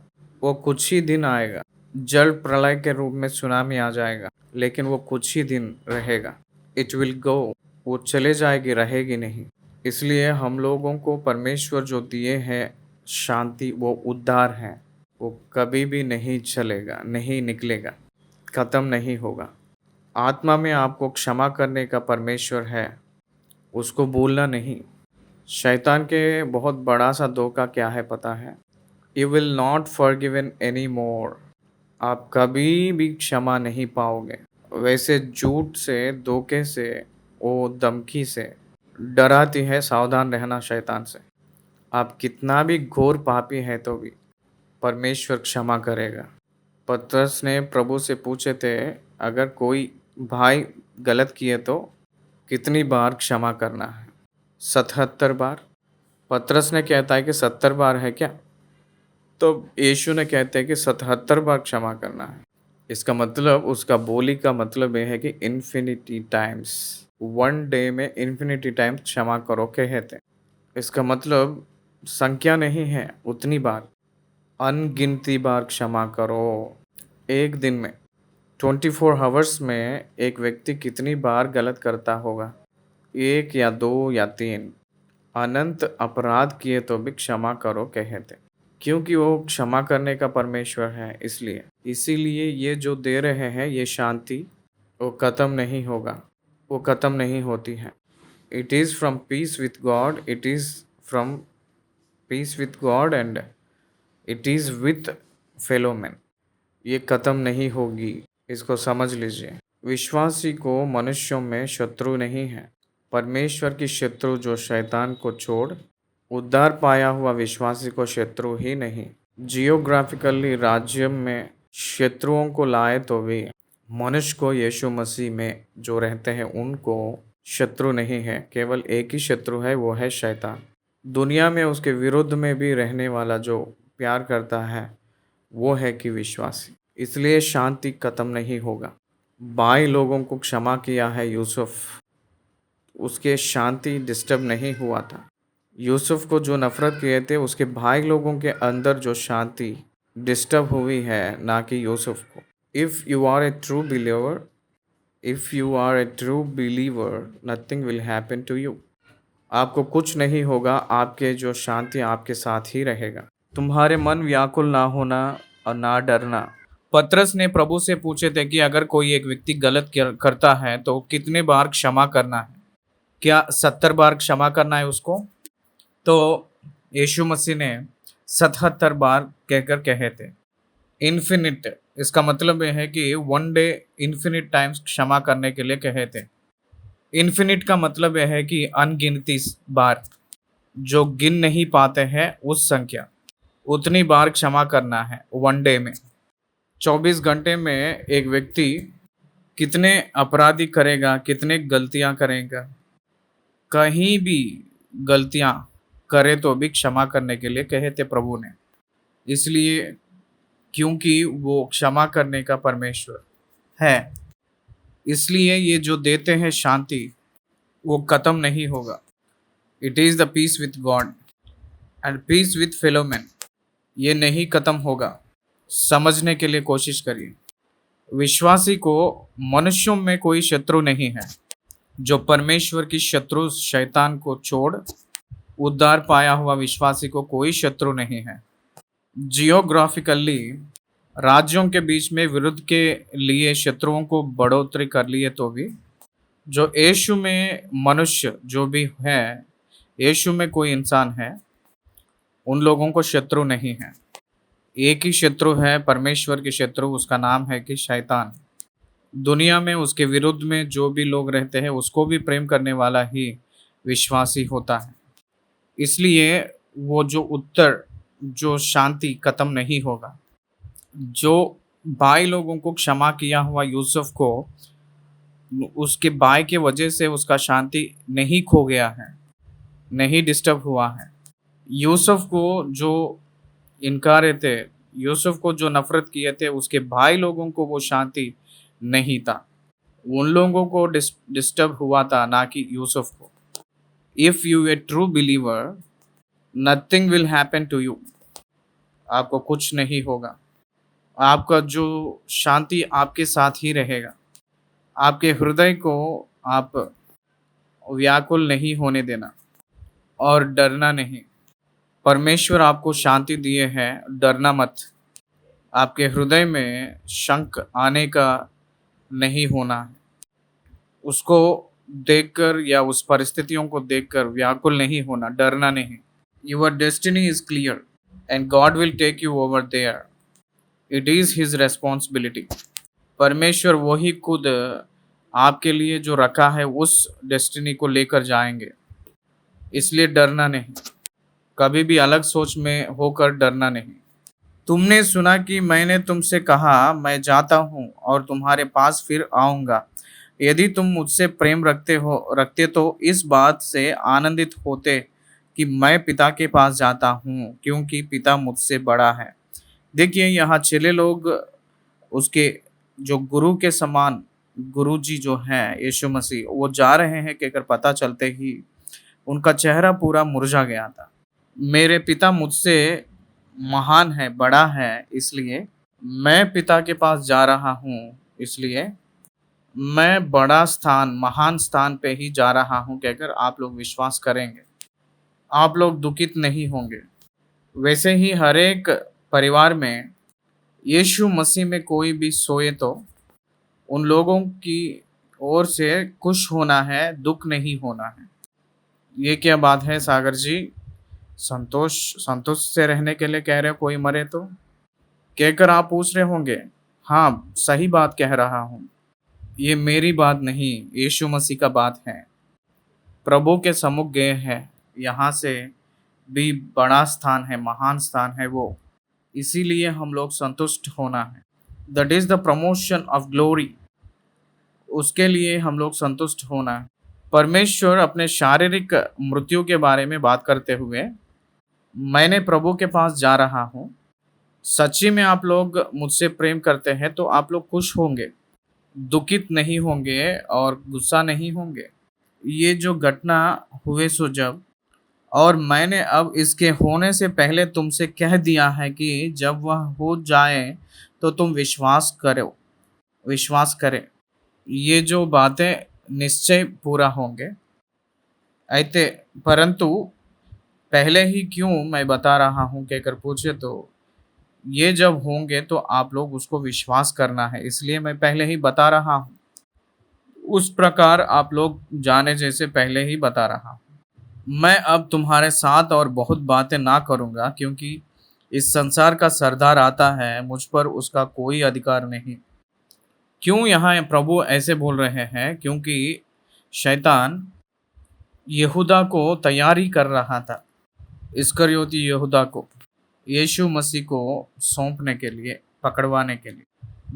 Speaker 1: वो कुछ ही दिन आएगा, जल प्रलय के रूप में सुनामी आ जाएगा, लेकिन वो कुछ ही दिन रहेगा। इट विल गो, वो चले जाएगी, रहेगी नहीं। इसलिए हम लोगों को परमेश्वर जो दिए हैं शांति, वो उद्धार है, वो कभी भी नहीं चलेगा, नहीं निकलेगा, ख़त्म नहीं होगा। आत्मा में आपको क्षमा करने का परमेश्वर है, उसको भूलना नहीं। शैतान के बहुत बड़ा सा धोखा क्या है पता है? You will not forgiven any more. आप कभी भी क्षमा नहीं पाओगे। वैसे झूठ से, धोखे से, वो धमकी से डराती है, सावधान रहना शैतान से। आप कितना भी घोर पापी है तो भी परमेश्वर क्षमा करेगा। पतरस ने प्रभु से पूछे थे, अगर कोई भाई गलत किए तो कितनी बार क्षमा करना है? 77 बार। पतरस ने कहता है कि 70 बार है क्या? तो यीशु ने कहते हैं कि 77 बार क्षमा करना है। इसका मतलब, उसका बोली का मतलब ये है कि इन्फिनिटी टाइम्स, वन डे में इन्फिनिटी टाइम्स क्षमा करो कहते हैं। इसका मतलब संख्या नहीं है, उतनी बार, अनगिनती बार क्षमा करो। एक दिन में 24 आवर्स में एक व्यक्ति कितनी बार गलत करता होगा? एक या दो या तीन। अनंत अपराध किए तो भी क्षमा करो कहते, क्योंकि वो क्षमा करने का परमेश्वर है। इसलिए इसीलिए ये जो दे रहे हैं ये शांति, वो ख़त्म नहीं होगा, वो ख़त्म नहीं होती है। It is from peace with God, it is from peace with God and it is with fellow man. ये ख़त्म नहीं होगी, इसको समझ लीजिए। विश्वासी को मनुष्यों में शत्रु नहीं है। परमेश्वर की शत्रु जो शैतान को छोड़ उद्धार पाया हुआ विश्वासी को शत्रु ही नहीं। जियोग्राफिकली राज्य में शत्रुओं को लाए तो भी मनुष्य को यीशु मसीह में जो रहते हैं उनको शत्रु नहीं है। केवल एक ही शत्रु है, वो है शैतान। दुनिया में उसके विरुद्ध में भी रहने वाला जो प्यार करता है वो है कि विश्वासी। इसलिए शांति खत्म नहीं होगा। बाई लोगों को क्षमा किया है यूसुफ, उसके शांति डिस्टर्ब नहीं हुआ था। यूसुफ को जो नफ़रत किए थे उसके भाई लोगों के अंदर जो शांति डिस्टर्ब हुई है, ना कि यूसुफ को। If you are a true believer, if you are a true believer, nothing will happen to you. आपको कुछ नहीं होगा, आपके जो शांति आपके साथ ही रहेगा। तुम्हारे मन व्याकुल ना होना और ना डरना। पतरस ने प्रभु से पूछे थे कि अगर कोई एक व्यक्ति गलत करता है तो कितने बार क्षमा करना है? क्या 70 बार क्षमा करना है उसको? तो यीशु मसीह ने 77 बार कहकर कहे थे। इन्फिनिट, इसका मतलब यह है कि वन डे इन्फिनिट टाइम्स क्षमा करने के लिए कहे थे। इन्फिनिट का मतलब यह है कि अनगिनती बार, जो गिन नहीं पाते हैं उस संख्या, उतनी बार क्षमा करना है वन डे में। 24 घंटे में एक व्यक्ति कितने अपराधी करेगा, कितने गलतियां करेगा, कहीं भी गलतियां करे तो भी क्षमा करने के लिए कहे थे प्रभु ने। इसलिए क्योंकि वो क्षमा करने का परमेश्वर है, इसलिए ये जो देते हैं शांति, वो खत्म नहीं होगा। It is the peace with God and peace with fellow man. ये नहीं खत्म होगा। समझने के लिए कोशिश करिए। विश्वासी को मनुष्यों में कोई शत्रु नहीं है। जो परमेश्वर की शत्रु शैतान को छोड़ उद्धार पाया हुआ विश्वासी को कोई शत्रु नहीं है। जियोग्राफिकली राज्यों के बीच में विरुद्ध के लिए शत्रुओं को बढ़ोतरी कर लिए तो भी जो यीशु में मनुष्य जो भी है, यीशु में कोई इंसान है, उन लोगों को शत्रु नहीं है। एक ही शत्रु है, परमेश्वर के शत्रु, उसका नाम है कि शैतान। दुनिया में उसके विरुद्ध में जो भी लोग रहते हैं उसको भी प्रेम करने वाला ही विश्वासी होता है। इसलिए वो जो उत्तर, जो शांति खत्म नहीं होगा। जो भाई लोगों को क्षमा किया हुआ यूसुफ को, उसके भाई के वजह से उसका शांति नहीं खो गया है, नहीं डिस्टर्ब हुआ है। यूसुफ को जो इनकार थे, यूसुफ को जो नफरत किए थे, उसके भाई लोगों को वो शांति नहीं था। उन लोगों को डिस्टर्ब हुआ था, ना कि यूसुफ को। If you a true believer, nothing will happen to you. आपको कुछ नहीं होगा। आपका जो शांति आपके साथ ही रहेगा। आपके हृदय को आप व्याकुल नहीं होने देना और डरना नहीं। परमेश्वर आपको शांति दिए हैं, डरना मत। आपके हृदय में शंक आने का नहीं होना है। उसको देखकर या उस परिस्थितियों को देखकर व्याकुल नहीं होना, डरना नहीं। Your destiny is clear and God will take you over there. It is his responsibility. परमेश्वर वही खुद आपके लिए जो रखा है उस डेस्टिनी को लेकर जाएंगे। इसलिए डरना नहीं। कभी भी अलग सोच में होकर डरना नहीं। तुमने सुना कि मैंने तुमसे कहा, मैं जाता हूँ और तुम्हारे पास फिर आऊँगा। यदि तुम मुझसे प्रेम रखते तो इस बात से आनंदित होते कि मैं पिता के पास जाता हूँ, क्योंकि पिता मुझसे बड़ा है। देखिए, यहाँ चेले लोग उसके जो गुरु के समान, गुरु जी जो हैं यीशु मसीह, वो जा रहे हैं कहकर पता चलते ही उनका चेहरा पूरा मुरझा गया था। मेरे पिता मुझसे महान है, बड़ा है, इसलिए मैं पिता के पास जा रहा हूँ, इसलिए मैं बड़ा स्थान, महान स्थान पे ही जा रहा हूँ कहकर आप लोग विश्वास करेंगे। आप लोग दुखित नहीं होंगे। वैसे ही हर एक परिवार में यीशु मसीह में कोई भी सोए तो उन लोगों की ओर से खुश होना है, दुख नहीं होना है। ये क्या बात है सागर जी? संतोष से रहने के लिए कह रहे हो, कोई मरे तो कहकर आप पूछ रहे होंगे। हाँ, सही बात कह रहा हूँ। ये मेरी बात नहीं, यीशु मसीह का बात है। प्रभु के सम्मुख गए हैं, यहाँ से भी बड़ा स्थान है, महान स्थान है वो। इसीलिए हम लोग संतुष्ट होना है। That is the promotion of glory. उसके लिए हम लोग संतुष्ट होना है। परमेश्वर अपने शारीरिक मृत्यु के बारे में बात करते हुए, मैंने प्रभु के पास जा रहा हूँ। सच्ची में आप लोग मुझसे प्रेम करते हैं तो आप लोग खुश होंगे, दुखित नहीं होंगे और गुस्सा नहीं होंगे। ये जो घटना हुए सो जब, और मैंने अब इसके होने से पहले तुमसे कह दिया है कि जब वह हो जाए तो तुम विश्वास करें। ये जो बातें निश्चय पूरा होंगे। అయితే परंतु पहले ही क्यों मैं बता रहा हूँ कहकर पूछे तो ये जब होंगे तो आप लोग उसको विश्वास करना है, इसलिए मैं पहले ही बता रहा हूँ। उस प्रकार आप लोग जाने जैसे पहले ही बता रहा हूँ। मैं अब तुम्हारे साथ और बहुत बातें ना करूँगा, क्योंकि इस संसार का सरदार आता है, मुझ पर उसका कोई अधिकार नहीं। क्यों यहाँ प्रभु ऐसे बोल रहे हैं? क्योंकि शैतान यहूदा को तैयारी कर रहा था, इस्करियोती यहूदा को यीशु मसीह को सौंपने के लिए, पकड़वाने के लिए।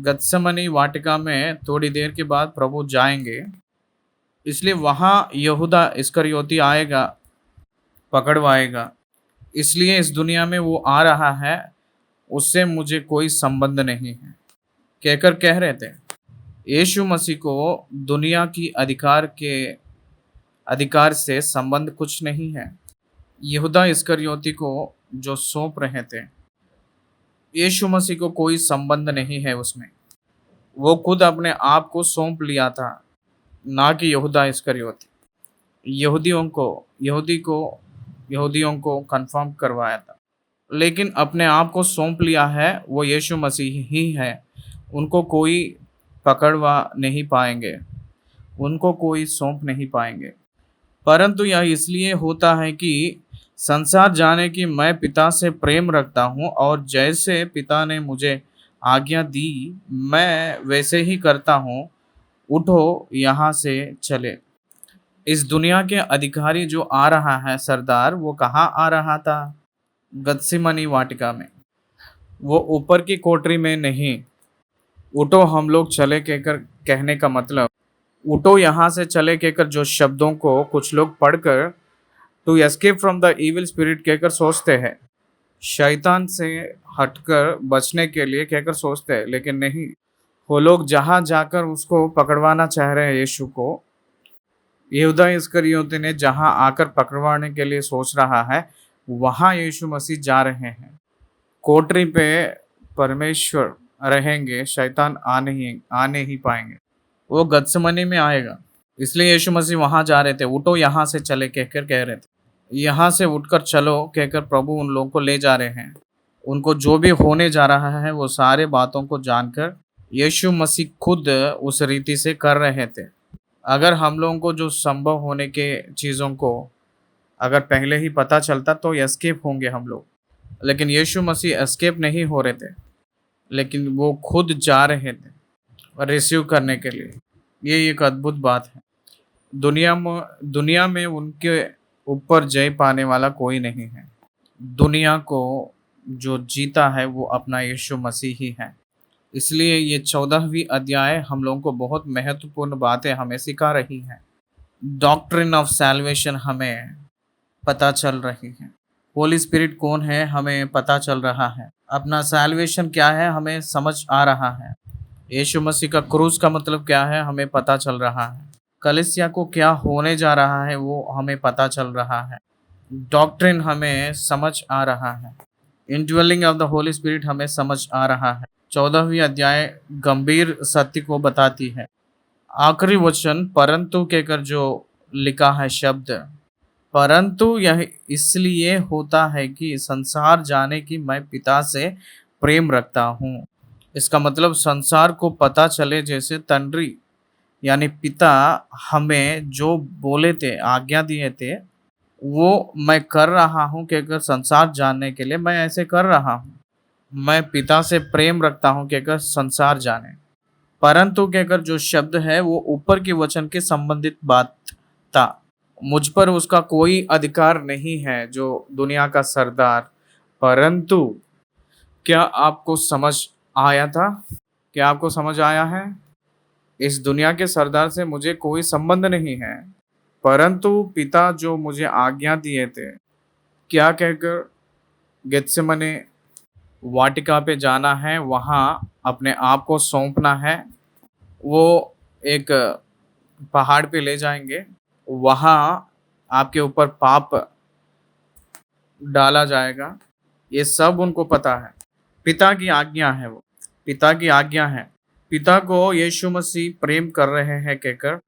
Speaker 1: गत्समनी वाटिका में थोड़ी देर के बाद प्रभु जाएंगे, इसलिए वहाँ यहूदा इस्करियोती आएगा, पकड़वाएगा। इसलिए इस दुनिया में वो आ रहा है, उससे मुझे कोई संबंध नहीं है कहकर कह रहे थे। यीशु मसीह को दुनिया की अधिकार से संबंध कुछ नहीं है। यहूदा इस्करियोती को जो सौंप रहे थे, यीशु मसीह को कोई संबंध नहीं है उसमें। वो खुद अपने आप को सौंप लिया था, ना कि यहूदा इस्करियोती। यहूदियों को यहूदी को यहूदियों को कंफर्म करवाया था, लेकिन अपने आप को सौंप लिया है वो यीशु मसीह ही है। उनको कोई पकड़वा नहीं पाएंगे, उनको कोई सौंप नहीं पाएंगे। परंतु यह इसलिए होता है कि संसार जाने की मैं पिता से प्रेम रखता हूँ, और जैसे पिता ने मुझे आज्ञा दी मैं वैसे ही करता हूँ। उठो यहाँ से चले। इस दुनिया के अधिकारी जो आ रहा है सरदार, वो कहाँ आ रहा था? गत्सिमनी वाटिका में, वो ऊपर की कोठरी में नहीं। उठो हम लोग चले कहकर कहने का मतलब, उठो यहाँ से चले कहकर जो शब्दों को कुछ लोग पढ़कर to escape from the evil spirit कहकर सोचते हैं, शैतान से हटकर बचने के लिए कहकर सोचते हैं, लेकिन नहीं। वो लोग जहाँ जाकर उसको पकड़वाना चाह रहे हैं यीशु को, यहूदा इस्करियोती ने जहाँ आकर पकड़वाने के लिए सोच रहा है, वहाँ यीशु मसीह जा रहे हैं। कोठरी पे परमेश्वर रहेंगे, शैतान आ नहीं पाएंगे। वो गत्समनी में आएगा, इसलिए यीशु मसीह वहां जा रहे थे। उठो यहाँ से चले कहकर कह रहे थे, यहाँ से उठकर चलो कहकर प्रभु उन लोगों को ले जा रहे हैं। उनको जो भी होने जा रहा है वो सारे बातों को जानकर यीशु मसीह खुद उस रीति से कर रहे थे। अगर हम लोगों को जो संभव होने के चीज़ों को अगर पहले ही पता चलता तो एस्केप होंगे हम लोग, लेकिन यीशु मसीह एस्केप नहीं हो रहे थे, लेकिन वो खुद जा रहे थे रिसीव करने के लिए। ये एक अद्भुत बात है। दुनिया में उनके ऊपर जय पाने वाला कोई नहीं है। दुनिया को जो जीता है वो अपना यीशु मसीह ही है। इसलिए ये 14वीं अध्याय हम लोगों को बहुत महत्वपूर्ण बातें हमें सिखा रही है। डॉक्ट्रिन ऑफ सैल्वेशन हमें पता चल रही है। होली स्पिरिट कौन है हमें पता चल रहा है। अपना सैल्वेशन क्या है हमें समझ आ रहा है। यीशु मसीह का क्रूस का मतलब क्या है हमें पता चल रहा है। कलीसिया को क्या होने जा रहा है वो हमें पता चल रहा है। डॉक्ट्रिन हमें समझ आ रहा है। इंडवेलिंग ऑफ द होली स्पिरिट हमें समझ आ रहा है। 14वीं अध्याय गंभीर सत्य को बताती है। आखिरी वचन परंतु कहकर जो लिखा है शब्द, परंतु यह इसलिए होता है कि संसार जाने की मैं पिता से प्रेम रखता हूँ। इसका मतलब संसार को पता चले जैसे तंड्री यानी पिता हमें जो बोले थे, आज्ञा दिए थे, वो मैं कर रहा हूँ कि अगर संसार जानने के लिए मैं ऐसे कर रहा हूँ। मैं पिता से प्रेम रखता हूँ कि अगर संसार जाने। परंतु कि अगर जो शब्द है वो ऊपर के वचन के संबंधित बात था। मुझ पर उसका कोई अधिकार नहीं है जो दुनिया का सरदार। परंतु क्या आपको समझ आया था? क्या आपको समझ आया है? इस दुनिया के सरदार से मुझे कोई संबंध नहीं है, परंतु पिता जो मुझे आज्ञा दिए थे, क्या कहकर गेत्सेमने वाटिका पे जाना है, वहाँ अपने आप को सौंपना है। वो एक पहाड़ पे ले जाएंगे, वहाँ आपके ऊपर पाप डाला जाएगा। ये सब उनको पता है। पिता की आज्ञा है, वो पिता की आज्ञा है। पिता को यीशु मसीह प्रेम कर रहे हैं कहकर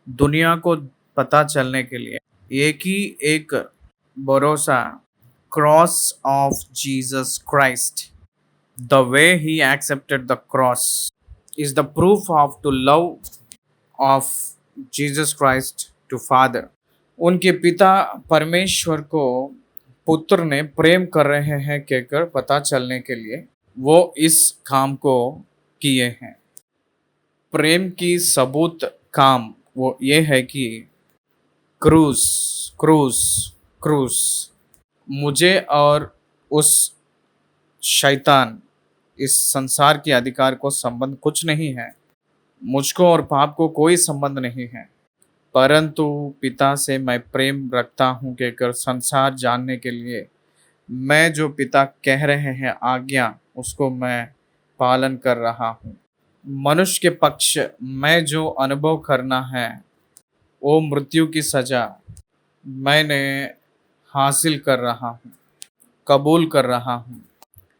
Speaker 1: दुनिया को पता चलने के लिए एक ही एक भरोसा, cross of Jesus Christ. The way he accepted the cross is the proof of the love of Jesus Christ to Father. उनके पिता परमेश्वर को पुत्र ने प्रेम कर रहे हैं कहकर पता चलने के लिए वो इस काम को किए हैं। प्रेम की सबूत काम वो ये है कि क्रूस क्रूस क्रूस मुझे और उस शैतान इस संसार के अधिकार को संबंध कुछ नहीं है। मुझको और पाप को कोई संबंध नहीं है, परंतु पिता से मैं प्रेम रखता हूँ कहकर संसार जानने के लिए मैं जो पिता कह रहे हैं आज्ञा उसको मैं पालन कर रहा हूँ। मनुष्य के पक्ष मैं जो अनुभव करना है वो मृत्यु की सजा मैंने हासिल कर रहा हूँ, कबूल कर रहा हूँ।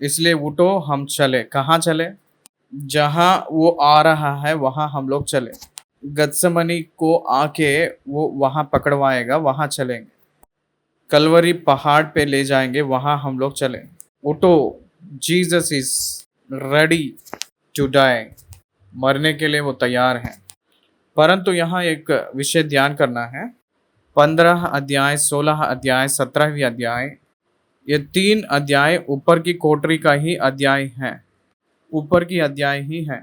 Speaker 1: इसलिए उठो हम चले। कहाँ चले? जहाँ वो आ रहा है वहाँ हम लोग चले। गत्समनी को आके वो वहाँ पकड़वाएगा, वहाँ चलेंगे। कलवरी पहाड़ पे ले जाएंगे, वहाँ हम लोग चले। उठो, Jesus is ready to die. मरने के लिए वो तैयार हैं। परंतु यहाँ एक विषय ध्यान करना है। 15 अध्याय, 16 अध्याय, 17वीं अध्याय, ये 3 अध्याय ऊपर की कोठरी का ही अध्याय है, ऊपर की अध्याय ही है।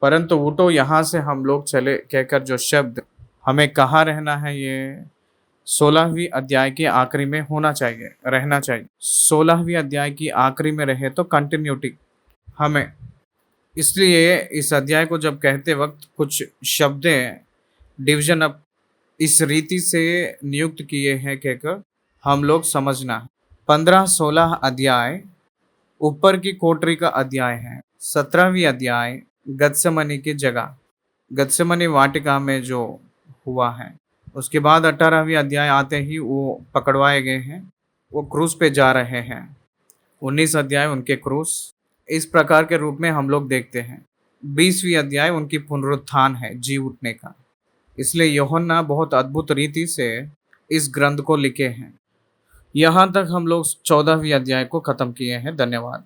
Speaker 1: परंतु उठो यहाँ से हम लोग चले कहकर जो शब्द हमें कहाँ रहना है, ये 16वीं अध्याय के आखिरी में होना चाहिए, रहना चाहिए। 16वीं अध्याय की आखिरी में रहे तो कंटिन्यूटी हमें। इसलिए इस अध्याय को जब कहते वक्त कुछ शब्दें डिवीजन अप इस रीति से नियुक्त किए हैं कहकर हम लोग समझना है। 15-16 अध्याय ऊपर की कोठरी का अध्याय है। 17वीं अध्याय गत्सेमनी की जगह, गत्सेमनी वाटिका में जो हुआ है। उसके बाद 18वीं अध्याय आते ही वो पकड़वाए गए हैं, वो क्रूस पे जा रहे हैं। 19 अध्याय उनके क्रूस इस प्रकार के रूप में हम लोग देखते हैं। 20वीं अध्याय उनकी पुनरुत्थान है, जी उठने का। इसलिए यूहन्ना बहुत अद्भुत रीति से इस ग्रंथ को लिखे हैं। यहाँ तक हम लोग 14वीं अध्याय को खत्म किए हैं। धन्यवाद।